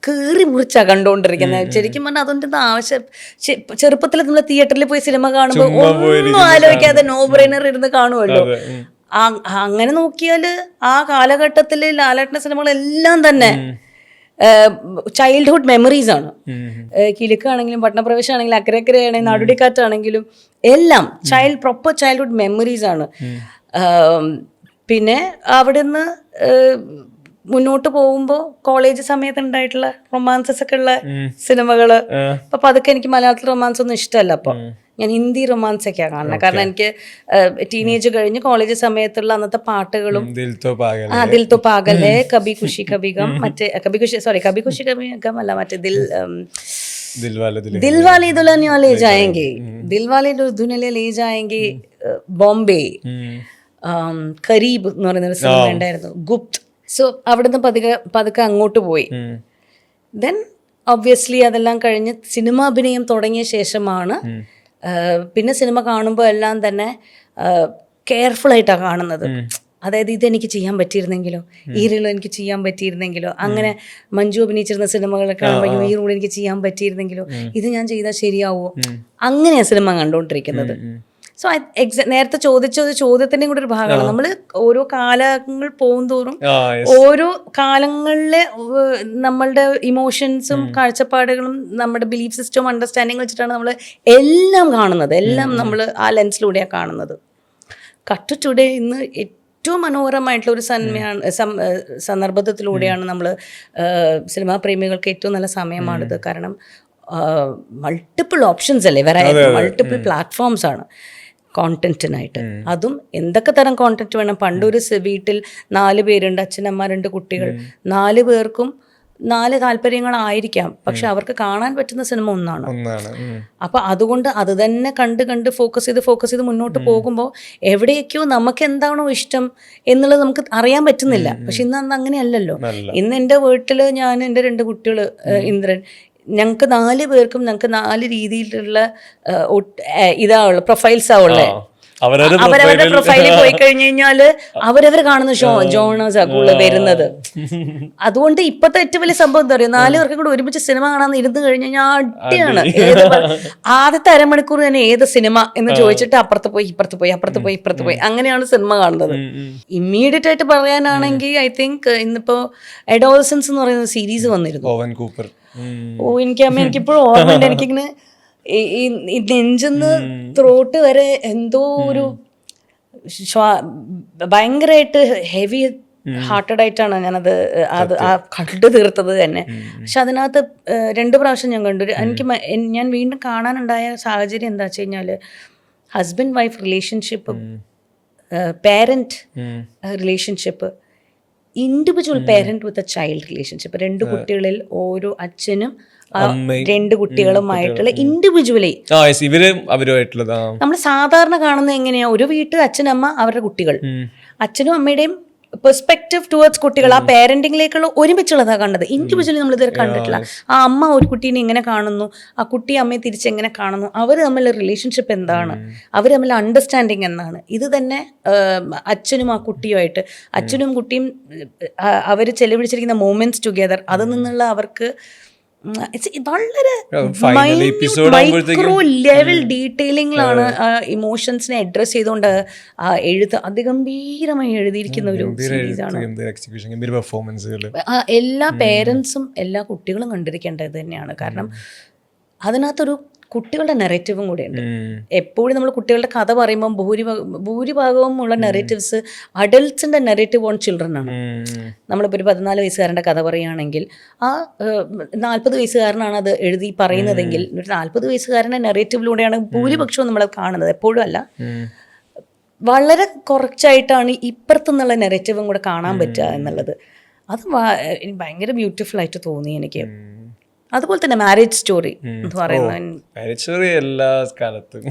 കീറി മുറിച്ചാ കണ്ടുകൊണ്ടിരിക്കുന്നത്. ശരിക്കും പറഞ്ഞാൽ അതൊന്നും ആവശ്യം. ചെറുപ്പത്തിൽ നമ്മൾ തിയേറ്ററിൽ പോയി സിനിമ കാണുമ്പോൾ ഒന്നും ആലോചിക്കാതെ നോ ബ്രെയിനർ ഇരുന്ന് കാണുമല്ലോ. അങ്ങനെ നോക്കിയാൽ ആ കാലഘട്ടത്തിൽ ലാലേട്ടൻ്റെ സിനിമകളെല്ലാം തന്നെ ചൈൽഡ്ഹുഡ് മെമ്മറീസ് ആണ്. കിലുക്കാണെങ്കിലും പട്ടണപ്രവേശമാണെങ്കിലും അക്കരക്കരയാണെങ്കിലും നാടുടിക്കാറ്റാണെങ്കിലും എല്ലാം പ്രോപ്പർ ചൈൽഡ്ഹുഡ് മെമ്മറീസ് ആണ്. പിന്നെ അവിടുന്ന് മുന്നോട്ട് പോകുമ്പോൾ കോളേജ് സമയത്ത് ഉണ്ടായിട്ടുള്ള റൊമാൻസസ് ഒക്കെ ഉള്ള സിനിമകള്. അപ്പൊ അതൊക്കെ എനിക്ക് മലയാളത്തിൽ റൊമാൻസ് ഒന്നും ഇഷ്ടമല്ല. അപ്പൊ ഞാൻ ഹിന്ദി റൊമാൻസ് ഒക്കെയാണ് കാണുന്നത്. കാരണം എനിക്ക് ടീനേജ് കഴിഞ്ഞ് കോളേജ് സമയത്തുള്ള അന്നത്തെ പാട്ടുകളും ദിൽ തോ പാഗലേ, കബി ഖുഷി കബി ഗം, മറ്റേ കബി ഖുഷി കബി ഗം അല്ല, മറ്റേ ദിൽവാലെ ദുൽഹനിയ ലേ ജായേംഗെ, ദിൽവാലെ ദുൽഹനിയ ലേ ജായേംഗെ, ബോംബെ, കരീബ് എന്ന് പറയുന്ന ഒരു സിനിമ ഉണ്ടായിരുന്നു, ഗുപ്ത്. സോ അവിടുന്ന് പതുക്കെ അങ്ങോട്ട് പോയി. ദെൻ ഒബ്വിയസ്ലി അതെല്ലാം കഴിഞ്ഞ് സിനിമ അഭിനയം തുടങ്ങിയ ശേഷമാണ് പിന്നെ സിനിമ കാണുമ്പോൾ എല്ലാം തന്നെ കെയർഫുൾ ആയിട്ടാണ് കാണുന്നത്. അതായത് ഇതെനിക്ക് ചെയ്യാൻ പറ്റിയിരുന്നെങ്കിലോ, ഈ റീലോ എനിക്ക് ചെയ്യാൻ പറ്റിയിരുന്നെങ്കിലോ, അങ്ങനെ മഞ്ജു അഭിനയിച്ചിരുന്ന സിനിമകളൊക്കെ കാണുമ്പോൾ ഈ റൂൾ എനിക്ക് ചെയ്യാൻ പറ്റിയിരുന്നെങ്കിലോ, ഇത് ഞാൻ ചെയ്താൽ ശരിയാവുമോ, അങ്ങനെയാണ് സിനിമ കണ്ടുകൊണ്ടിരിക്കുന്നത്. സോ നേരത്തെ ചോദിച്ച ചോദ്യത്തിൻ്റെയും കൂടെ ഒരു ഭാഗമാണ്. നമ്മൾ ഓരോ കാലങ്ങൾ പോകുന്തോറും ഓരോ കാലങ്ങളിലെ നമ്മളുടെ ഇമോഷൻസും കാഴ്ചപ്പാടുകളും നമ്മുടെ ബിലീഫ് സിസ്റ്റവും അണ്ടർസ്റ്റാൻഡിങ് വെച്ചിട്ടാണ് നമ്മൾ എല്ലാം കാണുന്നത്. എല്ലാം നമ്മൾ ആ ലെൻസിലൂടെയാണ് കാണുന്നത്. കട്ട് ടുഡേ ഇന്ന് ഏറ്റവും മനോഹരമായിട്ടുള്ള ഒരു സന്ദർഭത്തിലൂടെയാണ് നമ്മൾ സിനിമാ പ്രേമികൾക്ക് ഏറ്റവും നല്ല സമയമാണിത്. കാരണം മൾട്ടിപ്പിൾ ഓപ്ഷൻസ് അല്ലേ, മൾട്ടിപ്പിൾ പ്ലാറ്റ്ഫോംസ് ആണ് കോണ്ടന്റിനായിട്ട്. അതും എന്തൊക്കെ തരം കോണ്ടന്റ് വേണം. പണ്ടൊരു വീട്ടിൽ 4 പേരുണ്ട്, അച്ഛനമ്മ 2 കുട്ടികൾ, 4 പേർക്കും 4 താല്പര്യങ്ങളായിരിക്കാം, പക്ഷെ അവർക്ക് കാണാൻ പറ്റുന്ന സിനിമ ഒന്നാണ്. അപ്പൊ അതുകൊണ്ട് അത് തന്നെ കണ്ട് ഫോക്കസ് ചെയ്ത് മുന്നോട്ട് പോകുമ്പോൾ എവിടെയൊക്കെയോ നമുക്ക് എന്താണോ ഇഷ്ടം എന്നുള്ളത് നമുക്ക് അറിയാൻ പറ്റുന്നില്ല. പക്ഷെ ഇന്ന് അങ്ങനെയല്ലല്ലോ. ഇന്ന് എൻ്റെ വീട്ടിൽ ഞാൻ, എൻ്റെ 2 കുട്ടികൾ, ഇന്ദ്രൻ, ഞങ്ങൾക്ക് 4 പേർക്കും ഞങ്ങൾക്ക് 4 രീതിയിലുള്ള ഇതാവുള്ള പ്രൊഫൈൽസാ ഉള്ളത്. അവരവരുടെ പ്രൊഫൈലിൽ പോയി കഴിഞ്ഞു കഴിഞ്ഞാല് അവരവർ കാണുന്ന ജോണേഴ്സാ കൂടുതൽ വരുന്നത്. അതുകൊണ്ട് ഇപ്പത്തെ ഏറ്റവും വലിയ സംഭവം എന്താ പറയുക, 4 പേർക്കും കൂടെ ഒരുമിച്ച് സിനിമ കാണാൻ ഇരുന്ന് കഴിഞ്ഞു കഴിഞ്ഞാൽ അടിയാണ്. ആദ്യത്തെ അരമണിക്കൂർ തന്നെ ഏത് സിനിമ എന്ന് ചോദിച്ചിട്ട് അപ്പുറത്ത് പോയി അങ്ങനെയാണ് സിനിമ കാണുന്നത്. ഇമ്മീഡിയറ്റ് ആയിട്ട് പറയാനാണെങ്കിൽ ഐ തിങ്ക് ഇന്നിപ്പോ അഡോളസൻസ് എന്ന് പറയുന്ന സീരീസ് വന്നിരുന്നു. എനിക്കിപ്പോഴും ഓർമ്മയുണ്ട്. എനിക്കിങ്ങനെ ഈ നെഞ്ചെന്ന് ത്രോട്ട് വരെ എന്തോ ഒരു ഭയങ്കരമായിട്ട് ഹെവി ഹാർട്ടഡ് ആയിട്ടാണ് ഞാനത് കണ്ടു തീർത്തത് തന്നെ. പക്ഷെ അതിനകത്ത് 2 പ്രാവശ്യം ഞാൻ കണ്ടു. ഞാൻ വീണ്ടും കാണാനുണ്ടായ സാഹചര്യം എന്താ വെച്ച് കഴിഞ്ഞാൽ, husband wife relationship, parent relationship, individual parent with a child relationship, 2 കുട്ടികളിൽ ഓരോ അച്ഛനും 2 കുട്ടികളുമായിട്ടുള്ള ഇൻഡിവിജ്വലി നമ്മൾ സാധാരണ കാണുന്നത് എങ്ങനെയാ, ഒരു വീട്ടിൽ അച്ഛനമ്മ അവരുടെ കുട്ടികൾ, അച്ഛനും അമ്മയുടെയും പെർസ്പെക്റ്റീവ് ടുവേർഡ്സ് കുട്ടികൾ, ആ പാരന്റിങ്ങിലേക്കുള്ള ഒരുമിച്ചുള്ളതാണ് കണ്ടത്. ഇൻഡിവിജ്വലി നമ്മൾ ഇതുവരെ കണ്ടിട്ടില്ല. ആ അമ്മ ഒരു കുട്ടീനെ എങ്ങനെ കാണുന്നു, ആ കുട്ടി അമ്മയെ തിരിച്ചെങ്ങനെ കാണുന്നു, അവർ തമ്മിലുള്ള റിലേഷൻഷിപ്പ് എന്താണ്, അവർ തമ്മിലുള്ള അണ്ടർസ്റ്റാൻഡിങ് എന്താണ്. ഇത് തന്നെ അച്ഛനും ആ കുട്ടിയുമായിട്ട്, അച്ഛനും കുട്ടിയും അവർ ചെലവഴിച്ചിരിക്കുന്ന മൊമെന്റ്സ് ടുഗെദർ, അതിൽ നിന്നുള്ള അവർക്ക് വളരെ മൈക്രോ ലെവൽ ഡീറ്റെയിലിംഗിലാണ് ഇമോഷൻസിനെ അഡ്രസ് ചെയ്തുകൊണ്ട് ആ എഴുത്ത് അതിഗംഭീരമായി എഴുതിയിരിക്കുന്ന ഒരു സീരീസാണ്. എല്ലാ പേരൻസും എല്ലാ കുട്ടികളും കണ്ടിരിക്കേണ്ടത് തന്നെയാണ്. കാരണം അതിനകത്തൊരു കുട്ടികളുടെ നെറേറ്റീവും കൂടെ ഉണ്ട്. എപ്പോഴും നമ്മൾ കുട്ടികളുടെ കഥ പറയുമ്പം ഭൂരിഭാഗവും ഉള്ള നെറേറ്റീവ്സ് അഡൽട്ട്സിന്റെ നെറേറ്റീവ് ഓൺ ചിൽഡ്രൻ ആണ്. നമ്മളിപ്പോൾ ഒരു 14 വയസ്സുകാരൻ്റെ കഥ പറയുകയാണെങ്കിൽ ആ 40 വയസ്സുകാരനാണ് അത് എഴുതി പറയുന്നതെങ്കിൽ ഒരു 40 വയസ്സുകാരൻ്റെ നെറേറ്റീവിലൂടെയാണ് ഭൂരിപക്ഷവും നമ്മൾ കാണുന്നത്. എപ്പോഴും അല്ല, വളരെ കുറച്ചായിട്ടാണ് ഇപ്പുറത്തുനിന്നുള്ള നെറേറ്റീവും കൂടെ കാണാൻ പറ്റുക എന്നുള്ളത്. അത് ഭയങ്കര ബ്യൂട്ടിഫുൾ ആയിട്ട് തോന്നി എനിക്ക്. അതുപോലെ തന്നെ മാരേജ് സ്റ്റോറി എന്ന് പറയുന്നത് എല്ലാ കാലത്തും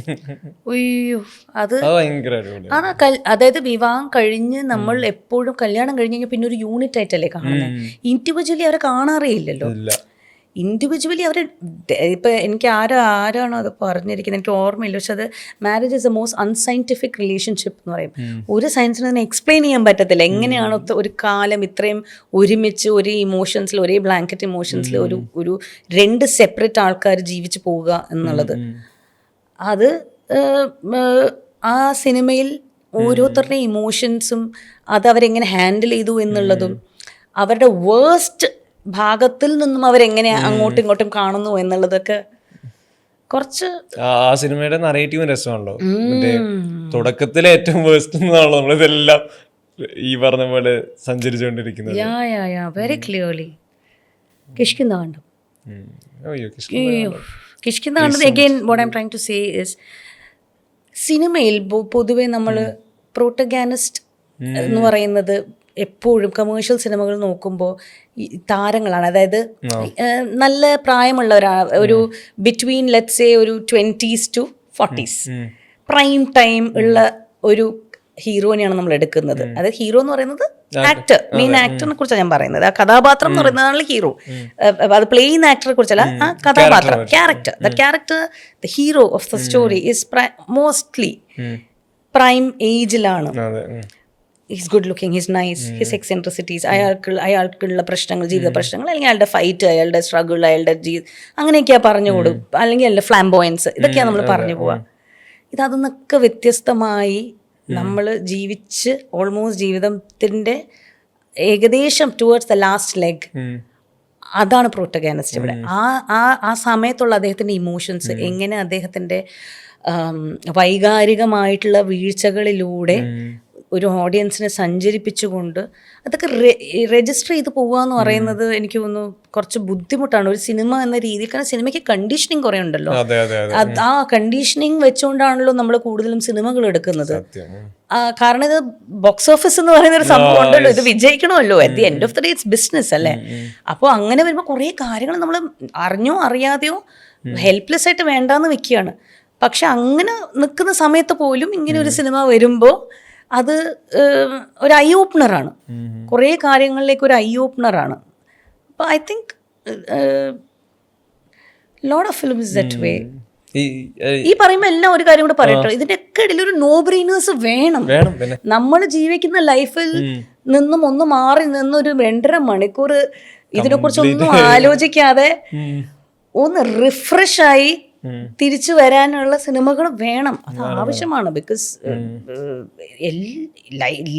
അതായത് വിവാഹം കഴിഞ്ഞ് നമ്മൾ എപ്പോഴും കല്യാണം കഴിഞ്ഞ് കഴിഞ്ഞാൽ പിന്നെ ഒരു യൂണിറ്റ് ആയിട്ടല്ലേ കാണുന്നത്. ഇൻഡിവിജ്വലി അവരെ കാണാറേ ഇല്ലല്ലോ. ഇൻഡിവിജ്വലി അവർ ഇപ്പം എനിക്ക് ആരാണോ അത് പറഞ്ഞിരിക്കുന്നത് എനിക്ക് ഓർമ്മയില്ല. പക്ഷെ അത് marriage is A most unscientific relationship എന്ന് പറയും. ഒരു സയൻസിന് തന്നെ എക്സ്പ്ലെയിൻ ചെയ്യാൻ പറ്റത്തില്ല എങ്ങനെയാണോ ഒരു കാലം ഇത്രയും ഒരുമിച്ച് ഒരേ ഇമോഷൻസിൽ, ഒരേ ബ്ലാങ്കറ്റ് ഇമോഷൻസിൽ ഒരു 2 സെപ്പറേറ്റ് ആൾക്കാർ ജീവിച്ച് പോവുക എന്നുള്ളത്. അത് ആ സിനിമയിൽ ഓരോരുത്തരുടെ ഇമോഷൻസും അതവരെങ്ങനെ ഹാൻഡിൽ ചെയ്തു എന്നുള്ളതും അവരുടെ വേഴ്സ്റ്റ് ഭാഗത്തിൽ നിന്നും അവരെങ്ങനെ അങ്ങോട്ടും ഇങ്ങോട്ടും കാണുന്നു എന്നുള്ളതൊക്കെ കുറച്ച് ആ സിനിമയുടെ നറേറ്റീവ് രസമാണല്ലോ. തുടക്കത്തിലെ ഏറ്റവും വേഴ്സ്റ്റ് എന്നാണല്ലോ നമ്മളിതെല്ലാം ഈ പറഞ്ഞ പോലെ സഞ്ചരിച്ചുകൊണ്ടിരിക്കുന്നത്. വെരി ക്ലിയർലി കിഷ്കിന്ദ കണ്ടു. കിഷ്കിന്താണ്ടത് again what I am trying to say is സിനിമയിൽ പൊതുവെ നമ്മൾ പ്രോട്ടഗാനിസ്റ്റ് എന്ന് പറയുന്നത് എപ്പോഴും കമേഴ്ഷ്യൽ സിനിമകൾ നോക്കുമ്പോൾ താരങ്ങളാണ്. അതായത് നല്ല പ്രായമുള്ള ഒരു ബിറ്റ്വീൻ ലെറ്റ്സ് സേ ഒരു 20s to 40s prime time ഉള്ള ഒരു ഹീറോനെയാണ് നമ്മൾ എടുക്കുന്നത്. അതായത് ഹീറോ എന്ന് പറയുന്നത് ആക്ടർ, മെയിൻ ആക്ടറിനെ കുറിച്ചാണ് ഞാൻ പറയുന്നത്. ആ കഥാപാത്രം എന്ന് പറയുന്നതാണ് ഹീറോ. അത് പ്ലേ ചെയ്യുന്ന ആക്ടറെ കുറിച്ചല്ല, ആ കഥാപാത്രം, character. The character, the hero of the story is mostly prime ഏജിലാണ്. He's good looking, he's nice, his eccentricities, അയാൾക്കുള്ള പ്രശ്നങ്ങൾ, ജീവിത പ്രശ്നങ്ങൾ, അല്ലെങ്കിൽ അയാളുടെ ഫൈറ്റ്, അയാളുടെ സ്ട്രഗിൾ, അയാളുടെ അങ്ങനെയൊക്കെയാ പറഞ്ഞു കൊടുക്കും. അല്ലെങ്കിൽ അയാളുടെ ഫ്ലാംബോയൻസ്, ഇതൊക്കെയാണ് നമ്മൾ പറഞ്ഞു പോവുക. ഇതൊന്നൊക്കെ വ്യത്യസ്തമായി നമ്മൾ ജീവിച്ച് ഓൾമോസ്റ്റ് ജീവിതത്തിൻ്റെ ഏകദേശം ടുവേർഡ്സ് ദ ലാസ്റ്റ് ലെഗ്, അതാണ് പ്രോട്ടഗാനിസ്റ്റ് ഇവിടെ. ആ സമയത്തുള്ള അദ്ദേഹത്തിൻ്റെ ഇമോഷൻസ് എങ്ങനെ അദ്ദേഹത്തിൻ്റെ വൈകാരികമായിട്ടുള്ള വീഴ്ചകളിലൂടെ ഒരു ഓഡിയൻസിനെ സഞ്ചരിപ്പിച്ചുകൊണ്ട് അതൊക്കെ രജിസ്റ്റർ ചെയ്ത് പോകുക എന്ന് പറയുന്നത് എനിക്ക് തോന്നുന്നു കുറച്ച് ബുദ്ധിമുട്ടാണ് ഒരു സിനിമ എന്ന രീതിയിൽ. കാരണം സിനിമയ്ക്ക് കണ്ടീഷനിങ് കുറേ ഉണ്ടല്ലോ. ആ കണ്ടീഷനിങ് വെച്ചുകൊണ്ടാണല്ലോ നമ്മൾ കൂടുതലും സിനിമകൾ എടുക്കുന്നത്. കാരണം ഇത് ബോക്സ് ഓഫീസ് എന്ന് പറയുന്ന ഒരു സംഭവം ഉണ്ടല്ലോ, ഇത് വിജയിക്കണമല്ലോ. At the end of the day it's business അല്ലേ. അപ്പോൾ അങ്ങനെ വരുമ്പോൾ കുറേ കാര്യങ്ങൾ നമ്മൾ അറിഞ്ഞോ അറിയാതെയോ ഹെൽപ്ലെസ് ആയിട്ട് വേണ്ടാന്ന് വെക്കുകയാണ്. പക്ഷെ അങ്ങനെ നിൽക്കുന്ന സമയത്ത് പോലും ഇങ്ങനെ ഒരു സിനിമ വരുമ്പോൾ അത് ഒരു ഐ ഓപ്പണറാണ്, കുറേ കാര്യങ്ങളിലേക്ക് ഒരു ഐ ഓപ്പണറാണ്. അപ്പോൾ I think lot of films that way. ഈ പറയുമ്പോൾ എല്ലാം ഒരു കാര്യം കൂടെ പറയട്ടോ, ഇതിൻ്റെ ഒക്കെ ഇടയിൽ ഒരു നോ ബ്രെയിനേഴ്സ് വേണം. നമ്മൾ ജീവിക്കുന്ന ലൈഫിൽ നിന്നും ഒന്ന് മാറി നിന്നൊരു 2.5 മണിക്കൂർ ഇതിനെക്കുറിച്ചൊന്നും ആലോചിക്കാതെ ഒന്ന് റിഫ്രഷായി തിരിച്ചു വരാനുള്ള സിനിമകൾ വേണം. അത് ആവശ്യമാണ്. Because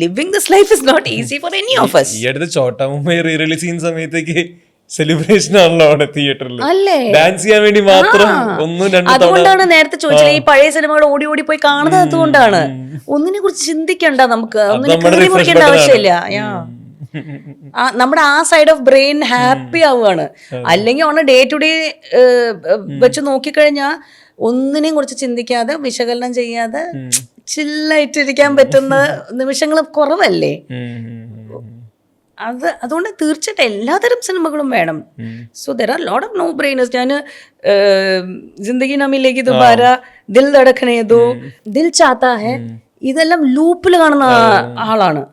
living this life is not easy for any of us. ഈ അടുത്ത് ചോട്ടാ മുംബൈ റീ റിലീസ് ചെയ്യുന്ന സമയത്തേക്ക് സെലിബ്രേഷൻ ആണല്ലോ അവിടെ തിയേറ്ററിൽ, അല്ലേ, ഡാൻസ് ചെയ്യാൻ വേണ്ടി മാത്രം. അതുകൊണ്ടാണ് നേരത്തെ ചോദിച്ചത് ഈ പഴയ സിനിമകൾ ഓടി ഓടി പോയി കാണുന്നത്. അതുകൊണ്ടാണ് ഒന്നിനെ കുറിച്ച് ചിന്തിക്കണ്ട, നമുക്ക് ഒന്നിനെ കീറി മുറിക്കേണ്ട ആവശ്യമില്ല. നമ്മുടെ ആ സൈഡ് ഓഫ് ബ്രെയിൻ ഹാപ്പി ആവുകയാണ്. അല്ലെങ്കിൽ ഓൺ ഡേ ടു ഡേ വെച്ച് നോക്കിക്കഴിഞ്ഞാൽ ഒന്നിനെയും കുറിച്ച് ചിന്തിക്കാതെ വിശകലനം ചെയ്യാതെ ചില്ലായിട്ടിരിക്കാൻ പറ്റുന്ന നിമിഷങ്ങൾ കുറവല്ലേ. അതുകൊണ്ട് തീർച്ചയായിട്ടും എല്ലാതരം സിനിമകളും വേണം. So there are lot of no brainers. ഞാൻ ജിന്ദഗി നമിലേക്ക് ദുബാര, ദിൽ ധഡകനെ ദോ, ദിൽ ചാത്താ ഹെ, ഇതെല്ലാം ലൂപ്പിൽ കാണുന്ന ആളാണ്.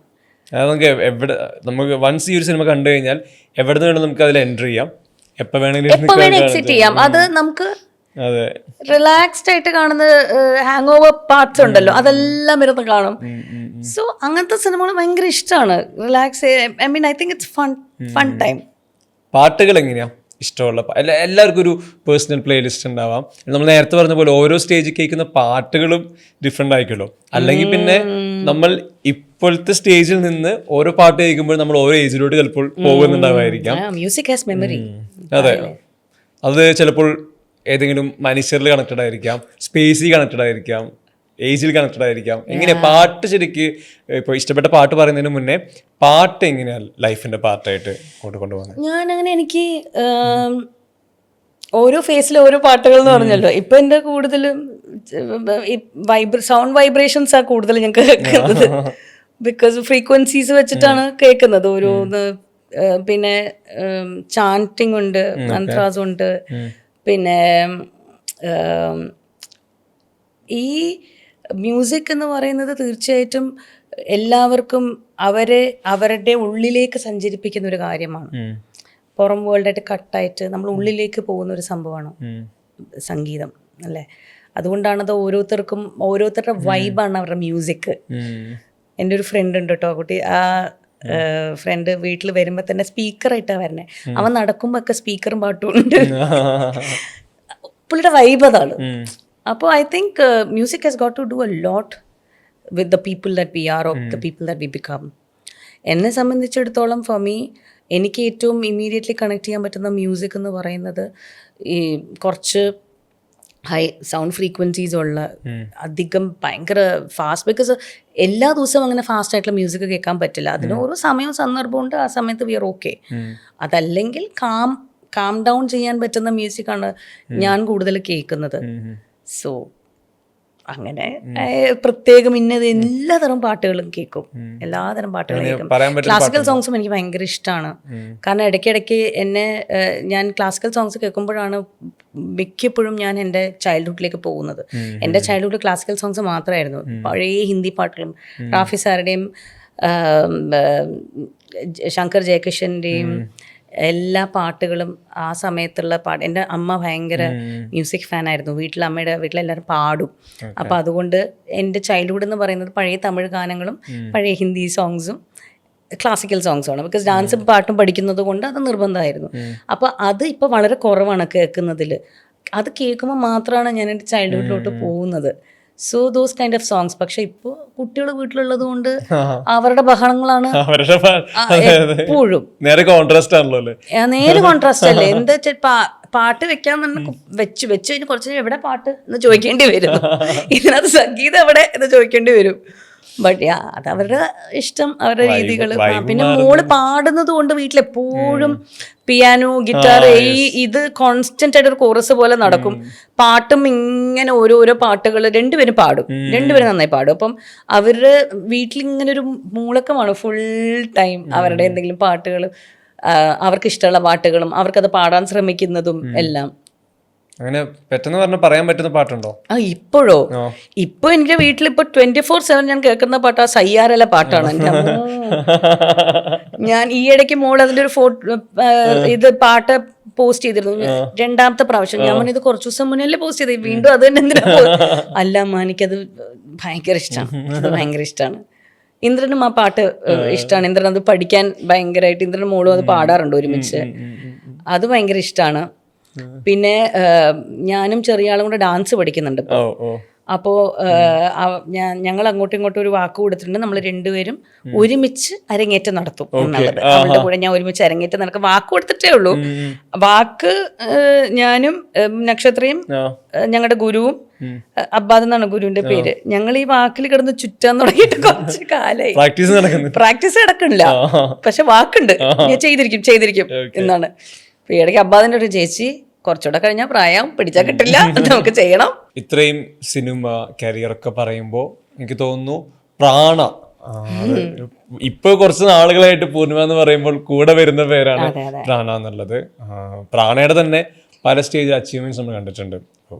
നമുക്ക് എവിടെ നമുക്ക് വൺസ് ഈ ഒരു സിനിമ കണ്ടു കഴിഞ്ഞാൽ എവിടെ നിന്ന് വേണം നമുക്ക് അതിൽ എൻട്രി ചെയ്യാം, എപ്പോൾ വേണമെങ്കിലും എക്സിറ്റ് ചെയ്യാം. അത് നമുക്ക് റിലാക്സ്ഡ് ആയിട്ട് കാണുന്ന ഹാങ് ഓവർ പാർട്സ് ഉണ്ടല്ലോ, അതെല്ലാം ഇരുന്ന് കാണും. സോ അങ്ങനത്തെ സിനിമകൾ ഭയങ്കര ഇഷ്ടമാണ്. Relax, I mean I think it's fun time. പാട്ടുകൾ എങ്ങനെയാ ഇഷ്ടമുള്ള? എല്ലാവർക്കും ഒരു പേഴ്സണൽ പ്ലേലിസ്റ്റ് ഉണ്ടാവാം. നമ്മൾ നേരത്തെ പറഞ്ഞ പോലെ ഓരോ സ്റ്റേജിൽ കേൾക്കുന്ന പാട്ടുകളും ഡിഫറെൻ്റ് ആയിക്കുള്ളൂ. അല്ലെങ്കിൽ പിന്നെ നമ്മൾ ഇപ്പോഴത്തെ സ്റ്റേജിൽ നിന്ന് ഓരോ പാട്ട് കേൾക്കുമ്പോൾ നമ്മൾ ഓരോ ഏജിലോട്ട് ചിലപ്പോൾ പോകുന്നുണ്ടാവായിരിക്കാം. Music has memory. അതെ, അത് ചിലപ്പോൾ ഏതെങ്കിലും മനുഷ്യരിൽ കണക്റ്റഡ് ആയിരിക്കാം, സ്പേസിൽ കണക്റ്റഡ് ആയിരിക്കാം, ഏജിൽ കണക്റ്റഡ് ആയിരിക്കാം. എങ്ങനെ പാട്ട് ശരിക്ക് ഇപ്പോൾ ഇഷ്ടപ്പെട്ട പാട്ട് പറയുന്നതിന് മുന്നേ പാട്ട് എങ്ങനെയാണ് ലൈഫിന്റെ പാർട്ടായിട്ട് കൊണ്ടുപോകുന്നത്? ഞാനങ്ങനെ എനിക്ക് ഓരോ ഫേസിൽ ഓരോ പാട്ടുകൾ എന്ന് പറഞ്ഞല്ലോ. ഇപ്പം എൻ്റെ കൂടുതലും സൗണ്ട് വൈബ്രേഷൻസ് ആ കൂടുതൽ ഞാൻ കേൾക്കുന്നത്. ബിക്കോസ് ഫ്രീക്വൻസീസ് വെച്ചിട്ടാണ് കേൾക്കുന്നത് ഓരോന്ന്. പിന്നെ ചാൻറ്റിങ് ഉണ്ട്, മന്ത്രാസ് ഉണ്ട്. പിന്നെ ഈ മ്യൂസിക് എന്ന് പറയുന്നത് തീർച്ചയായിട്ടും എല്ലാവർക്കും അവരുടെ ഉള്ളിലേക്ക് സഞ്ചരിപ്പിക്കുന്ന ഒരു കാര്യമാണ്. പുറം വേൾഡായിട്ട് കട്ടായിട്ട് നമ്മൾ ഉള്ളിലേക്ക് പോകുന്ന ഒരു സംഭവമാണ് സംഗീതം, അല്ലേ? അതുകൊണ്ടാണത് ഓരോരുത്തരുടെ വൈബാണ് അവരുടെ മ്യൂസിക്. എൻ്റെ ഒരു ഫ്രണ്ട് ഉണ്ട് കേട്ടോ, കുട്ടി. ആ ഫ്രണ്ട് വീട്ടിൽ വരുമ്പോൾ തന്നെ സ്പീക്കറായിട്ടാണ് വരണേ. അവൻ നടക്കുമ്പോൾ ഒക്കെ സ്പീക്കറും പാട്ടും ഉണ്ട്. പുള്ളിയുടെ വൈബ് അതാണ്. അപ്പോൾ I think music has got to do a lot with the people that we are, of the people that we become. എന്നെ സംബന്ധിച്ചിടത്തോളം ഫോർ മീ, എനിക്ക് ഏറ്റവും ഇമ്മീഡിയറ്റ്ലി കണക്ട് ചെയ്യാൻ പറ്റുന്ന മ്യൂസിക് എന്ന് പറയുന്നത് ഈ കുറച്ച് ഹൈ സൗണ്ട് ഫ്രീക്വൻസീസ് ഉള്ള, അധികം ഭയങ്കര ഫാസ്റ്റ്. ബിക്കോസ് എല്ലാ ദിവസവും അങ്ങനെ ഫാസ്റ്റ് ആയിട്ടുള്ള മ്യൂസിക് കേൾക്കാൻ പറ്റില്ല. അതിന് ഓരോ സമയവും സന്ദർഭമുണ്ട്. ആ സമയത്ത് വി ആർ ഓക്കെ. അതല്ലെങ്കിൽ കാം ഡൗൺ ചെയ്യാൻ പറ്റുന്ന മ്യൂസിക്കാണ് ഞാൻ കൂടുതൽ കേൾക്കുന്നത്. സോ അങ്ങനെ പ്രത്യേകം ഇന്നത് എല്ലാതരം പാട്ടുകളും കേൾക്കും, എല്ലാതരം പാട്ടുകളും കേൾക്കും. ക്ലാസിക്കൽ സോങ്സും എനിക്ക് ഭയങ്കര ഇഷ്ടമാണ്. കാരണം ഇടയ്ക്കിടയ്ക്ക് ഞാൻ ക്ലാസിക്കൽ സോങ്സ് കേൾക്കുമ്പോഴാണ് മിക്കപ്പോഴും ഞാൻ എൻ്റെ ചൈൽഡ്ഹുഡിലേക്ക് പോകുന്നത്. എൻ്റെ ചൈൽഡ്ഹുഡ് ക്ലാസിക്കൽ സോങ്സ് മാത്രമായിരുന്നു. പഴയ ഹിന്ദി പാട്ടുകളും റാഫി സാറുടെയും ശങ്കർ ജയകിഷൻ്റെയും എല്ലാ പാട്ടുകളും ആ സമയത്തുള്ള എൻ്റെ അമ്മ ഭയങ്കര മ്യൂസിക് ഫാനായിരുന്നു. അമ്മയുടെ വീട്ടിലെല്ലാവരും പാടും. അപ്പോൾ അതുകൊണ്ട് എൻ്റെ ചൈൽഡ്ഹുഡ് എന്ന് പറയുന്നത് പഴയ തമിഴ് ഗാനങ്ങളും പഴയ ഹിന്ദി സോങ്സും ക്ലാസിക്കൽ സോങ്സുമാണ്. ബിക്കോസ് ഡാൻസും പാട്ടും പഠിക്കുന്നത് കൊണ്ട് അത് നിർബന്ധമായിരുന്നു. അപ്പോൾ അത് ഇപ്പോൾ വളരെ കുറവാണ് കേൾക്കുന്നതിൽ. അത് കേൾക്കുമ്പോൾ മാത്രമാണ് ഞാൻ എൻ്റെ ചൈൽഡ്ഹുഡിലോട്ട് പോകുന്നത്. So those kind of songs. പക്ഷെ ഇപ്പൊ കുട്ടികൾ വീട്ടിലുള്ളത് കൊണ്ട് അവരുടെ ബഹളങ്ങളാണ് എപ്പോഴും. നേരെ കോൺട്രാസ്റ്റ് ആണല്ലോ അല്ലേ? നേരെ കോൺട്രാസ്റ്റ് അല്ലേ? എന്താ വെച്ചാൽ പാട്ട് വെക്കാൻ തന്നെ വെച്ച് കഴിഞ്ഞ് കുറച്ച് എവിടെ പാട്ട് എന്ന് ചോദിക്കേണ്ടി വരും. ഇതിനകത്ത് സംഗീതം എവിടെ എന്ന് ചോദിക്കേണ്ടി വരും. ബട്ട് അത് അവരുടെ ഇഷ്ടം, അവരുടെ രീതികൾ. പിന്നെ മോള് പാടുന്നത് കൊണ്ട് വീട്ടിലെപ്പോഴും പിയാനോ, ഗിറ്റാർ, ഇത് കോൺസ്റ്റന്റ് ആയിട്ട് ഒരു കോറസ് പോലെ നടക്കും. പാട്ടും ഇങ്ങനെ ഓരോരോ പാട്ടുകൾ രണ്ടുപേരും പാടും, രണ്ടുപേരും നന്നായി പാടും. അപ്പം അവരുടെ വീട്ടിലിങ്ങനെ ഒരു മൂളക്കമാണ് ഫുൾ ടൈം. അവരുടെ എന്തെങ്കിലും പാട്ടുകൾ, അവർക്ക് ഇഷ്ടമുള്ള പാട്ടുകളും അവർക്കത് പാടാൻ ശ്രമിക്കുന്നതും എല്ലാം. അങ്ങനെ പെട്ടെന്ന് പറഞ്ഞ പറയാൻ പറ്റുന്ന പാട്ടുണ്ടോ? ഇപ്പോഴോ? ഇപ്പൊ എന്റെ വീട്ടിൽ ഇപ്പൊ 24/7 ഞാൻ കേൾക്കുന്ന പാട്ട് ആ സയ്യാരല പാട്ടാണ്. ഞാൻ ഈ ഇടയ്ക്ക് മോൾ അതിന്റെ ഒരു ഇത് പാട്ട് പോസ്റ്റ് ചെയ്തിരുന്നു, രണ്ടാമത്തെ പ്രാവശ്യം. ഞാൻ ഇത് കുറച്ചു ദിവസം മുന്നേ പോസ്റ്റ് ചെയ്ത്, വീണ്ടും അത് തന്നെ എന്തിനാ? അല്ല അമ്മ, എനിക്കത് ഭയങ്കര ഇഷ്ടമാണ്, അത് ഭയങ്കര ഇഷ്ടമാണ്. ഇന്ദ്രനും ആ പാട്ട് ഇഷ്ടമാണ്. ഇന്ദ്രൻ അത് പഠിക്കാൻ ഭയങ്കരമായിട്ട്, ഇന്ദ്രനും മോളും അത് പാടാറുണ്ട് ഒരുമിച്ച്. അത് ഭയങ്കര ഇഷ്ടമാണ്. പിന്നെ ഞാനും ചെറിയ ആളും കൂടെ ഡാൻസ് പഠിക്കുന്നുണ്ട് ഇപ്പോൾ. അപ്പോൾ ഞങ്ങൾ അങ്ങോട്ടും ഇങ്ങോട്ടും ഒരു വാക്ക് കൊടുത്തിട്ടുണ്ട്, നമ്മൾ രണ്ടുപേരും ഒരുമിച്ച് അരങ്ങേറ്റം നടത്തും എന്നുള്ളത്. അവളുടെ കൂടെ ഞാൻ ഒരുമിച്ച് അരങ്ങേറ്റം നടക്കും. വാക്ക് കൊടുത്തിട്ടേ ഉള്ളൂ. വാക്ക് ഞാനും നക്ഷത്രയും ഞങ്ങളുടെ ഗുരുവും, അബ്ബാദ് എന്നാണ് ഗുരുവിന്റെ പേര്, ഞങ്ങൾ ഈ വാക്കിൽ കിടന്ന് ചുറ്റാൻ തുടങ്ങിയിട്ട് കുറച്ച് കാലായി. പ്രാക്ടീസ് നടക്കണില്ല, പക്ഷെ വാക്കുണ്ട്, ഞാൻ ചെയ്തിരിക്കും എന്നാണ്. ഇപ്പൊ ഇടയ്ക്ക് അബ്ബാദിന്റെ ഒരു ചേച്ചി കുറച്ചുകൂടെ കഴിഞ്ഞാൽ പ്രായം പിടിച്ചാൽ കിട്ടില്ല, നമുക്ക് ചെയ്യണം. ഇത്രയും സിനിമ കരിയറൊക്കെ പറയുമ്പോൾ എനിക്ക് തോന്നുന്നു പ്രാണ, ഇപ്പൊ കുറച്ച് നാളുകളായിട്ട് പൂർണിമ എന്ന് പറയുമ്പോൾ കൂടെ വരുന്ന പേരാണ് പ്രാണ എന്നുള്ളത്. പ്രാണയുടെ തന്നെ പല സ്റ്റേജ് അച്ചീവ്മെന്റ്സ് നമ്മൾ കണ്ടിട്ടുണ്ട്.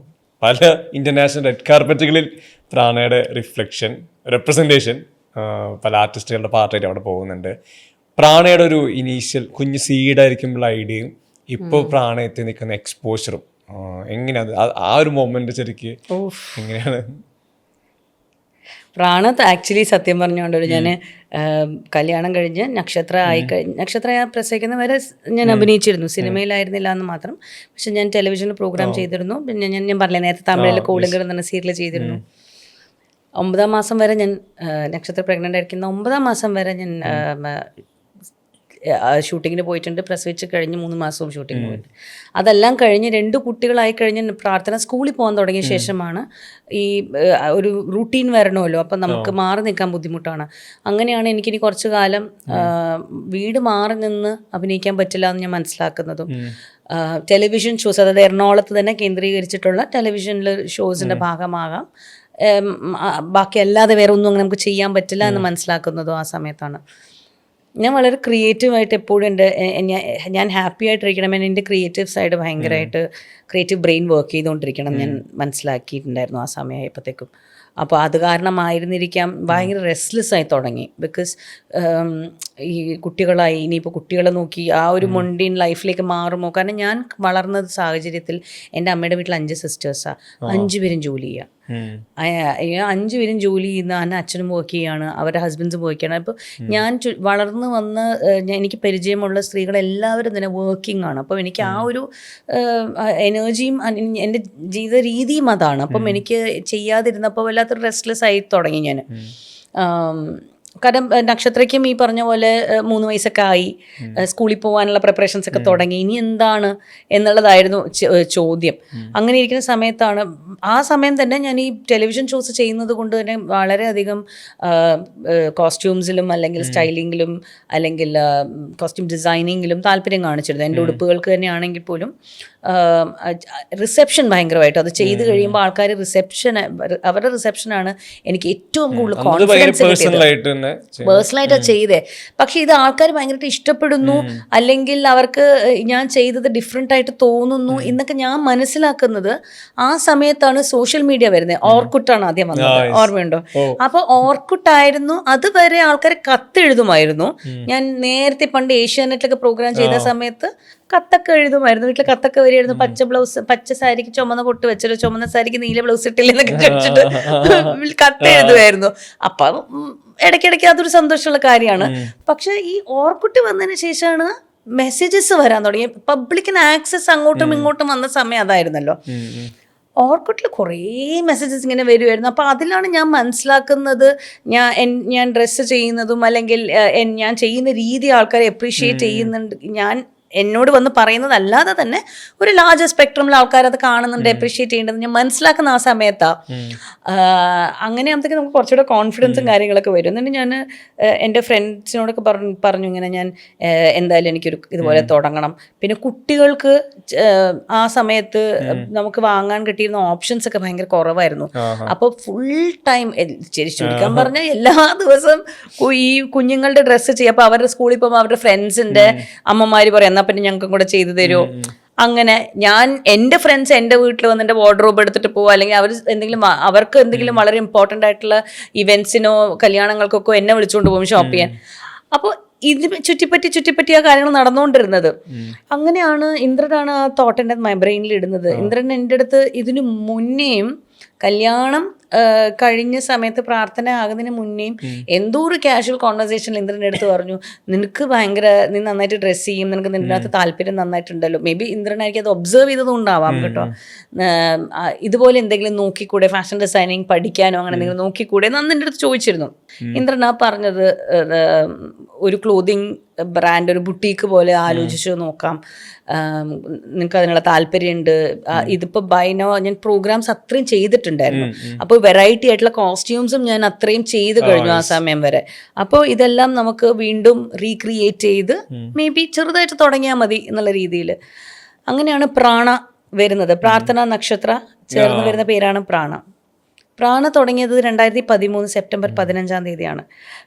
പല ഇന്റർനാഷണൽ റെഡ് കാർപ്പറ്റുകളിൽ പ്രാണയുടെ റെപ്രസെന്റേഷൻ പല ആർട്ടിസ്റ്റുകളുടെ പാർട്ടായിട്ട് അവിടെ പോകുന്നുണ്ട്. പ്രാണയുടെ ഒരു ഇനീഷ്യൽ കുഞ്ഞ് സീഡായിരിക്കുമ്പോൾ ഐഡിയയും ഇപ്പോൾ പ്രാണ എത്തി നിൽക്കുന്ന എക്സ്പോഷറും എങ്ങനെയാണ് ആ ഒരു മൊമെന്റ് ശരിക്ക് എങ്ങനെയാണ്? പ്രാണ ആക്ച്വലി സത്യം പറഞ്ഞുകൊണ്ടൊരു, ഞാൻ കല്യാണം കഴിഞ്ഞ് നക്ഷത്ര പ്രസവിക്കുന്ന വരെ ഞാൻ അഭിനയിച്ചിരുന്നു. സിനിമയിലായിരുന്നില്ല എന്ന് മാത്രം. പക്ഷെ ഞാൻ ടെലിവിഷനിൽ പ്രോഗ്രാം ചെയ്തിരുന്നു. പിന്നെ ഞാൻ പറഞ്ഞില്ല നേരത്തെ തമിഴിൽ കോളിംഗർ എന്ന സീരിയൽ ചെയ്തിരുന്നു. 9ാം മാസം വരെ ഞാൻ നക്ഷത്ര പ്രഗ്നൻ്റ് ആയിരിക്കുന്ന 9ാം മാസം വരെ ഞാൻ ഷൂട്ടിങ്ങിന് പോയിട്ടുണ്ട്. പ്രസവിച്ച് കഴിഞ്ഞ് 3 മാസവും ഷൂട്ടിങ്ങിന് പോയിട്ടുണ്ട്. അതെല്ലാം കഴിഞ്ഞ് 2 കുട്ടികളായി കഴിഞ്ഞ് പ്രാർത്ഥന സ്കൂളിൽ പോകാൻ തുടങ്ങിയ ശേഷമാണ് ഈ ഒരു റൂട്ടീൻ വരണമല്ലോ, അപ്പം നമുക്ക് മാറി നിൽക്കാൻ ബുദ്ധിമുട്ടാണ്. അങ്ങനെയാണ് എനിക്കിനി കുറച്ച് കാലം വീട് മാറി നിന്ന് അഭിനയിക്കാൻ പറ്റില്ല എന്ന് ഞാൻ മനസ്സിലാക്കുന്നതും. ടെലിവിഷൻ ഷോസ്, അതായത് എറണാകുളത്ത് തന്നെ കേന്ദ്രീകരിച്ചിട്ടുള്ള ടെലിവിഷനിൽ ഷോസിൻ്റെ ഭാഗമാകാം, ബാക്കി അല്ലാതെ വേറെ ഒന്നും അങ്ങനെ നമുക്ക് ചെയ്യാൻ പറ്റില്ല എന്ന് മനസ്സിലാക്കുന്നതും ആ സമയത്താണ്. ഞാൻ വളരെ ക്രിയേറ്റീവായിട്ട് എപ്പോഴും ഞാൻ ഹാപ്പി ആയിട്ടിരിക്കണം. എൻ്റെ ക്രിയേറ്റീവ് സൈഡ് ഭയങ്കരമായിട്ട് ക്രിയേറ്റീവ് ബ്രെയിൻ വർക്ക് ചെയ്തുകൊണ്ടിരിക്കണം ഞാൻ മനസ്സിലാക്കിയിട്ടുണ്ടായിരുന്നു ആ സമയമായപ്പോഴത്തേക്കും. അപ്പോൾ അത് കാരണമായിരുന്നിരിക്കാം ഭയങ്കര റെസ്റ്റ്ലെസ് ആയി തുടങ്ങി. ബിക്കോസ് ഈ കുട്ടികളായി, ഇനിയിപ്പോൾ കുട്ടികളെ നോക്കി ആ ഒരു മൊണ്ടീൻ ലൈഫിലേക്ക് മാറുമോ? കാരണം ഞാൻ വളർന്ന സാഹചര്യത്തിൽ എൻ്റെ അമ്മയുടെ വീട്ടിൽ 5 സിസ്റ്റേഴ്സാണ്, 5 പേരും ജോലി ചെയ്യുക. 5 പേരും ജോലി ചെയ്യുന്ന, എൻ്റെ അച്ഛനും വർക്ക് ചെയ്യുകയാണ്, അവരുടെ ഹസ്ബൻഡ്സും വർക്ക് ചെയ്യണം. അപ്പോൾ ഞാൻ വളർന്നു വന്ന് എനിക്ക് പരിചയമുള്ള സ്ത്രീകളെല്ലാവരും തന്നെ വർക്കിംഗ് ആണ്. അപ്പം എനിക്ക് ആ ഒരു എനർജിയും എൻ്റെ ജീവിത രീതിയും അതാണ്. അപ്പം എനിക്ക് ചെയ്യാതിരുന്നപ്പോൾ വല്ലാത്തൊരു റെസ്റ്റ്ലെസ് ആയി തുടങ്ങി ഞാൻ. കാരണം നക്ഷത്രയ്ക്കും ഈ പറഞ്ഞ പോലെ 3 വയസ്സൊക്കെ ആയി, സ്കൂളിൽ പോകാനുള്ള പ്രിപ്പറേഷൻസ് ഒക്കെ തുടങ്ങി, ഇനി എന്താണ് എന്നുള്ളതായിരുന്നു ചോദ്യം. അങ്ങനെ ഇരിക്കുന്ന സമയത്താണ്, ആ സമയം തന്നെ ഞാൻ ഈ ടെലിവിഷൻ ഷോസ് ചെയ്യുന്നത് കൊണ്ട് തന്നെ വളരെയധികം കോസ്റ്റ്യൂംസിലും അല്ലെങ്കിൽ സ്റ്റൈലിങ്ങിലും അല്ലെങ്കിൽ കോസ്റ്റ്യൂം ഡിസൈനിങ്ങിലും താല്പര്യം കാണിച്ചിരുന്നു. എൻ്റെ ഉടുപ്പുകൾക്ക് തന്നെ ആണെങ്കിൽ പോലും റിസപ്ഷൻ ഭയങ്കരമായിട്ട് അത് ചെയ്ത് കഴിയുമ്പോൾ ആൾക്കാർ അവരുടെ റിസപ്ഷനാണ് എനിക്ക് ഏറ്റവും കൂടുതൽ കോൺഫിഡൻസ് കിട്ടിയത്. പേഴ്സണലായിട്ടാണ് ചെയ്തേ. പക്ഷെ ഇത് ആൾക്കാർ ഭയങ്കരമായിട്ട് ഇഷ്ടപ്പെടുന്നു, അല്ലെങ്കിൽ അവർക്ക് ഞാൻ ചെയ്തത് ഡിഫറെൻ്റ് ആയിട്ട് തോന്നുന്നു എന്നൊക്കെ ഞാൻ മനസ്സിലാക്കുന്നത് ആ സമയത്താണ് സോഷ്യൽ മീഡിയ വരുന്നത്. ഓർക്കുട്ടാണ് ആദ്യം വന്നത്, ഓർമ്മയുണ്ടോ? അപ്പൊ ഓർക്കുട്ടായിരുന്നു. അതുവരെ ആൾക്കാർ കത്തെഴുതുമായിരുന്നു. ഞാൻ നേരത്തെ പണ്ട് ഏഷ്യാനെറ്റിലൊക്കെ പ്രോഗ്രാം ചെയ്ത സമയത്ത് കത്തൊക്കെ എഴുതുമായിരുന്നു. വീട്ടിൽ കത്തൊക്കെ വരികയായിരുന്നു. പച്ച ബ്ലൗസ്, പച്ച സാരിക്ക് ചുമന്ന പൊട്ട് വെച്ചല്ലോ, ചുമന്ന സാരിക്ക് നീല ബ്ലൗസ് ഇട്ടില്ല എന്നൊക്കെ ചോദിച്ചിട്ട് കത്ത് എഴുതുമായിരുന്നു. അപ്പം ഇടയ്ക്കിടയ്ക്ക് അതൊരു സന്തോഷമുള്ള കാര്യമാണ്. പക്ഷെ ഈ ഓർക്കുട്ടി വന്നതിന് ശേഷമാണ് മെസ്സേജസ് വരാൻ തുടങ്ങി. പബ്ലിക്കിന് ആക്സസ് അങ്ങോട്ടും ഇങ്ങോട്ടും വന്ന സമയം അതായിരുന്നല്ലോ. ഓർക്കുട്ടിൽ കുറേ മെസ്സേജസ് ഇങ്ങനെ വരുമായിരുന്നു. അപ്പോൾ അതിലാണ് ഞാൻ മനസ്സിലാക്കുന്നത്, ഞാൻ ഡ്രസ്സ് ചെയ്യുന്നതും അല്ലെങ്കിൽ ഞാൻ ചെയ്യുന്ന രീതി ആൾക്കാരെ അപ്രീഷിയേറ്റ് ചെയ്യുന്നുണ്ട്. ഞാൻ എന്നോട് വന്ന് പറയുന്നതല്ലാതെ തന്നെ ഒരു ലാർജ് സ്പെക്ട്രമിൽ ആൾക്കാർ അത് കാണുന്നുണ്ട്, അപ്രീഷിയേറ്റ് ചെയ്യേണ്ടത് ഞാൻ മനസ്സിലാക്കുന്ന ആ സമയത്താണ്. അങ്ങനെ ആകുമ്പോഴത്തേക്ക് നമുക്ക് കുറച്ചുകൂടെ കോൺഫിഡൻസും കാര്യങ്ങളൊക്കെ വരും. എന്നിട്ട് ഞാൻ എൻ്റെ ഫ്രണ്ട്സിനോടൊക്കെ പറഞ്ഞു ഇങ്ങനെ ഞാൻ എന്തായാലും എനിക്കൊരു ഇതുപോലെ തുടങ്ങണം. പിന്നെ കുട്ടികൾക്ക് ആ സമയത്ത് നമുക്ക് വാങ്ങാൻ കിട്ടിയിരുന്ന ഓപ്ഷൻസ് ഒക്കെ ഭയങ്കര കുറവായിരുന്നു. അപ്പോൾ ഫുൾ ടൈം ചുരുക്കാൻ പറഞ്ഞാൽ എല്ലാ ദിവസവും ഈ കുഞ്ഞുങ്ങളുടെ ഡ്രസ്സ് ചെയ്യും. അപ്പോൾ അവരുടെ സ്കൂളിൽ പോകുമ്പോൾ അവരുടെ ഫ്രണ്ട്സിൻ്റെ അമ്മമാർ പറയും എന്നാൽ പിന്നെ ഞങ്ങൾക്കും കൂടെ ചെയ്തു തരുമോ. അങ്ങനെ എൻ്റെ ഫ്രണ്ട്സ് എൻ്റെ വീട്ടിൽ വന്ന് എൻ്റെ വാർഡ്രോബ് എടുത്തിട്ട് പോകുക, അല്ലെങ്കിൽ അവർക്ക് എന്തെങ്കിലും വളരെ ഇമ്പോർട്ടൻ്റ് ആയിട്ടുള്ള ഇവൻസിനോ കല്യാണങ്ങൾക്കൊക്കെ എന്നെ വിളിച്ചുകൊണ്ട് പോകും ഷോപ്പ് ചെയ്യാൻ. അപ്പോൾ ഇത് ചുറ്റിപ്പറ്റി ആ കാര്യങ്ങൾ നടന്നുകൊണ്ടിരുന്നത്. അങ്ങനെയാണ് ഇന്ദ്രനാണ് ആ തോട്ട് എൻ്റെ ബ്രെയിനിൽ ഇടുന്നത്. ഇന്ദ്രൻ എൻ്റെ അടുത്ത് ഇതിനു മുന്നേയും കല്യാണം കഴിഞ്ഞ സമയത്ത് പ്രാർത്ഥന ആകുന്നതിന് മുന്നേയും എന്തോ ഒരു കാഷ്വൽ കോൺവെർസേഷനിൽ ഇന്ദ്രൻ്റെ അടുത്ത് പറഞ്ഞു, നീ നന്നായിട്ട് ഡ്രസ്സ് ചെയ്യും, നിനക്ക് നിൻ്റെ അകത്ത് താല്പര്യം നന്നായിട്ടുണ്ടല്ലോ. മേ ബി ഇന്ദ്രനായിരിക്കും അത് ഒബ്സർവ് ചെയ്തതുകൊണ്ടാവാം കേട്ടോ. ഇതുപോലെ എന്തെങ്കിലും നോക്കിക്കൂടെ, ഫാഷൻ ഡിസൈനിങ് പഠിക്കാനോ അങ്ങനെ എന്തെങ്കിലും നോക്കിക്കൂടെ എന്ന് എൻ്റെ അടുത്ത് ചോദിച്ചിരുന്നു. ഇന്ദ്രൻ ആ പറഞ്ഞത് ഒരു ക്ലോത്തിങ് ബ്രാൻഡ്, ഒരു ബുട്ടീക്ക് പോലെ ആലോചിച്ച് നോക്കാം, നിനക്ക് അതിനുള്ള താല്പര്യമുണ്ട്. ഇതിപ്പോൾ ബൈനോ ഞാൻ പ്രോഗ്രാംസ് അത്രയും ചെയ്തിട്ടുണ്ടായിരുന്നു. അപ്പോൾ വെറൈറ്റി ആയിട്ടുള്ള കോസ്റ്റ്യൂംസും ഞാൻ അത്രയും ചെയ്ത് കഴിഞ്ഞു ആ സമയം വരെ. അപ്പോൾ ഇതെല്ലാം നമുക്ക് വീണ്ടും റീക്രിയേറ്റ് ചെയ്ത് മേ ബി ചെറുതായിട്ട് തുടങ്ങിയാൽ മതി എന്നുള്ള രീതിയിൽ. അങ്ങനെയാണ് പ്രാണ വരുന്നത്. പ്രാർത്ഥന നക്ഷത്ര ചേർന്ന് വരുന്ന പേരാണ് പ്രാണ. പ്രാണ തുടങ്ങിയത് 2013 സെപ്റ്റംബർ 15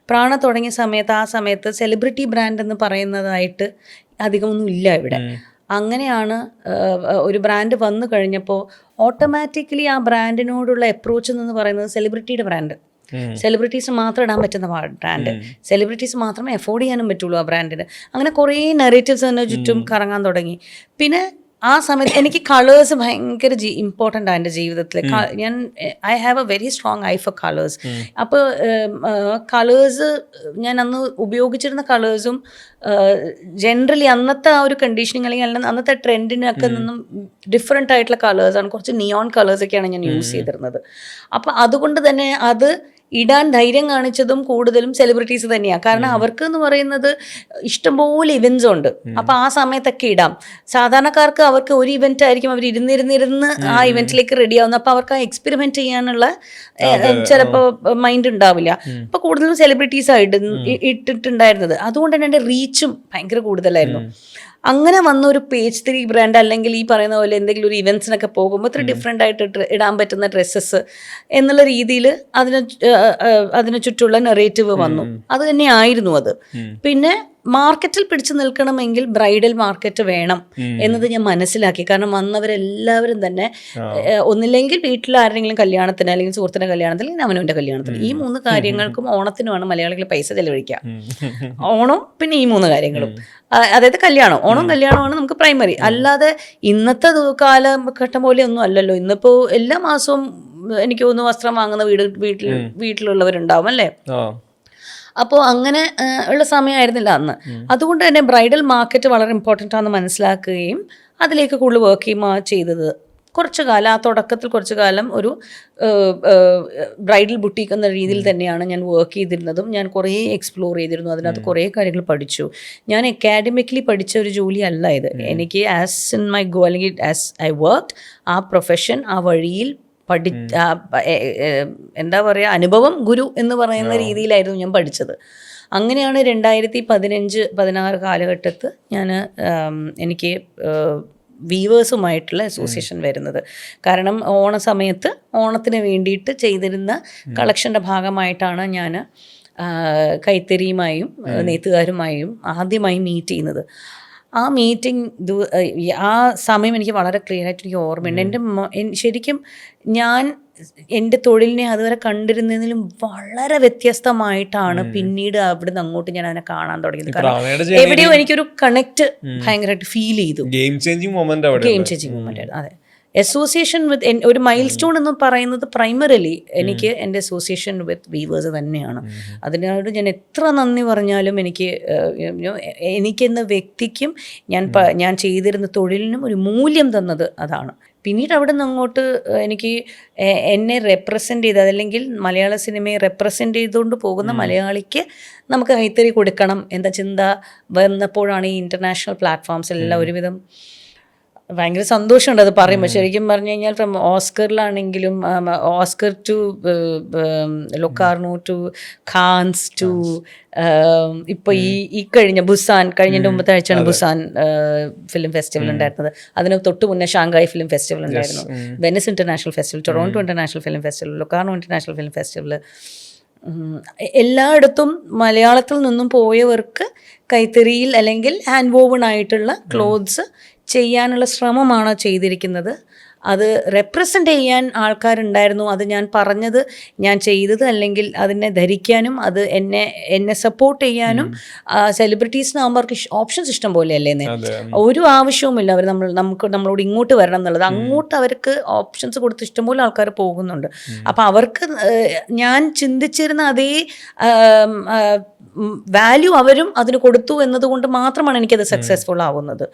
പ്രാണ തുടങ്ങിയ സമയത്ത് ആ സമയത്ത് സെലിബ്രിറ്റി ബ്രാൻഡ് എന്ന് പറയുന്നതായിട്ട് അധികമൊന്നും ഇല്ല ഇവിടെ. അങ്ങനെയാണ് ഒരു ബ്രാൻഡ് വന്നു കഴിഞ്ഞപ്പോൾ ഓട്ടോമാറ്റിക്കലി ആ ബ്രാൻഡിനോടുള്ള അപ്രോച്ച് എന്ന് പറയുന്നത് സെലിബ്രിറ്റിയുടെ ബ്രാൻഡ്, സെലിബ്രിറ്റീസ് മാത്രം ഇടാൻ പറ്റുന്ന ബ്രാൻഡ്, സെലിബ്രിറ്റീസ് മാത്രമേ അഫോർഡ് ചെയ്യാനും പറ്റുള്ളൂ ആ ബ്രാൻഡിന്. അങ്ങനെ കുറേ നെറേറ്റീവ്സ് തന്നെ ചുറ്റും കറങ്ങാൻ തുടങ്ങി. പിന്നെ ആ സമയത്ത് എനിക്ക് കളേഴ്സ് ഭയങ്കര ഇമ്പോർട്ടൻ്റ് ആണ് എൻ്റെ ജീവിതത്തിൽ. I have a very strong eye for colours. അപ്പോൾ കളേഴ്സ് ഞാൻ അന്ന് ഉപയോഗിച്ചിരുന്ന കളേഴ്സും ജനറലി അന്നത്തെ ആ ഒരു കണ്ടീഷനിങ് അല്ലെങ്കിൽ അന്നത്തെ ട്രെൻഡിനൊക്കെ നിന്നും ഡിഫറെൻ്റ് ആയിട്ടുള്ള കളേഴ്സാണ്, കുറച്ച് നിയോൺ കളേഴ്സൊക്കെയാണ് ഞാൻ യൂസ് ചെയ്തിരുന്നത്. അപ്പോൾ അതുകൊണ്ട് തന്നെ അത് ഇടാൻ ധൈര്യം കാണിച്ചതും കൂടുതലും സെലിബ്രിറ്റീസ് തന്നെയാണ്. കാരണം അവർക്ക് എന്ന് പറയുന്നത് ഇഷ്ടംപോലെ ഇവൻറ്റ്സ് ഉണ്ട്. അപ്പോൾ ആ സമയത്തൊക്കെ ഇടാം. സാധാരണക്കാർക്ക് അവർക്ക് ഒരു ഇവൻ്റ് ആയിരിക്കും, അവർ ഇരുന്നിരുന്ന് ആ ഇവൻറ്റിലേക്ക് റെഡി ആവുന്നത്. അപ്പോൾ അവർക്ക് ആ എക്സ്പെരിമെൻറ്റ് ചെയ്യാനുള്ള ചിലപ്പോൾ മൈൻഡ് ഉണ്ടാവില്ല. അപ്പോൾ കൂടുതലും സെലിബ്രിറ്റീസായിട്ട് ഇട്ടിട്ടുണ്ടായിരുന്നത്. അതുകൊണ്ട് തന്നെ എൻ്റെ റീച്ചും ഭയങ്കര കൂടുതലായിരുന്നു. അങ്ങനെ വന്ന ഒരു പേജ് 3 ബ്രാൻഡ് അല്ലെങ്കിൽ ഈ പറയുന്ന പോലെ എന്തെങ്കിലും ഒരു ഇവൻറ്റ്സിനൊക്കെ പോകുമ്പോൾ ഇത്ര ഡിഫറെൻ്റ് ആയിട്ട് ഇടാൻ പറ്റുന്ന ഡ്രസ്സസ് എന്നുള്ള രീതിയിൽ അതിന് ചുറ്റുള്ള നെറേറ്റീവ് വന്നു. അത് തന്നെയായിരുന്നു അത്. പിന്നെ മാർക്കറ്റിൽ പിടിച്ചു നിൽക്കണമെങ്കിൽ ബ്രൈഡൽ മാർക്കറ്റ് വേണം എന്നത് ഞാൻ മനസ്സിലാക്കി. കാരണം വന്നവരെല്ലാവരും തന്നെ ഒന്നില്ലെങ്കിൽ വീട്ടിൽ ആരെങ്കിലും കല്യാണത്തിന് അല്ലെങ്കിൽ സുഹൃത്തിൻ്റെ കല്യാണത്തിന് അല്ലെങ്കിൽ അവനവൻ്റെ കല്യാണത്തിന്, ഈ 3 കാര്യങ്ങൾക്കും ഓണത്തിനുമാണ് മലയാളികൾ പൈസ ചെലവഴിക്കുക. ഓണം പിന്നെ ഈ 3 കാര്യങ്ങളും, അതായത് കല്യാണം, ഓണം കല്യാണമാണ് നമുക്ക് പ്രൈമറി. അല്ലാതെ ഇന്നത്തെ കാലഘട്ടം പോലെ ഒന്നും അല്ലല്ലോ. ഇന്നിപ്പോൾ എല്ലാ മാസവും എനിക്ക് തോന്നുന്നു വസ്ത്രം വാങ്ങുന്ന വീട്ടിലുള്ളവരുണ്ടാവും അല്ലേ. അപ്പോൾ അങ്ങനെ ഉള്ള സമയമായിരുന്നില്ല അന്ന്. അതുകൊണ്ട് തന്നെ ബ്രൈഡൽ മാർക്കറ്റ് വളരെ ഇമ്പോർട്ടൻ്റ് ആണെന്ന് മനസ്സിലാക്കുകയും അതിലേക്ക് കൂടുതൽ വർക്ക് ചെയ്യുകയും ചെയ്തത്. കുറച്ചു കാലം, ആ തുടക്കത്തിൽ കുറച്ചു കാലം ഒരു ബ്രൈഡൽ ബുട്ടീക്ക് എന്ന രീതിയിൽ തന്നെയാണ് ഞാൻ വർക്ക് ചെയ്തിരുന്നതും. ഞാൻ കുറേ എക്സ്പ്ലോർ ചെയ്തിരുന്നു, അതിനകത്ത് കുറേ കാര്യങ്ങൾ പഠിച്ചു. ഞാൻ അക്കാഡമിക്കലി പഠിച്ച ഒരു ജോലിയല്ല ഇത്. എനിക്ക് ആസ് ഇൻ മൈ ഗോ, അല്ലെങ്കിൽ ആസ് ഐ വർക്ക്, ആ പ്രൊഫഷൻ, ആ വഴിയിൽ എന്താ പറയുക, അനുഭവം ഗുരു എന്ന് പറയുന്ന രീതിയിലായിരുന്നു ഞാൻ പഠിച്ചത്. അങ്ങനെയാണ് 2015-16 കാലഘട്ടത്ത് എനിക്ക് വീവേഴ്സുമായിട്ടുള്ള അസോസിയേഷൻ വരുന്നത്. കാരണം ഓണസമയത്ത് ഓണത്തിന് വേണ്ടിയിട്ട് ചെയ്തിരുന്ന കളക്ഷൻ്റെ ഭാഗമായിട്ടാണ് ഞാൻ കൈത്തറിയുമായും നെയ്ത്തുകാരുമായും ആദ്യമായി മീറ്റ് ചെയ്യുന്നത്. ആ മീറ്റിംഗ്, ആ സമയം എനിക്ക് വളരെ ക്ലിയർ ആയിട്ട് എനിക്ക് ഓർമ്മയുണ്ട്. ശരിക്കും ഞാൻ എൻ്റെ തൊഴിലിനെ അതുവരെ കണ്ടിരുന്നതിലും വളരെ വ്യത്യസ്തമായിട്ടാണ് പിന്നീട് അവിടുന്ന് അങ്ങോട്ട് ഞാൻ അതിനെ കാണാൻ തുടങ്ങിയത്. കാരണം എവിടെയോ എനിക്കൊരു കണക്ട് ഭയങ്കരമായിട്ട് ഫീൽ ചെയ്തു. ഗെയിം ചേഞ്ചിങ് മൊമെന്റ് ആയിരുന്നു. അതെ, അസോസിയേഷൻ വിത്ത് ഒരു മൈൽ സ്റ്റോൺ എന്ന് പറയുന്നത് പ്രൈമറിലി എനിക്ക് എൻ്റെ അസോസിയേഷൻ വിത്ത് വീവേഴ്സ് തന്നെയാണ്. അതിനോട് ഞാൻ എത്ര നന്ദി പറഞ്ഞാലും എനിക്കെന്ന വ്യക്തിക്കും ഞാൻ ചെയ്തിരുന്ന തൊഴിലിനും ഒരു മൂല്യം തന്നത് അതാണ്. പിന്നീട് അവിടെ നിന്ന് അങ്ങോട്ട് എനിക്ക് എന്നെ റെപ്രസെൻ്റ് ചെയ്ത്, അതല്ലെങ്കിൽ മലയാള സിനിമയെ റെപ്രസെൻ്റ് ചെയ്തുകൊണ്ട് പോകുന്ന മലയാളിക്ക് നമുക്ക് കൈത്തറി കൊടുക്കണം എന്ന ചിന്ത വന്നപ്പോഴാണ് ഈ ഇൻ്റർനാഷണൽ പ്ലാറ്റ്ഫോംസിലെല്ലാം ഒരുവിധം ഭയങ്കര സന്തോഷമുണ്ട് അത് പറയുമ്പോൾ. ശരിക്കും പറഞ്ഞു കഴിഞ്ഞാൽ ഫ്രം ഓസ്കറിലാണെങ്കിലും, Oscar to Locarno to Cannes to ഇപ്പോൾ ഈ കഴിഞ്ഞ കഴിഞ്ഞതിൻ്റെ മുമ്പത്തെ ആഴ്ചയാണ് ബുസാൻ ഫിലിം ഫെസ്റ്റിവൽ ഉണ്ടായിരുന്നത്. അതിന് തൊട്ട് മുന്നേ ഷാങ്ഹായ് ഫിലിം ഫെസ്റ്റിവൽ ഉണ്ടായിരുന്നു, Venice international festival, Toronto international film festival, Locarno international film festival. എല്ലായിടത്തും മലയാളത്തിൽ നിന്നും പോയവർക്ക് കൈത്തറിയിൽ അല്ലെങ്കിൽ ഹാൻഡ് വോവൺ ആയിട്ടുള്ള ക്ലോത്ത്സ് ചെയ്യാനുള്ള ശ്രമമാണ് ചെയ്തിരിക്കുന്നത്. അത് റെപ്രസെൻ്റ് ചെയ്യാൻ ആൾക്കാരുണ്ടായിരുന്നു. അത് ഞാൻ പറഞ്ഞത്, ഞാൻ ചെയ്തത്, അല്ലെങ്കിൽ അതിനെ ധരിക്കാനും അത് എന്നെ സപ്പോർട്ട് ചെയ്യാനും സെലിബ്രിറ്റീസിനാകുമ്പോൾ അവർക്ക് ഓപ്ഷൻസ് ഇഷ്ടം പോലെയല്ലേ. ഒരു ആവശ്യവുമില്ല അവർ നമ്മളോട് ഇങ്ങോട്ട് വരണം എന്നുള്ളത്. അങ്ങോട്ട് അവർക്ക് ഓപ്ഷൻസ് കൊടുത്ത് ഇഷ്ടംപോലെ ആൾക്കാർ പോകുന്നുണ്ട്. അപ്പം അവർക്ക് ഞാൻ ചിന്തിച്ചിരുന്ന അതേ വാല്യൂ അവരും അതിന് കൊടുത്തു എന്നതുകൊണ്ട് മാത്രമാണ് എനിക്കത് സക്സസ്ഫുൾ ആവുന്നത്.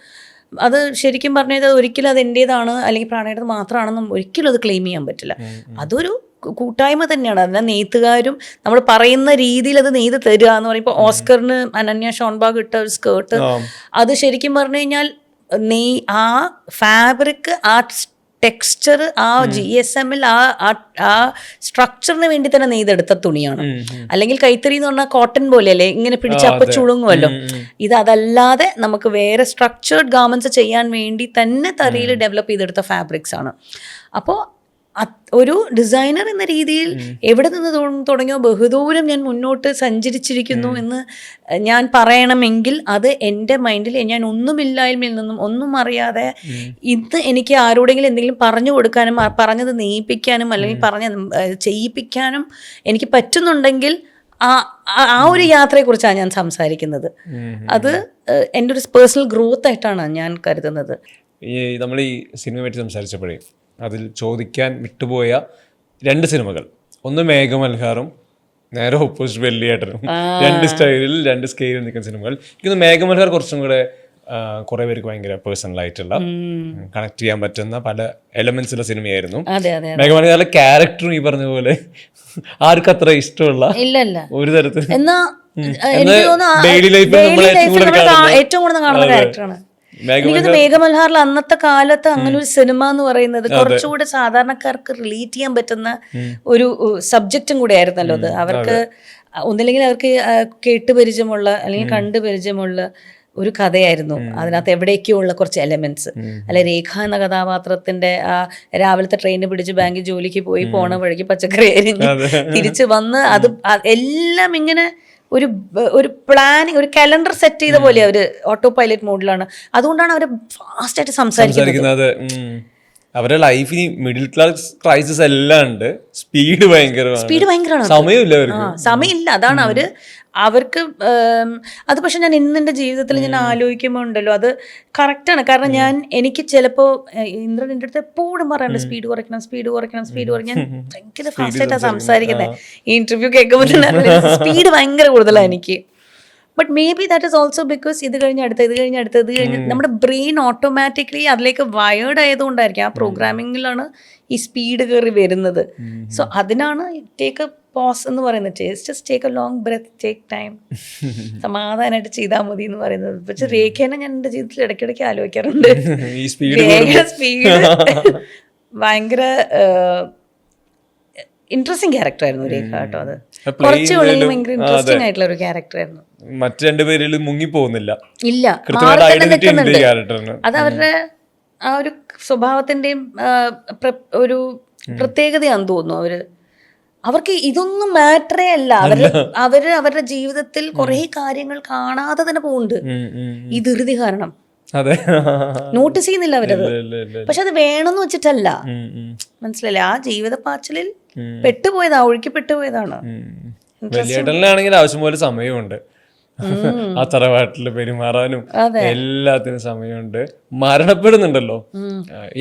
അത് ശരിക്കും പറഞ്ഞത് ഒരിക്കലും അത് എൻ്റേതാണ് അല്ലെങ്കിൽ പ്രാണയുടെ മാത്രമാണെന്നും ഒരിക്കലും അത് ക്ലെയിം ചെയ്യാൻ പറ്റില്ല. അതൊരു കൂട്ടായ്മ തന്നെയാണ്. അതിനാൽ നെയ്ത്തുകാരും നമ്മൾ പറയുന്ന രീതിയിൽ അത് നെയ്ത് തരിക എന്ന് പറയുമ്പോൾ, ഓസ്കറിന് അനന്യ ഷോൺബാഗ് ഇട്ട ഒരു സ്കേർട്ട്, അത് ശരിക്കും പറഞ്ഞു കഴിഞ്ഞാൽ ആ ഫാബ്രിക്, ആ ടെക്സ്ചർ, ആ GSM-ൽ ആ സ്ട്രക്ചറിന് വേണ്ടി തന്നെ നെയ്തെടുത്ത തുണിയാണ്. അല്ലെങ്കിൽ കൈത്തറി എന്ന് പറഞ്ഞാൽ കോട്ടൺ പോലെയല്ലേ, ഇങ്ങനെ പിടിച്ച് അപ്പ ചുളുങ്ങുമല്ലോ. അതല്ലാതെ നമുക്ക് വേറെ സ്ട്രക്ചേർഡ് ഗാർമെന്റ്സ് ചെയ്യാൻ വേണ്ടി തന്നെ തറിയിൽ ഡെവലപ്പ് ചെയ്തെടുത്ത ഫാബ്രിക്സ് ആണ്. അപ്പോൾ ഒരു ഡിസൈനർ എന്ന രീതിയിൽ എവിടെ നിന്ന് തുടങ്ങിയോ ബഹുദൂരം ഞാൻ മുന്നോട്ട് സഞ്ചരിച്ചിരിക്കുന്നു എന്ന് ഞാൻ പറയണമെങ്കിൽ അത് എൻ്റെ മൈൻഡിൽ ഞാൻ ഒന്നുമില്ലായ്മയിൽ നിന്നും ഒന്നും അറിയാതെ ഇന്ന് എനിക്ക് ആരോടെങ്കിലും എന്തെങ്കിലും പറഞ്ഞു കൊടുക്കാനും പറഞ്ഞത് നെയ്യിപ്പിക്കാനും അല്ലെങ്കിൽ ചെയ്യിപ്പിക്കാനും എനിക്ക് പറ്റുന്നുണ്ടെങ്കിൽ ആ ഒരു യാത്രയെക്കുറിച്ചാണ് ഞാൻ സംസാരിക്കുന്നത്. അത് എൻ്റെ ഒരു പേഴ്സണൽ ഗ്രോത്ത് ആയിട്ടാണ് ഞാൻ കരുതുന്നത്. നമ്മൾ ഈ സിനിമയെ പറ്റി സംസാരിച്ചപ്പോഴേ അതിൽ ചോദിക്കാൻ വിട്ടുപോയ 2 സിനിമകൾ, ഒന്ന് മേഘമൽഹാറും നേരെ ഓപ്പോസിറ്റ് വെള്ളിയേട്ടനും. 2 സ്റ്റൈലിൽ 2 സ്കെയിലിൽ നിൽക്കുന്ന സിനിമകൾ. എനിക്ക് മേഘമൽഹാർ കുറച്ചും കൂടെ കുറെ പേർക്ക് ഭയങ്കര പേഴ്സണൽ ആയിട്ടുള്ള കണക്ട് ചെയ്യാൻ പറ്റുന്ന പല എലമെന്റ്സ് ഉള്ള സിനിമയായിരുന്നു. മേഘമൽഹാറിലെ ക്യാരക്ടറും ഈ പറഞ്ഞ പോലെ ആർക്കും അത്ര ഇഷ്ടമുള്ള ഒരു തരത്തിൽ ഡെയിലി ലൈഫിൽ ഏറ്റവും കൂടുതൽ കാണുന്ന ക്യാരക്ടറാണ്. എനിക്കത് മേഘമൽഹാറിൽ അന്നത്തെ കാലത്ത് അങ്ങനെ ഒരു സിനിമ എന്ന് പറയുന്നത് കുറച്ചുകൂടെ സാധാരണക്കാർക്ക് റിലേറ്റ് ചെയ്യാൻ പറ്റുന്ന ഒരു സബ്ജക്റ്റും കൂടെ ആയിരുന്നല്ലോ അത്. അവർക്ക് ഒന്നില്ലെങ്കിൽ അവർക്ക് കേട്ടുപരിചയമുള്ള അല്ലെങ്കിൽ കണ്ടു പരിചയമുള്ള ഒരു കഥയായിരുന്നു. അതിനകത്ത് എവിടേക്കോ ഉള്ള കുറച്ച് എലമെന്റ്സ്. അല്ലെ, രേഖ എന്ന കഥാപാത്രത്തിന്റെ ആ രാവിലത്തെ ട്രെയിന് പിടിച്ച് ബാങ്കിൽ ജോലിക്ക് പോയി പോണ വഴിക്ക് പച്ചക്കറി അരിഞ്ഞ് തിരിച്ച് വന്ന് അത് എല്ലാം ഇങ്ങനെ ഒരു പ്ലാനിങ്, ഒരു കലണ്ടർ സെറ്റ് ചെയ്ത പോലെ അവര് ഓട്ടോ പൈലറ്റ് മോഡിലാണ്. അതുകൊണ്ടാണ് അവര് ഫാസ്റ്റ് ആയിട്ട് സംസാരിക്കുന്നത്. അവരുടെ ലൈഫിൽ മിഡിൽ ക്ലാസ് ക്രൈസിസ് എല്ലാം ഉണ്ട്. സ്പീഡ് ഭയങ്കരമാണ്. സമയമില്ല. അതാണ് അവർക്ക് അത്. പക്ഷെ ഞാൻ ഇന്നെൻ്റെ ജീവിതത്തിൽ ഞാൻ ആലോചിക്കുമ്പോൾ ഉണ്ടല്ലോ, അത് കറക്റ്റാണ്. കാരണം എനിക്ക് ചിലപ്പോൾ ഇന്ദ്രൻ എൻ്റെ അടുത്ത് എപ്പോഴും പറയാറുണ്ട് സ്പീഡ് കുറയ്ക്കണം. ഞാൻ ഭയങ്കര ഫാസ്റ്റായിട്ടാണ് സംസാരിക്കുന്നത്. ഈ ഇന്റർവ്യൂ കേൾക്കുമ്പോൾ തന്നെ സ്പീഡ് ഭയങ്കര കൂടുതലാണ് എനിക്ക്. But may be that is also because ഇത് കഴിഞ്ഞ് നമ്മുടെ ബ്രെയിൻ ഓട്ടോമാറ്റിക്കലി അതിലേക്ക് വയേർഡ് ആയതുകൊണ്ടായിരിക്കും. ആ പ്രോഗ്രാമിങ്ങിലാണ് ഈ സ്പീഡ് കയറി വരുന്നത്. സോ അതിനാണ് ടേക്ക് എ പോസ് എന്ന് പറയുന്നത്. Just take a long breath, take time, സമാധാനമായിട്ട് ചെയ്താൽ മതി എന്ന് പറയുന്നത്. പക്ഷെ രേഖേനെ ഞാൻ എൻ്റെ ജീവിതത്തിൽ ഇടയ്ക്കിടയ്ക്ക് ആലോചിക്കാറുണ്ട്. രേഖ സ്പീഡ് ഭയങ്കര ഇൻട്രസ്റ്റിംഗ് ക്യാരക്ടർ ആയിരുന്നു രേഖ കേട്ടോ. അത് കുറച്ച് ഭയങ്കര ഇൻട്രസ്റ്റിംഗ് ആയിട്ടുള്ള ഒരു ക്യാരക്ടർ ആയിരുന്നു. മറ്റു രണ്ടുപേരിൽ മുങ്ങി പോകുന്നില്ല, ഇല്ല, അത് അവരുടെ ആ ഒരു സ്വഭാവത്തിന്റെയും ഒരു പ്രത്യേകതയാണെന്ന് തോന്നുന്നു. അവർക്ക് ഇതൊന്നും മാറ്ററേ അല്ല. അവരുടെ ജീവിതത്തിൽ കുറെ കാര്യങ്ങൾ കാണാതെ തന്നെ പോകുന്നുണ്ട് ഈ ധൃതി കാരണം. നോട്ടീസ് ചെയ്യുന്നില്ല അവരത്. പക്ഷെ അത് വേണമെന്ന് വെച്ചിട്ടല്ല, മനസ്സിലല്ലേ? ആ ജീവിത പാച്ചിലിൽ പെട്ടുപോയതാ, ഒഴുക്കി പെട്ടുപോയതാണ്. വലിയേട്ടനിലാണെങ്കിൽ ആവശ്യം പോലെ സമയമുണ്ട് ആ തറവാട്ടില് പെരുമാറാനും എല്ലാത്തിനും സമയമുണ്ട്. മരണപ്പെടുന്നുണ്ടല്ലോ.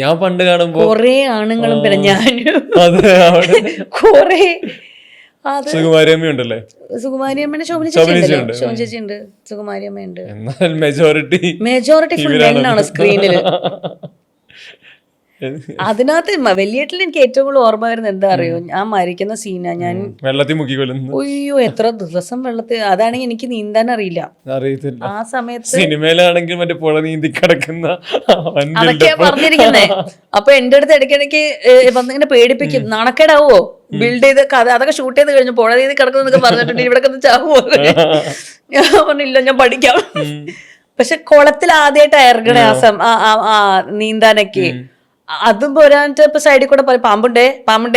ഞാൻ പണ്ട് കാണുമ്പോ കൊറേ ആണുങ്ങളും കൊറേ സുകുമാരിയമ്മയുണ്ടല്ലേ? സുകുമാരിയമ്മയുടെ ശോഭന ചേച്ചിയുണ്ട്, സുകുമാരിയമ്മയുണ്ട്. എന്നാൽ മെജോറിറ്റി ഫുൾ മെന്നാണ് സ്ക്രീനിൽ. അതിനകത്ത് വലിയേട്ടിൽ എനിക്ക് ഏറ്റവും കൂടുതൽ ഓർമ്മ വരുന്നത് എന്താ അറിയോ? ഞാൻ മരിക്കുന്ന സീനാ. ഞാൻ വെള്ളത്തിൽ മുക്കിക്കൊല്ലുന്നു. അയ്യോ, എത്ര ദിവസം വെള്ളത്തിൽ. അതാണെങ്കിൽ എനിക്ക് നീന്താൻ അറിയില്ല ആ സമയത്ത്. സിനിമയിലാണെങ്കിൽ മറ്റേ പുഴ നീന്തി കിടക്കുന്ന അതൊക്കെയാ പറഞ്ഞിരിക്കുന്നേ. അപ്പൊ എന്റെ അടുത്ത് ഇടയ്ക്കിടയ്ക്ക് വന്നിങ്ങനെ പേടിപ്പിക്കും, നാണക്കേടാവോ ബിൽഡ് ചെയ്ത് കഥ അതൊക്കെ ഷൂട്ട് ചെയ്ത് കഴിഞ്ഞു പുഴ നീന്തി കിടക്കുന്നൊക്കെ പറഞ്ഞിട്ടുണ്ട്, ഇവിടെ ചാവോ? ഞാൻ പറഞ്ഞില്ല, ഞാൻ പഠിക്കാം. പക്ഷെ കുളത്തിൽ ആദ്യമായിട്ട് ഇറങ്ങണേ ആ നീന്താനൊക്കെ. അതും പോരാഞ്ഞിട്ട് ഇപ്പൊ സൈഡിൽ കൂടെ പാമ്പുണ്ടേ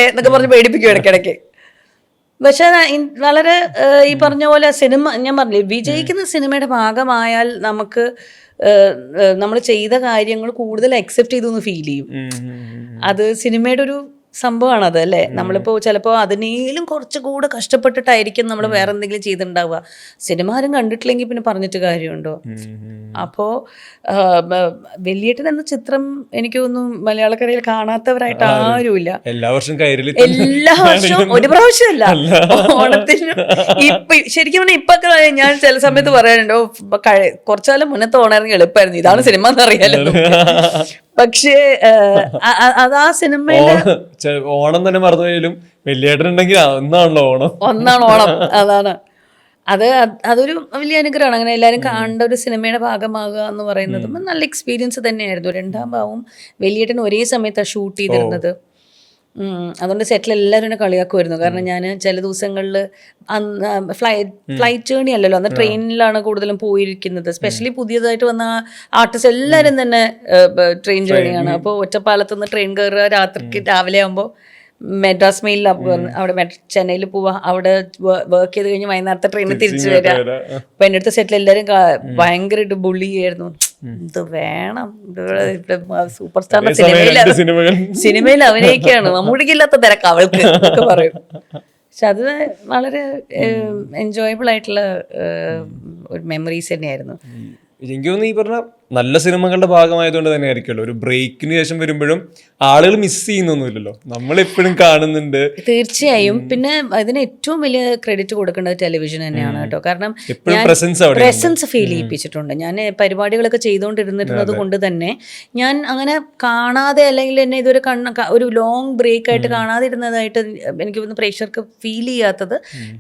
എന്നൊക്കെ പറഞ്ഞ് പേടിപ്പിക്കും ഇടയ്ക്കിടയ്ക്ക്. പക്ഷെ വളരെ ഈ പറഞ്ഞ പോലെ സിനിമ, ഞാൻ പറഞ്ഞില്ലേ, വിജയിക്കുന്ന സിനിമയുടെ ഭാഗമായാൽ നമുക്ക് നമ്മൾ ചെയ്ത കാര്യങ്ങൾ കൂടുതൽ അക്സെപ്റ്റ് ചെയ്തു ഫീൽ ചെയ്യും. അത് സിനിമയുടെ ഒരു സംഭവമാണ് അത്, അല്ലേ? നമ്മളിപ്പോ ചിലപ്പോ അതിനേലും കുറച്ചുകൂടെ കഷ്ടപ്പെട്ടിട്ടായിരിക്കും നമ്മൾ വേറെ എന്തെങ്കിലും ചെയ്തിട്ടുണ്ടാവുക. സിനിമ ആരും കണ്ടിട്ടില്ലെങ്കിൽ പിന്നെ പറഞ്ഞിട്ട് കാര്യമുണ്ടോ? അപ്പോ വലിയേട്ടൻ എന്ന ചിത്രം എനിക്ക് തോന്നുന്നു മലയാളക്കരയിൽ കാണാത്തവരായിട്ട് ആരുമില്ല. എല്ലാ വർഷവും ഒരു പ്രാവശ്യമല്ല, ഓണത്തിന്. ശരിക്കും പറഞ്ഞാൽ ഇപ്പൊ ഞാൻ ചില സമയത്ത് പറയാനുണ്ടോ, കുറച്ചാലും മുന്നത്തെ ഓണായിരുന്നെങ്കിൽ എളുപ്പമായിരുന്നു, ഇതാണ് സിനിമ എന്നറിയാലോ. പക്ഷേ അത് ആ സിനിമയില് ഓണം തന്നെ മറന്നുപോയാലും വലിയേട്ടനുണ്ടെങ്കിൽ ഒന്നാണ് ഓണം. അതാണ് അതൊരു വലിയ അനുഗ്രഹമാണ്. അങ്ങനെ എല്ലാവരും കാണേണ്ട ഒരു സിനിമയുടെ ഭാഗമാകുക എന്ന് പറയുന്നത് നല്ല എക്സ്പീരിയൻസ് തന്നെയായിരുന്നു. രണ്ടാം ഭാവവും വലിയേട്ടൻ ഒരേ സമയത്താണ് ഷൂട്ട് ചെയ്തിരുന്നത്. അതുകൊണ്ട് സെറ്റിൽ എല്ലാവരും എന്നെ കളിയാക്കുമായിരുന്നു. കാരണം ഞാൻ ചില ദിവസങ്ങളിൽ ഫ്ലൈറ്റ് ജേണി അല്ലല്ലോ, അന്ന് ട്രെയിനിലാണ് കൂടുതലും പോയിരിക്കുന്നത്. സ്പെഷ്യലി പുതിയതായിട്ട് വന്ന ആർട്ടിസ്റ്റ് എല്ലാവരും തന്നെ ട്രെയിൻ ജേണിയാണ്. അപ്പോൾ ഒറ്റപ്പാലത്തുനിന്ന് ട്രെയിൻ കയറുക, രാവിലെ ആകുമ്പോൾ മെഡ്രാസ് മെയിലിൽ അവിടെ ചെന്നൈയിൽ പോവാ, അവിടെ വർക്ക് ചെയ്ത് കഴിഞ്ഞ് വൈകുന്നേരത്തെ ട്രെയിനിൽ തിരിച്ചു വരിക. അപ്പൊ എൻ്റെ അടുത്ത സെറ്റിൽ എല്ലാവരും ഭയങ്കരമായിട്ട് ബുള്ളി ചെയ്യായിരുന്നു. ഇത് വേണം, സൂപ്പർ സ്റ്റാറിന്റെ സിനിമയിൽ അഭിനയിക്കുകയാണ്, മമ്മൂടിക്കില്ലാത്ത തിരക്ക് അവൾക്ക് ഒക്കെ പറയും. പക്ഷെ അത് വളരെ എൻജോയബിൾ ആയിട്ടുള്ള ഒരു മെമ്മറീസ് തന്നെയായിരുന്നു. എനിക്ക് തോന്നുന്നു ഈ പറഞ്ഞ നല്ല സിനിമകളുടെ ഭാഗമായതുകൊണ്ട് തന്നെ ആയിരിക്കുമല്ലോ ഒരു ബ്രേക്കിന് ശേഷം വരുമ്പോഴും ആളുകൾ മിസ് ചെയ്യുന്നൊന്നുമില്ലല്ലോ, നമ്മളെപ്പോഴും കാണുന്നുണ്ട്. തീർച്ചയായും. പിന്നെ അതിന് ഏറ്റവും വലിയ ക്രെഡിറ്റ് കൊടുക്കേണ്ടത് ടെലിവിഷൻ തന്നെയാണ് കേട്ടോ. കാരണം പ്രസൻസ് ഫീൽ ചെയ്യിപ്പിച്ചിട്ടുണ്ട്. ഞാൻ പരിപാടികളൊക്കെ ചെയ്തുകൊണ്ടിരുന്നിരുന്നത് കൊണ്ട് തന്നെ ഞാൻ അങ്ങനെ കാണാതെ, അല്ലെങ്കിൽ എന്നെ ഇതൊരു ഒരു ലോങ് ബ്രേക്ക് ആയിട്ട് കാണാതിരുന്നതായിട്ട് എനിക്ക് തോന്നുന്നു പ്രേക്ഷകർക്ക് ഫീൽ ചെയ്യാത്തത്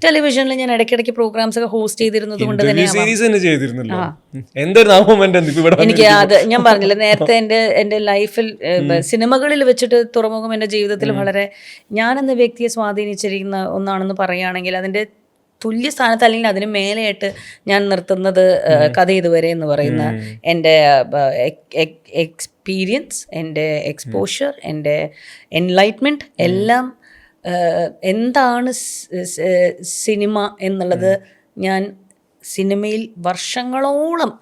ടെലിവിഷനിൽ ഞാൻ ഇടയ്ക്കിടയ്ക്ക് പ്രോഗ്രാംസ് ഒക്കെ ഹോസ്റ്റ് ചെയ്തിരുന്നത് കൊണ്ട് തന്നെയാണ്. എനിക്ക് അത് ഞാൻ പറഞ്ഞില്ല നേരത്തെ, എൻ്റെ ലൈഫിൽ സിനിമകളിൽ വെച്ചിട്ട് തുറമുഖം എൻ്റെ ജീവിതത്തിൽ വളരെ ഞാനെന്ന വ്യക്തിയെ സ്വാധീനിച്ചിരിക്കുന്ന ഒന്നാണെന്ന് പറയുകയാണെങ്കിൽ അതിൻ്റെ തുല്യ സ്ഥാനത്ത് അല്ലെങ്കിൽ അതിന് മേലെയായിട്ട് ഞാൻ നിർത്തുന്നത് കഥ ഇതുവരെ എന്ന് പറയുന്ന എൻ്റെ എക്സ്പീരിയൻസ്, എൻ്റെ എക്സ്പോഷർ, എൻ്റെ എൻലൈറ്റ്മെൻറ്റ് എല്ലാം എന്താണ് സിനിമ എന്നുള്ളത് ഞാൻ സിനിമയിൽ വർഷങ്ങളോളം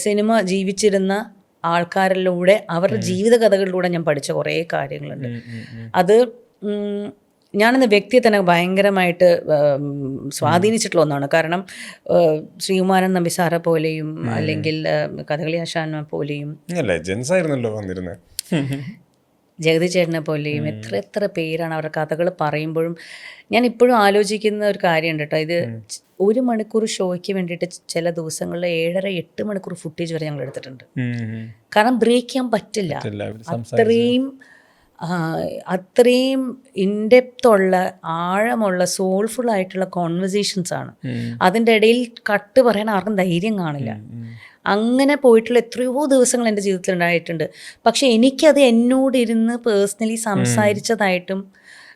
സിനിമ ജീവിച്ചിരുന്ന ആൾക്കാരിലൂടെ അവരുടെ ജീവിത കഥകളിലൂടെ ഞാൻ പഠിച്ച കുറേ കാര്യങ്ങളുണ്ട്. അത് ഞാനെന്ന വ്യക്തിയെ തന്നെ ഭയങ്കരമായിട്ട് സ്വാധീനിച്ചിട്ടുള്ള ഒന്നാണ്. കാരണം ശ്രീകുമാരൻ നമ്പി സാറെ പോലെയും അല്ലെങ്കിൽ കഥകളി ആശാനെ പോലെയും ജഗതി ചേട്ടനെ പോലെയും എത്ര പേരാണ് അവരുടെ കഥകൾ പറയുമ്പോഴും ഞാൻ ഇപ്പോഴും ആലോചിക്കുന്ന ഒരു കാര്യമുണ്ട് കേട്ടോ. ഇത് 1 മണിക്കൂർ ഷോയ്ക്ക് വേണ്ടിയിട്ട് ചില ദിവസങ്ങളിൽ 7.5-8 മണിക്കൂർ ഫുട്ടേജ് വരെ ഞങ്ങൾ എടുത്തിട്ടുണ്ട്. കാരണം ബ്രേക്ക് ചെയ്യാൻ പറ്റില്ല. അത്രയും ഇൻഡെപ്തുള്ള ആഴമുള്ള സോൾഫുൾ ആയിട്ടുള്ള കോൺവെർസേഷൻസ് ആണ്. അതിൻ്റെ ഇടയിൽ കട്ട് പറയാൻ ആർക്കും ധൈര്യം കാണില്ല. അങ്ങനെ പോയിട്ടുള്ള എത്രയോ ദിവസങ്ങൾ എൻ്റെ ജീവിതത്തിൽ ഉണ്ടായിട്ടുണ്ട്. പക്ഷെ എനിക്കത് എന്നോടിരുന്ന് പേഴ്സണലി സംസാരിച്ചതായിട്ടും,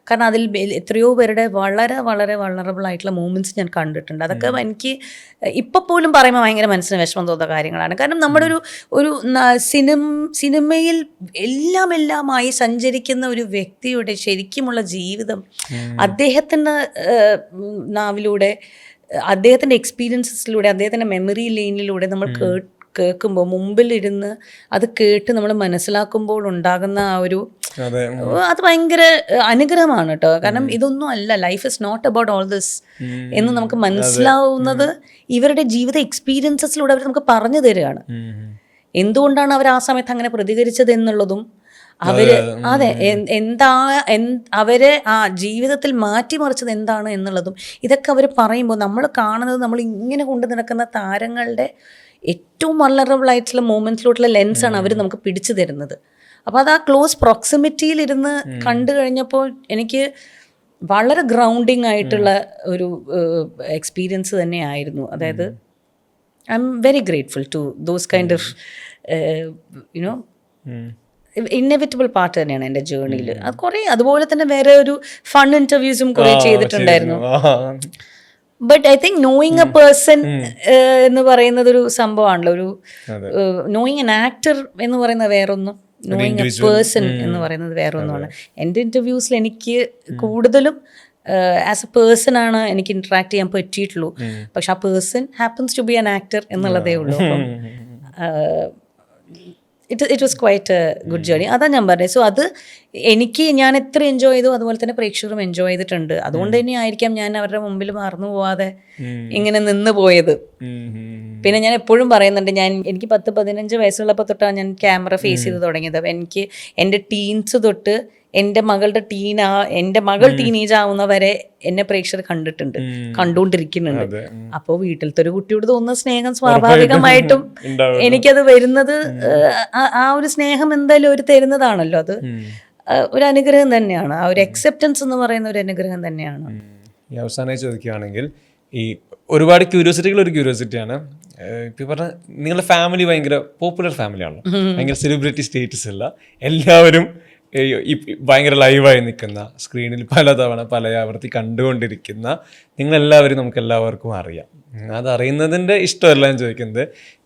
കാരണം അതിൽ എത്രയോ പേരുടെ വളരെ വളരെ വൾണറബിൾ ആയിട്ടുള്ള മൂമെൻറ്റ്സ് ഞാൻ കണ്ടിട്ടുണ്ട്. അതൊക്കെ എനിക്ക് ഇപ്പോൾ പോലും പറയുമ്പോൾ ഭയങ്കര മനസ്സിന് വിഷമം തോന്നുന്ന കാര്യങ്ങളാണ്. കാരണം നമ്മുടെ ഒരു സിനിമയിൽ എല്ലാമായി സഞ്ചരിക്കുന്ന ഒരു വ്യക്തിയുടെ ശരിക്കുമുള്ള ജീവിതം അദ്ദേഹത്തിൻ്റെ നാവിലൂടെ, അദ്ദേഹത്തിൻ്റെ എക്സ്പീരിയൻസസിലൂടെ, അദ്ദേഹത്തിൻ്റെ മെമ്മറി ലൈനിലൂടെ നമ്മൾ കേൾക്കുമ്പോൾ, മുമ്പിലിരുന്ന് അത് കേട്ട് നമ്മൾ മനസ്സിലാക്കുമ്പോൾ ഉണ്ടാകുന്ന ആ ഒരു, അത് ഭയങ്കര അനുഗ്രഹമാണ് കേട്ടോ. കാരണം ഇതൊന്നും അല്ല, life is not about all this എന്ന് നമുക്ക് മനസ്സിലാവുന്നത് ഇവരുടെ ജീവിത എക്സ്പീരിയൻസസിലൂടെ അവർ നമുക്ക് പറഞ്ഞു തരികയാണ്. എന്തുകൊണ്ടാണ് അവർ ആ സമയത്ത് അങ്ങനെ പ്രതികരിച്ചത് എന്നുള്ളതും, അവര് അവരെ ആ ജീവിതത്തിൽ മാറ്റിമറിച്ചത് എന്താണ് എന്നുള്ളതും, ഇതൊക്കെ അവർ പറയുമ്പോൾ നമ്മൾ കാണുന്നത്, നമ്മൾ ഇങ്ങനെ കൊണ്ടു നടക്കുന്ന താരങ്ങളുടെ ഏറ്റവും വൾണറബിൾ ആയിട്ടുള്ള മൂമെന്റ്സിലോട്ടുള്ള ലെൻസാണ് അവർ നമുക്ക് പിടിച്ചു തരുന്നത്. അപ്പോൾ അത് ആ ക്ലോസ് പ്രോക്സിമിറ്റിയിലിരുന്ന് കണ്ടു കഴിഞ്ഞപ്പോൾ എനിക്ക് വളരെ ഗ്രൗണ്ടിങ് ആയിട്ടുള്ള ഒരു എക്സ്പീരിയൻസ് തന്നെയായിരുന്നു. അതായത് I am very grateful to those kind of you know inevitable part തന്നെയാണ് എൻ്റെ ജേർണിയിൽ. അത് കുറേ, അതുപോലെ തന്നെ വേറെ ഒരു ഫൺ ഇൻ്റർവ്യൂസും കുറേ ചെയ്തിട്ടുണ്ടായിരുന്നു. But I think knowing A person എന്ന് പറയുന്നത് ഒരു സംഭവമാണല്ലോ. ഒരു നോയിങ് എൻ ആക്ടർ എന്ന് പറയുന്നത് വേറൊന്നും, നോയിങ് എ പേഴ്സൺ എന്ന് പറയുന്നത് വേറൊന്നുമാണ്. എൻ്റെ ഇൻ്റർവ്യൂസിൽ എനിക്ക് കൂടുതലും ആസ് എ പേഴ്സൺ ആണ് എനിക്ക് ഇൻട്രാക്ട് ചെയ്യാൻ പറ്റിയിട്ടുള്ളൂ. പക്ഷെ ആ person happens to be an actor എന്നുള്ളതേ ഉള്ളൂ. അപ്പം it was quite a good journey. അതാണ് ഞാൻ പറഞ്ഞത്. സോ അത് ഞാൻ എത്ര എൻജോയ് ചെയ്തു, അതുപോലെ തന്നെ പ്രേക്ഷകരും എൻജോയ് ചെയ്തിട്ടുണ്ട്. അതുകൊണ്ട് തന്നെ ആയിരിക്കാം ഞാൻ അവരുടെ മുമ്പിൽ മറന്നു പോവാതെ ഇങ്ങനെ നിന്ന് പോയത്. പിന്നെ ഞാൻ എപ്പോഴും പറയുന്നുണ്ട്, എനിക്ക് 10-15 വയസ്സുള്ളപ്പോൾ തൊട്ടാണ് ഞാൻ ക്യാമറ ഫേസ് ചെയ്ത് തുടങ്ങിയത്. എനിക്ക് എൻ്റെ ടീൻസ് തൊട്ട് എൻ്റെ മകൾ ടീനേജ് ആവുന്നവരെ എന്നെ പ്രേക്ഷകർ കണ്ടിട്ടുണ്ട്, കണ്ടുകൊണ്ടിരിക്കുന്നുണ്ട്. അപ്പോൾ വീട്ടിലത്തെ ഒരു കുട്ടിയോട് തോന്നുന്ന സ്നേഹം സ്വാഭാവികമായിട്ടും എനിക്കത് വരുന്നത്, ആ ഒരു സ്നേഹം എന്തായാലും ഒരു തരുന്നതാണല്ലോ. അത് ഒരു അനുഗ്രഹം തന്നെയാണ്. ആ ഒരു അക്സെപ്റ്റൻസ് എന്ന് പറയുന്ന ഒരു അനുഗ്രഹം തന്നെയാണ്. ഈ അവസാനമായി ചോദിക്കുകയാണെങ്കിൽ, ഈ ഒരുപാട് ക്യൂരിയോസിറ്റികൾ ഒരു ക്യൂരിയോസിറ്റിയാണ്. ഇപ്പം പറഞ്ഞാൽ നിങ്ങളുടെ ഫാമിലി ഭയങ്കര പോപ്പുലർ ഫാമിലിയാണല്ലോ, ഭയങ്കര സെലിബ്രിറ്റി സ്റ്റേറ്റസ് അല്ല, എല്ലാവരും ഭയങ്കര ലൈവായി നിൽക്കുന്ന, സ്ക്രീനിൽ പലതവണ പലയാവർത്തി കണ്ടുകൊണ്ടിരിക്കുന്ന നിങ്ങളെല്ലാവരും നമുക്ക് എല്ലാവർക്കും അറിയാം. അതറിയുന്നതിൻ്റെ ഇഷ്ടമല്ല ഞാൻ ചോദിക്കുന്നത്,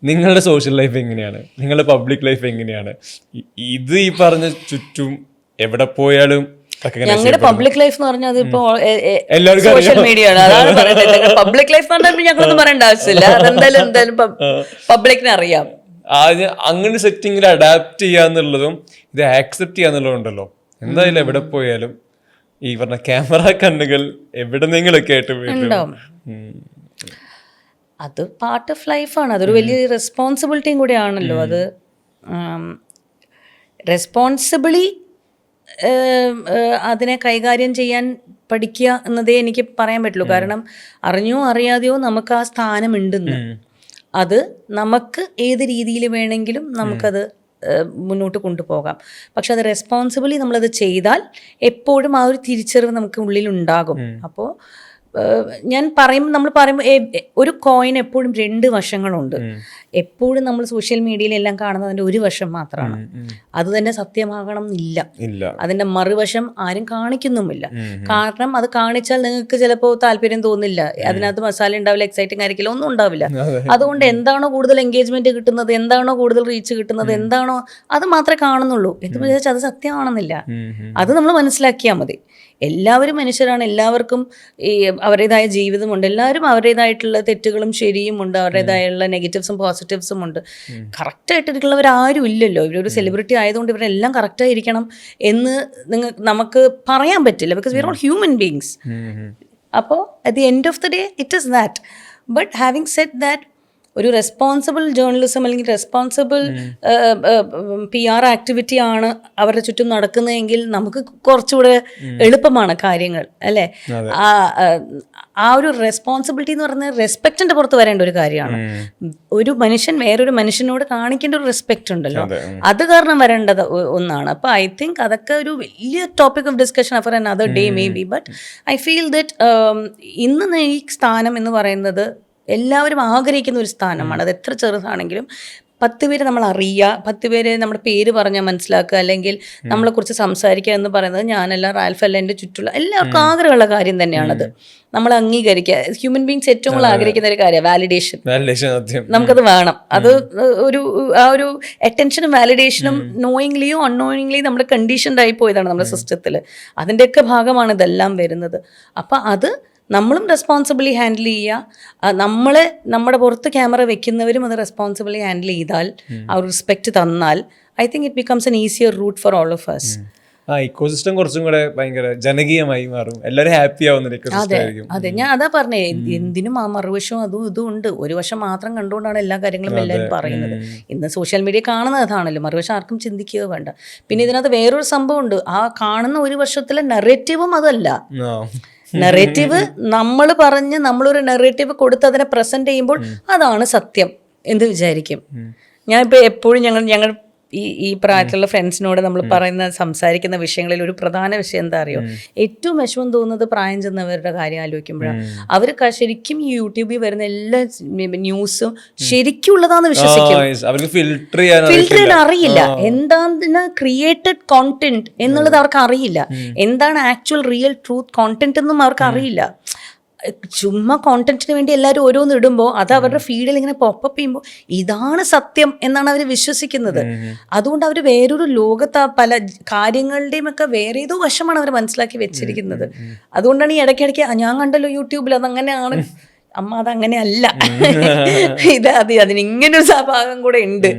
നിങ്ങളുടെ സോഷ്യൽ ലൈഫ് എങ്ങനെയാണ്, നിങ്ങളുടെ പബ്ലിക് ലൈഫ് എങ്ങനെയാണ്? ഇത് ഈ പറഞ്ഞ ചുറ്റും എവിടെ പോയാലും ഞങ്ങളുടെ പബ്ലിക് ലൈഫ് എന്ന് പറഞ്ഞാൽ അതിപ്പോ സോഷ്യൽ മീഡിയ ആണ്. അതാണ് പറയുന്നത്. പബ്ലിക് ലൈഫ് എന്ന് പറഞ്ഞാൽ ഞങ്ങളൊന്നും പറയേണ്ട ആവശ്യമില്ല. അതെന്തായാലും പബ്ലിക്കിന് അറിയാം. അങ്ങനെ സെറ്റിങ്ങിൽ അഡാപ്റ്റ് ചെയ്യാന്നുള്ളതും ഇത് ആക്സെപ്റ്റ് ചെയ്യാന്നുള്ളതുണ്ടല്ലോ. എന്തായാലും എവിടെ പോയാലും ഈ പറഞ്ഞ ക്യാമറ കണ്ണുകൾ എവിടെന്നെങ്കിലൊക്കെ ആയിട്ട് ഉണ്ടാവും. അത് പാർട്ട് ഓഫ് ലൈഫാണ്. അതൊരു വലിയ റെസ്പോൺസിബിലിറ്റിയും കൂടി ആണല്ലോ. അത് റെസ്പോൺസിബിളി അതിനെ കൈകാര്യം ചെയ്യാൻ പഠിക്കുക എന്നതേ എനിക്ക് പറയാൻ പറ്റുള്ളൂ. കാരണം അറിഞ്ഞോ അറിയാതെയോ നമുക്ക് ആ സ്ഥാനമുണ്ടെന്ന്, അത് നമുക്ക് ഏത് രീതിയിൽ വേണമെങ്കിലും നമുക്കത് മുന്നോട്ട് കൊണ്ടുപോകാം. പക്ഷെ അത് റെസ്പോൺസിബിളി നമ്മളത് ചെയ്താൽ എപ്പോഴും ആ ഒരു തിരിച്ചറിവ് നമുക്ക് ഉള്ളിലുണ്ടാകും. അപ്പോൾ നമ്മൾ പറയുമ്പോൾ ഒരു കോയിൻ എപ്പോഴും 2 വശങ്ങളുണ്ട്. എപ്പോഴും നമ്മൾ സോഷ്യൽ മീഡിയയിലെല്ലാം കാണുന്നത് അതിൻ്റെ ഒരു വശം മാത്രമാണ്. അത് തന്നെ സത്യമാകണം എന്നില്ല. അതിൻ്റെ മറുവശം ആരും കാണിക്കുന്നുമില്ല. കാരണം അത് കാണിച്ചാൽ നിങ്ങൾക്ക് ചിലപ്പോൾ താല്പര്യം തോന്നില്ല, അതിനകത്ത് മസാല ഉണ്ടാവില്ല, എക്സൈറ്റിംഗ് ആയിരിക്കില്ല, ഒന്നും ഉണ്ടാവില്ല. അതുകൊണ്ട് എന്താണോ കൂടുതൽ എൻഗേജ്മെന്റ് കിട്ടുന്നത്, എന്താണോ കൂടുതൽ റീച്ച് കിട്ടുന്നത്, എന്താണോ അത് മാത്രമേ കാണുന്നുള്ളൂ. എന്ന് വിചാരിച്ചാൽ അത് സത്യമാണെന്നില്ല. അത് നമ്മൾ മനസ്സിലാക്കിയാൽ മതി. എല്ലാവരും മനുഷ്യരാണ്, എല്ലാവർക്കും ഈ അവരുടേതായ ജീവിതമുണ്ട്, എല്ലാവരും അവരുടേതായിട്ടുള്ള തെറ്റുകളും ശരിയും ഉണ്ട്, അവരുടേതായുള്ള നെഗറ്റീവ്സും പോസിറ്റീവ്സും ഉണ്ട്. കറക്റ്റായിട്ടുള്ളവരാരും ഇല്ലല്ലോ. ഇവരൊരു സെലിബ്രിറ്റി ആയതുകൊണ്ട് ഇവരെല്ലാം കറക്റ്റായിരിക്കണം എന്ന് നമുക്ക് പറയാൻ പറ്റില്ല. Because we are all human beings. അപ്പോൾ at the end of the day it is that. But having said that, ഒരു റെസ്പോൺസിബിൾ ജേർണലിസം അല്ലെങ്കിൽ റെസ്പോൺസിബിൾ PR ആക്ടിവിറ്റി ആണ് അവരുടെ ചുറ്റും നടക്കുന്നതെങ്കിൽ നമുക്ക് കുറച്ചുകൂടെ എളുപ്പമാണ് കാര്യങ്ങൾ, അല്ലേ? ആ ഒരു റെസ്പോൺസിബിലിറ്റി എന്ന് പറയുന്നത് റെസ്പെക്റ്റിന്റെ പുറത്ത് വരേണ്ട ഒരു കാര്യമാണ്. ഒരു മനുഷ്യൻ വേറൊരു മനുഷ്യനോട് കാണിക്കേണ്ട ഒരു റെസ്പെക്റ്റ് ഉണ്ടല്ലോ, അത് കാരണം വരേണ്ടത് ഒന്നാണ്. അപ്പോൾ ഐ തിങ്ക് അതൊക്കെ ഒരു വലിയ topic of discussion for another day may be. But I feel that ഇന്ന് ഈ സ്ഥാനം എന്ന് പറയുന്നത് എല്ലാവരും ആഗ്രഹിക്കുന്ന ഒരു സ്ഥാനമാണ്. അത് എത്ര ചെറുതാണെങ്കിലും 10 പേര് നമ്മൾ അറിയുക, 10 പേര് നമ്മുടെ പേര് പറഞ്ഞാൽ മനസ്സിലാക്കുക, അല്ലെങ്കിൽ നമ്മളെക്കുറിച്ച് സംസാരിക്കുക എന്ന് പറയുന്നത് ഞാനല്ല, റാൽഫല്ല, എൻ്റെ ചുറ്റുള്ള എല്ലാവർക്കും ആഗ്രഹമുള്ള കാര്യം തന്നെയാണത്. നമ്മൾ അംഗീകരിക്കുക. ഹ്യൂമൻ ബീങ്സ് ഏറ്റവും കൂടുതൽ ആഗ്രഹിക്കുന്ന ഒരു കാര്യമാണ് വാലിഡേഷൻ. നമുക്കത് വേണം. അത് ആ ഒരു അറ്റൻഷനും വാലിഡേഷനും നോയിങ്ലിയോ അൺനോയിങ്ലി നമ്മുടെ കണ്ടീഷൻഡ് ആയി പോയതാണ് നമ്മുടെ സിസ്റ്റത്തിൽ. അതിൻ്റെയൊക്കെ ഭാഗമാണ് ഇതെല്ലാം വരുന്നത്. അപ്പം അത് നമ്മളും റെസ്പോൺസിബിളി ഹാൻഡിൽ ചെയ്യുക. നമ്മുടെ പുറത്ത് ക്യാമറ വെക്കുന്നവരും അത് റെസ്പോൺസിബിളി ഹാൻഡിൽ ചെയ്താൽ, ആ ഒരു റെസ്പെക്റ്റ് തന്നാൽ, I think it becomes an easier route for all of us. Ecosystem കുറച്ചും കൂടെ ഭയങ്കര ജനകീയമായി മാറും, എല്ലാവരും ഹാപ്പി ആവുന്ന. അതെ, ഞാൻ അതാ പറഞ്ഞേ, എന്തിനും ആ മറുവശവും അതും ഇതും ഉണ്ട്. ഒരു വശം മാത്രം കണ്ടുകൊണ്ടാണ് എല്ലാ കാര്യങ്ങളും എല്ലാവരും പറയുന്നത്. ഇന്ന് സോഷ്യൽ മീഡിയ കാണുന്നത് അതാണല്ലോ, മറുവശം ആർക്കും ചിന്തിക്കുക വേണ്ട. പിന്നെ ഇതിനകത്ത് വേറൊരു സംഭവം ഉണ്ട്. ആ കാണുന്ന ഒരു വർഷത്തിലെ നെറേറ്റീവും അതല്ല. നെറേറ്റീവ് നമ്മളൊരു നെറേറ്റീവ് കൊടുത്ത് അതിനെ പ്രസന്റ് ചെയ്യുമ്പോൾ അതാണ് സത്യം എന്ന് വിചാരിക്കും. ഞാനിപ്പോൾ എപ്പോഴും ഞങ്ങൾ ഈ പ്രായത്തിലുള്ള ഫ്രണ്ട്സിനോട് നമ്മൾ സംസാരിക്കുന്ന വിഷയങ്ങളിൽ ഒരു പ്രധാന വിഷയം എന്താ അറിയോ, ഏറ്റവും വിഷമം തോന്നുന്നത് പ്രായം ചെന്നവരുടെ കാര്യം ആലോചിക്കുമ്പോഴാണ്. അവർ ശരിക്കും ഈ യൂട്യൂബിൽ വരുന്ന എല്ലാ ന്യൂസും ശരിക്കും ഉള്ളതാന്ന് വിശ്വസിക്കും. ഫിൽട്ടർ ചെയ്യാൻ അറിയില്ല. എന്താണ് ക്രിയേറ്റഡ് കോണ്ടന്റ് എന്നുള്ളത് അവർക്ക് അറിയില്ല. എന്താണ് ആക്ച്വൽ റിയൽ ട്രൂത്ത് കോണ്ടന്റ് എന്നും അവർക്ക് അറിയില്ല. ചുമ്മാ കോണ്ടന്റിന് വേണ്ടി എല്ലാവരും ഓരോന്ന് ഇടുമ്പോൾ അത് അവരുടെ ഫീഡിൽ ഇങ്ങനെ പോപ്പപ്പ് ചെയ്യുമ്പോൾ ഇതാണ് സത്യം എന്നാണ് അവർ വിശ്വസിക്കുന്നത്. അതുകൊണ്ട് അവർ വേറൊരു ലോകത്ത് പല കാര്യങ്ങളുടെയും ഒക്കെ വേറെ ഏതോ വശമാണ് അവർ മനസ്സിലാക്കി വെച്ചിരിക്കുന്നത്. അതുകൊണ്ടാണ് ഈ ഇടയ്ക്കിടയ്ക്ക് ഞാൻ കണ്ടല്ലോ യൂട്യൂബിൽ അതങ്ങനെയാണ്, അമ്മ അതങ്ങനെയല്ല, അതിനിങ്ങനൊരു ഭാഗം കൂടെ ഉണ്ട്.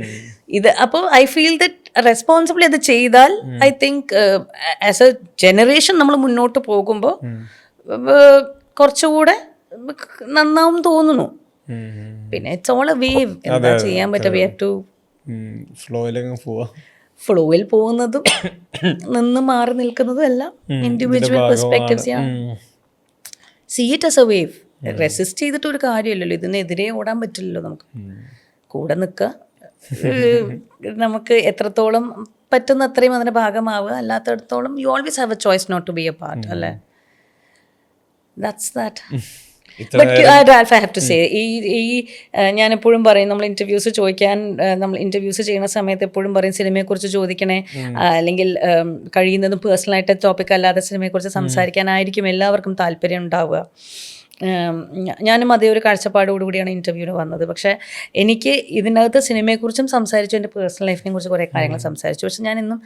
അപ്പോൾ ഐ ഫീൽ ദറ്റ് റെസ്പോൺസിബിളി അത് ചെയ്താൽ I think as A generation നമ്മൾ മുന്നോട്ട് പോകുമ്പോൾ കുറച്ചുകൂടെ നന്നാവും തോന്നുന്നു. പിന്നെ ഇറ്റ്സ് ഓൾ എ വേവ്, എന്താ ചെയ്യാൻ പറ്റുക. വി ഹാവ് ടു ഫ്ലോയിൽ പോകുന്നതും നിന്ന് മാറി നിൽക്കുന്നതും എല്ലാം individual perspectives. See it as a wave. Resist ചെയ്തിട്ട് ഒരു കാര്യമില്ലല്ലോ, ഇതിനെതിരെ ഓടാൻ പറ്റില്ലല്ലോ. നമുക്ക് കൂടെ നിൽക്കുക, നമുക്ക് എത്രത്തോളം പറ്റുന്ന അത്രയും അതിൻ്റെ ഭാഗമാവുക. അല്ലാത്തടത്തോളം you always have a choice not to be a part, അല്ലേ? That's that. But Ralph, I have to say, ഞാൻ എപ്പോഴും പറയും, നമ്മൾ ഇൻ്റർവ്യൂസ് ചെയ്യുന്ന സമയത്ത് എപ്പോഴും പറയും സിനിമയെക്കുറിച്ച് ചോദിക്കണേ, അല്ലെങ്കിൽ കഴിയുന്നതും പേഴ്സണലായിട്ട് ടോപ്പിക് അല്ലാതെ സിനിമയെക്കുറിച്ച് സംസാരിക്കാനായിരിക്കും എല്ലാവർക്കും താല്പര്യം ഉണ്ടാവുക. ഞാനും അതേ ഒരു കാഴ്ചപ്പാടോടുകൂടിയാണ് ഇൻ്റർവ്യൂവിന് വന്നത്. പക്ഷേ എനിക്ക് ഇതിനകത്ത് സിനിമയെക്കുറിച്ചും സംസാരിച്ചു, എൻ്റെ പേഴ്സണൽ ലൈഫിനെ കുറിച്ച് കുറേ കാര്യങ്ങൾ സംസാരിച്ചു. പക്ഷെ ഞാനിന്നും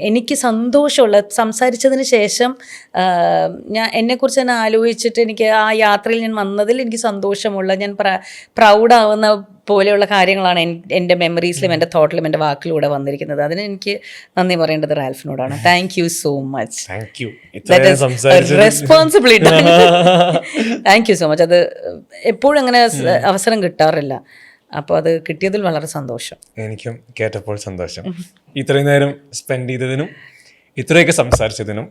എനിക്ക് സന്തോഷമുള്ള സംസാരിച്ചതിന് ശേഷം എന്നെക്കുറിച്ച് തന്നെ ആലോചിച്ചിട്ട് എനിക്ക് ആ യാത്രയിൽ ഞാൻ വന്നതിൽ എനിക്ക് സന്തോഷമുള്ള, ഞാൻ പ്രൗഡാവുന്ന പോലെയുള്ള കാര്യങ്ങളാണ് എൻ്റെ മെമ്മറീസിലും എൻ്റെ തോട്ടിലും എൻ്റെ വാക്കിലൂടെ വന്നിരിക്കുന്നത്. അതിന് എനിക്ക് നന്ദി പറയേണ്ടത് റാൽഫിനോടാണ്. Thank you so much. Responsibility. Thank you so much. അത് എപ്പോഴും അങ്ങനെ അവസരം കിട്ടാറില്ല. അപ്പോൾ അത് കിട്ടിയതിൽ വളരെ സന്തോഷം. എനിക്കും കേട്ടപ്പോൾ സന്തോഷം. ഇത്രയും നേരം സ്പെൻഡ് ചെയ്തതിനും ഇത്രയൊക്കെ സംസാരിച്ചതിനും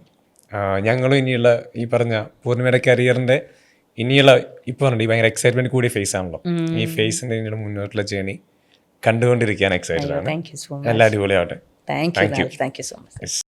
ഞങ്ങളും ഇനിയുള്ള ഈ പറഞ്ഞ പൂർണ്ണിമയുടെ കരിയറിൻ്റെ ഇനിയുള്ള ഇപ്പോൾ പറഞ്ഞിട്ട് ഭയങ്കര എക്സൈറ്റ്മെന്റ് കൂടിയ ഫേസ് ആണല്ലോ. ഈ ഫേസിൻ്റെ ഇനിയുള്ള മുന്നോട്ടുള്ള ജേണി കണ്ടുകൊണ്ടിരിക്കാൻ എക്സൈറ്റഡ് ആണ്. എല്ലാം അടിപൊളിയാവട്ടെ. Thank you so much.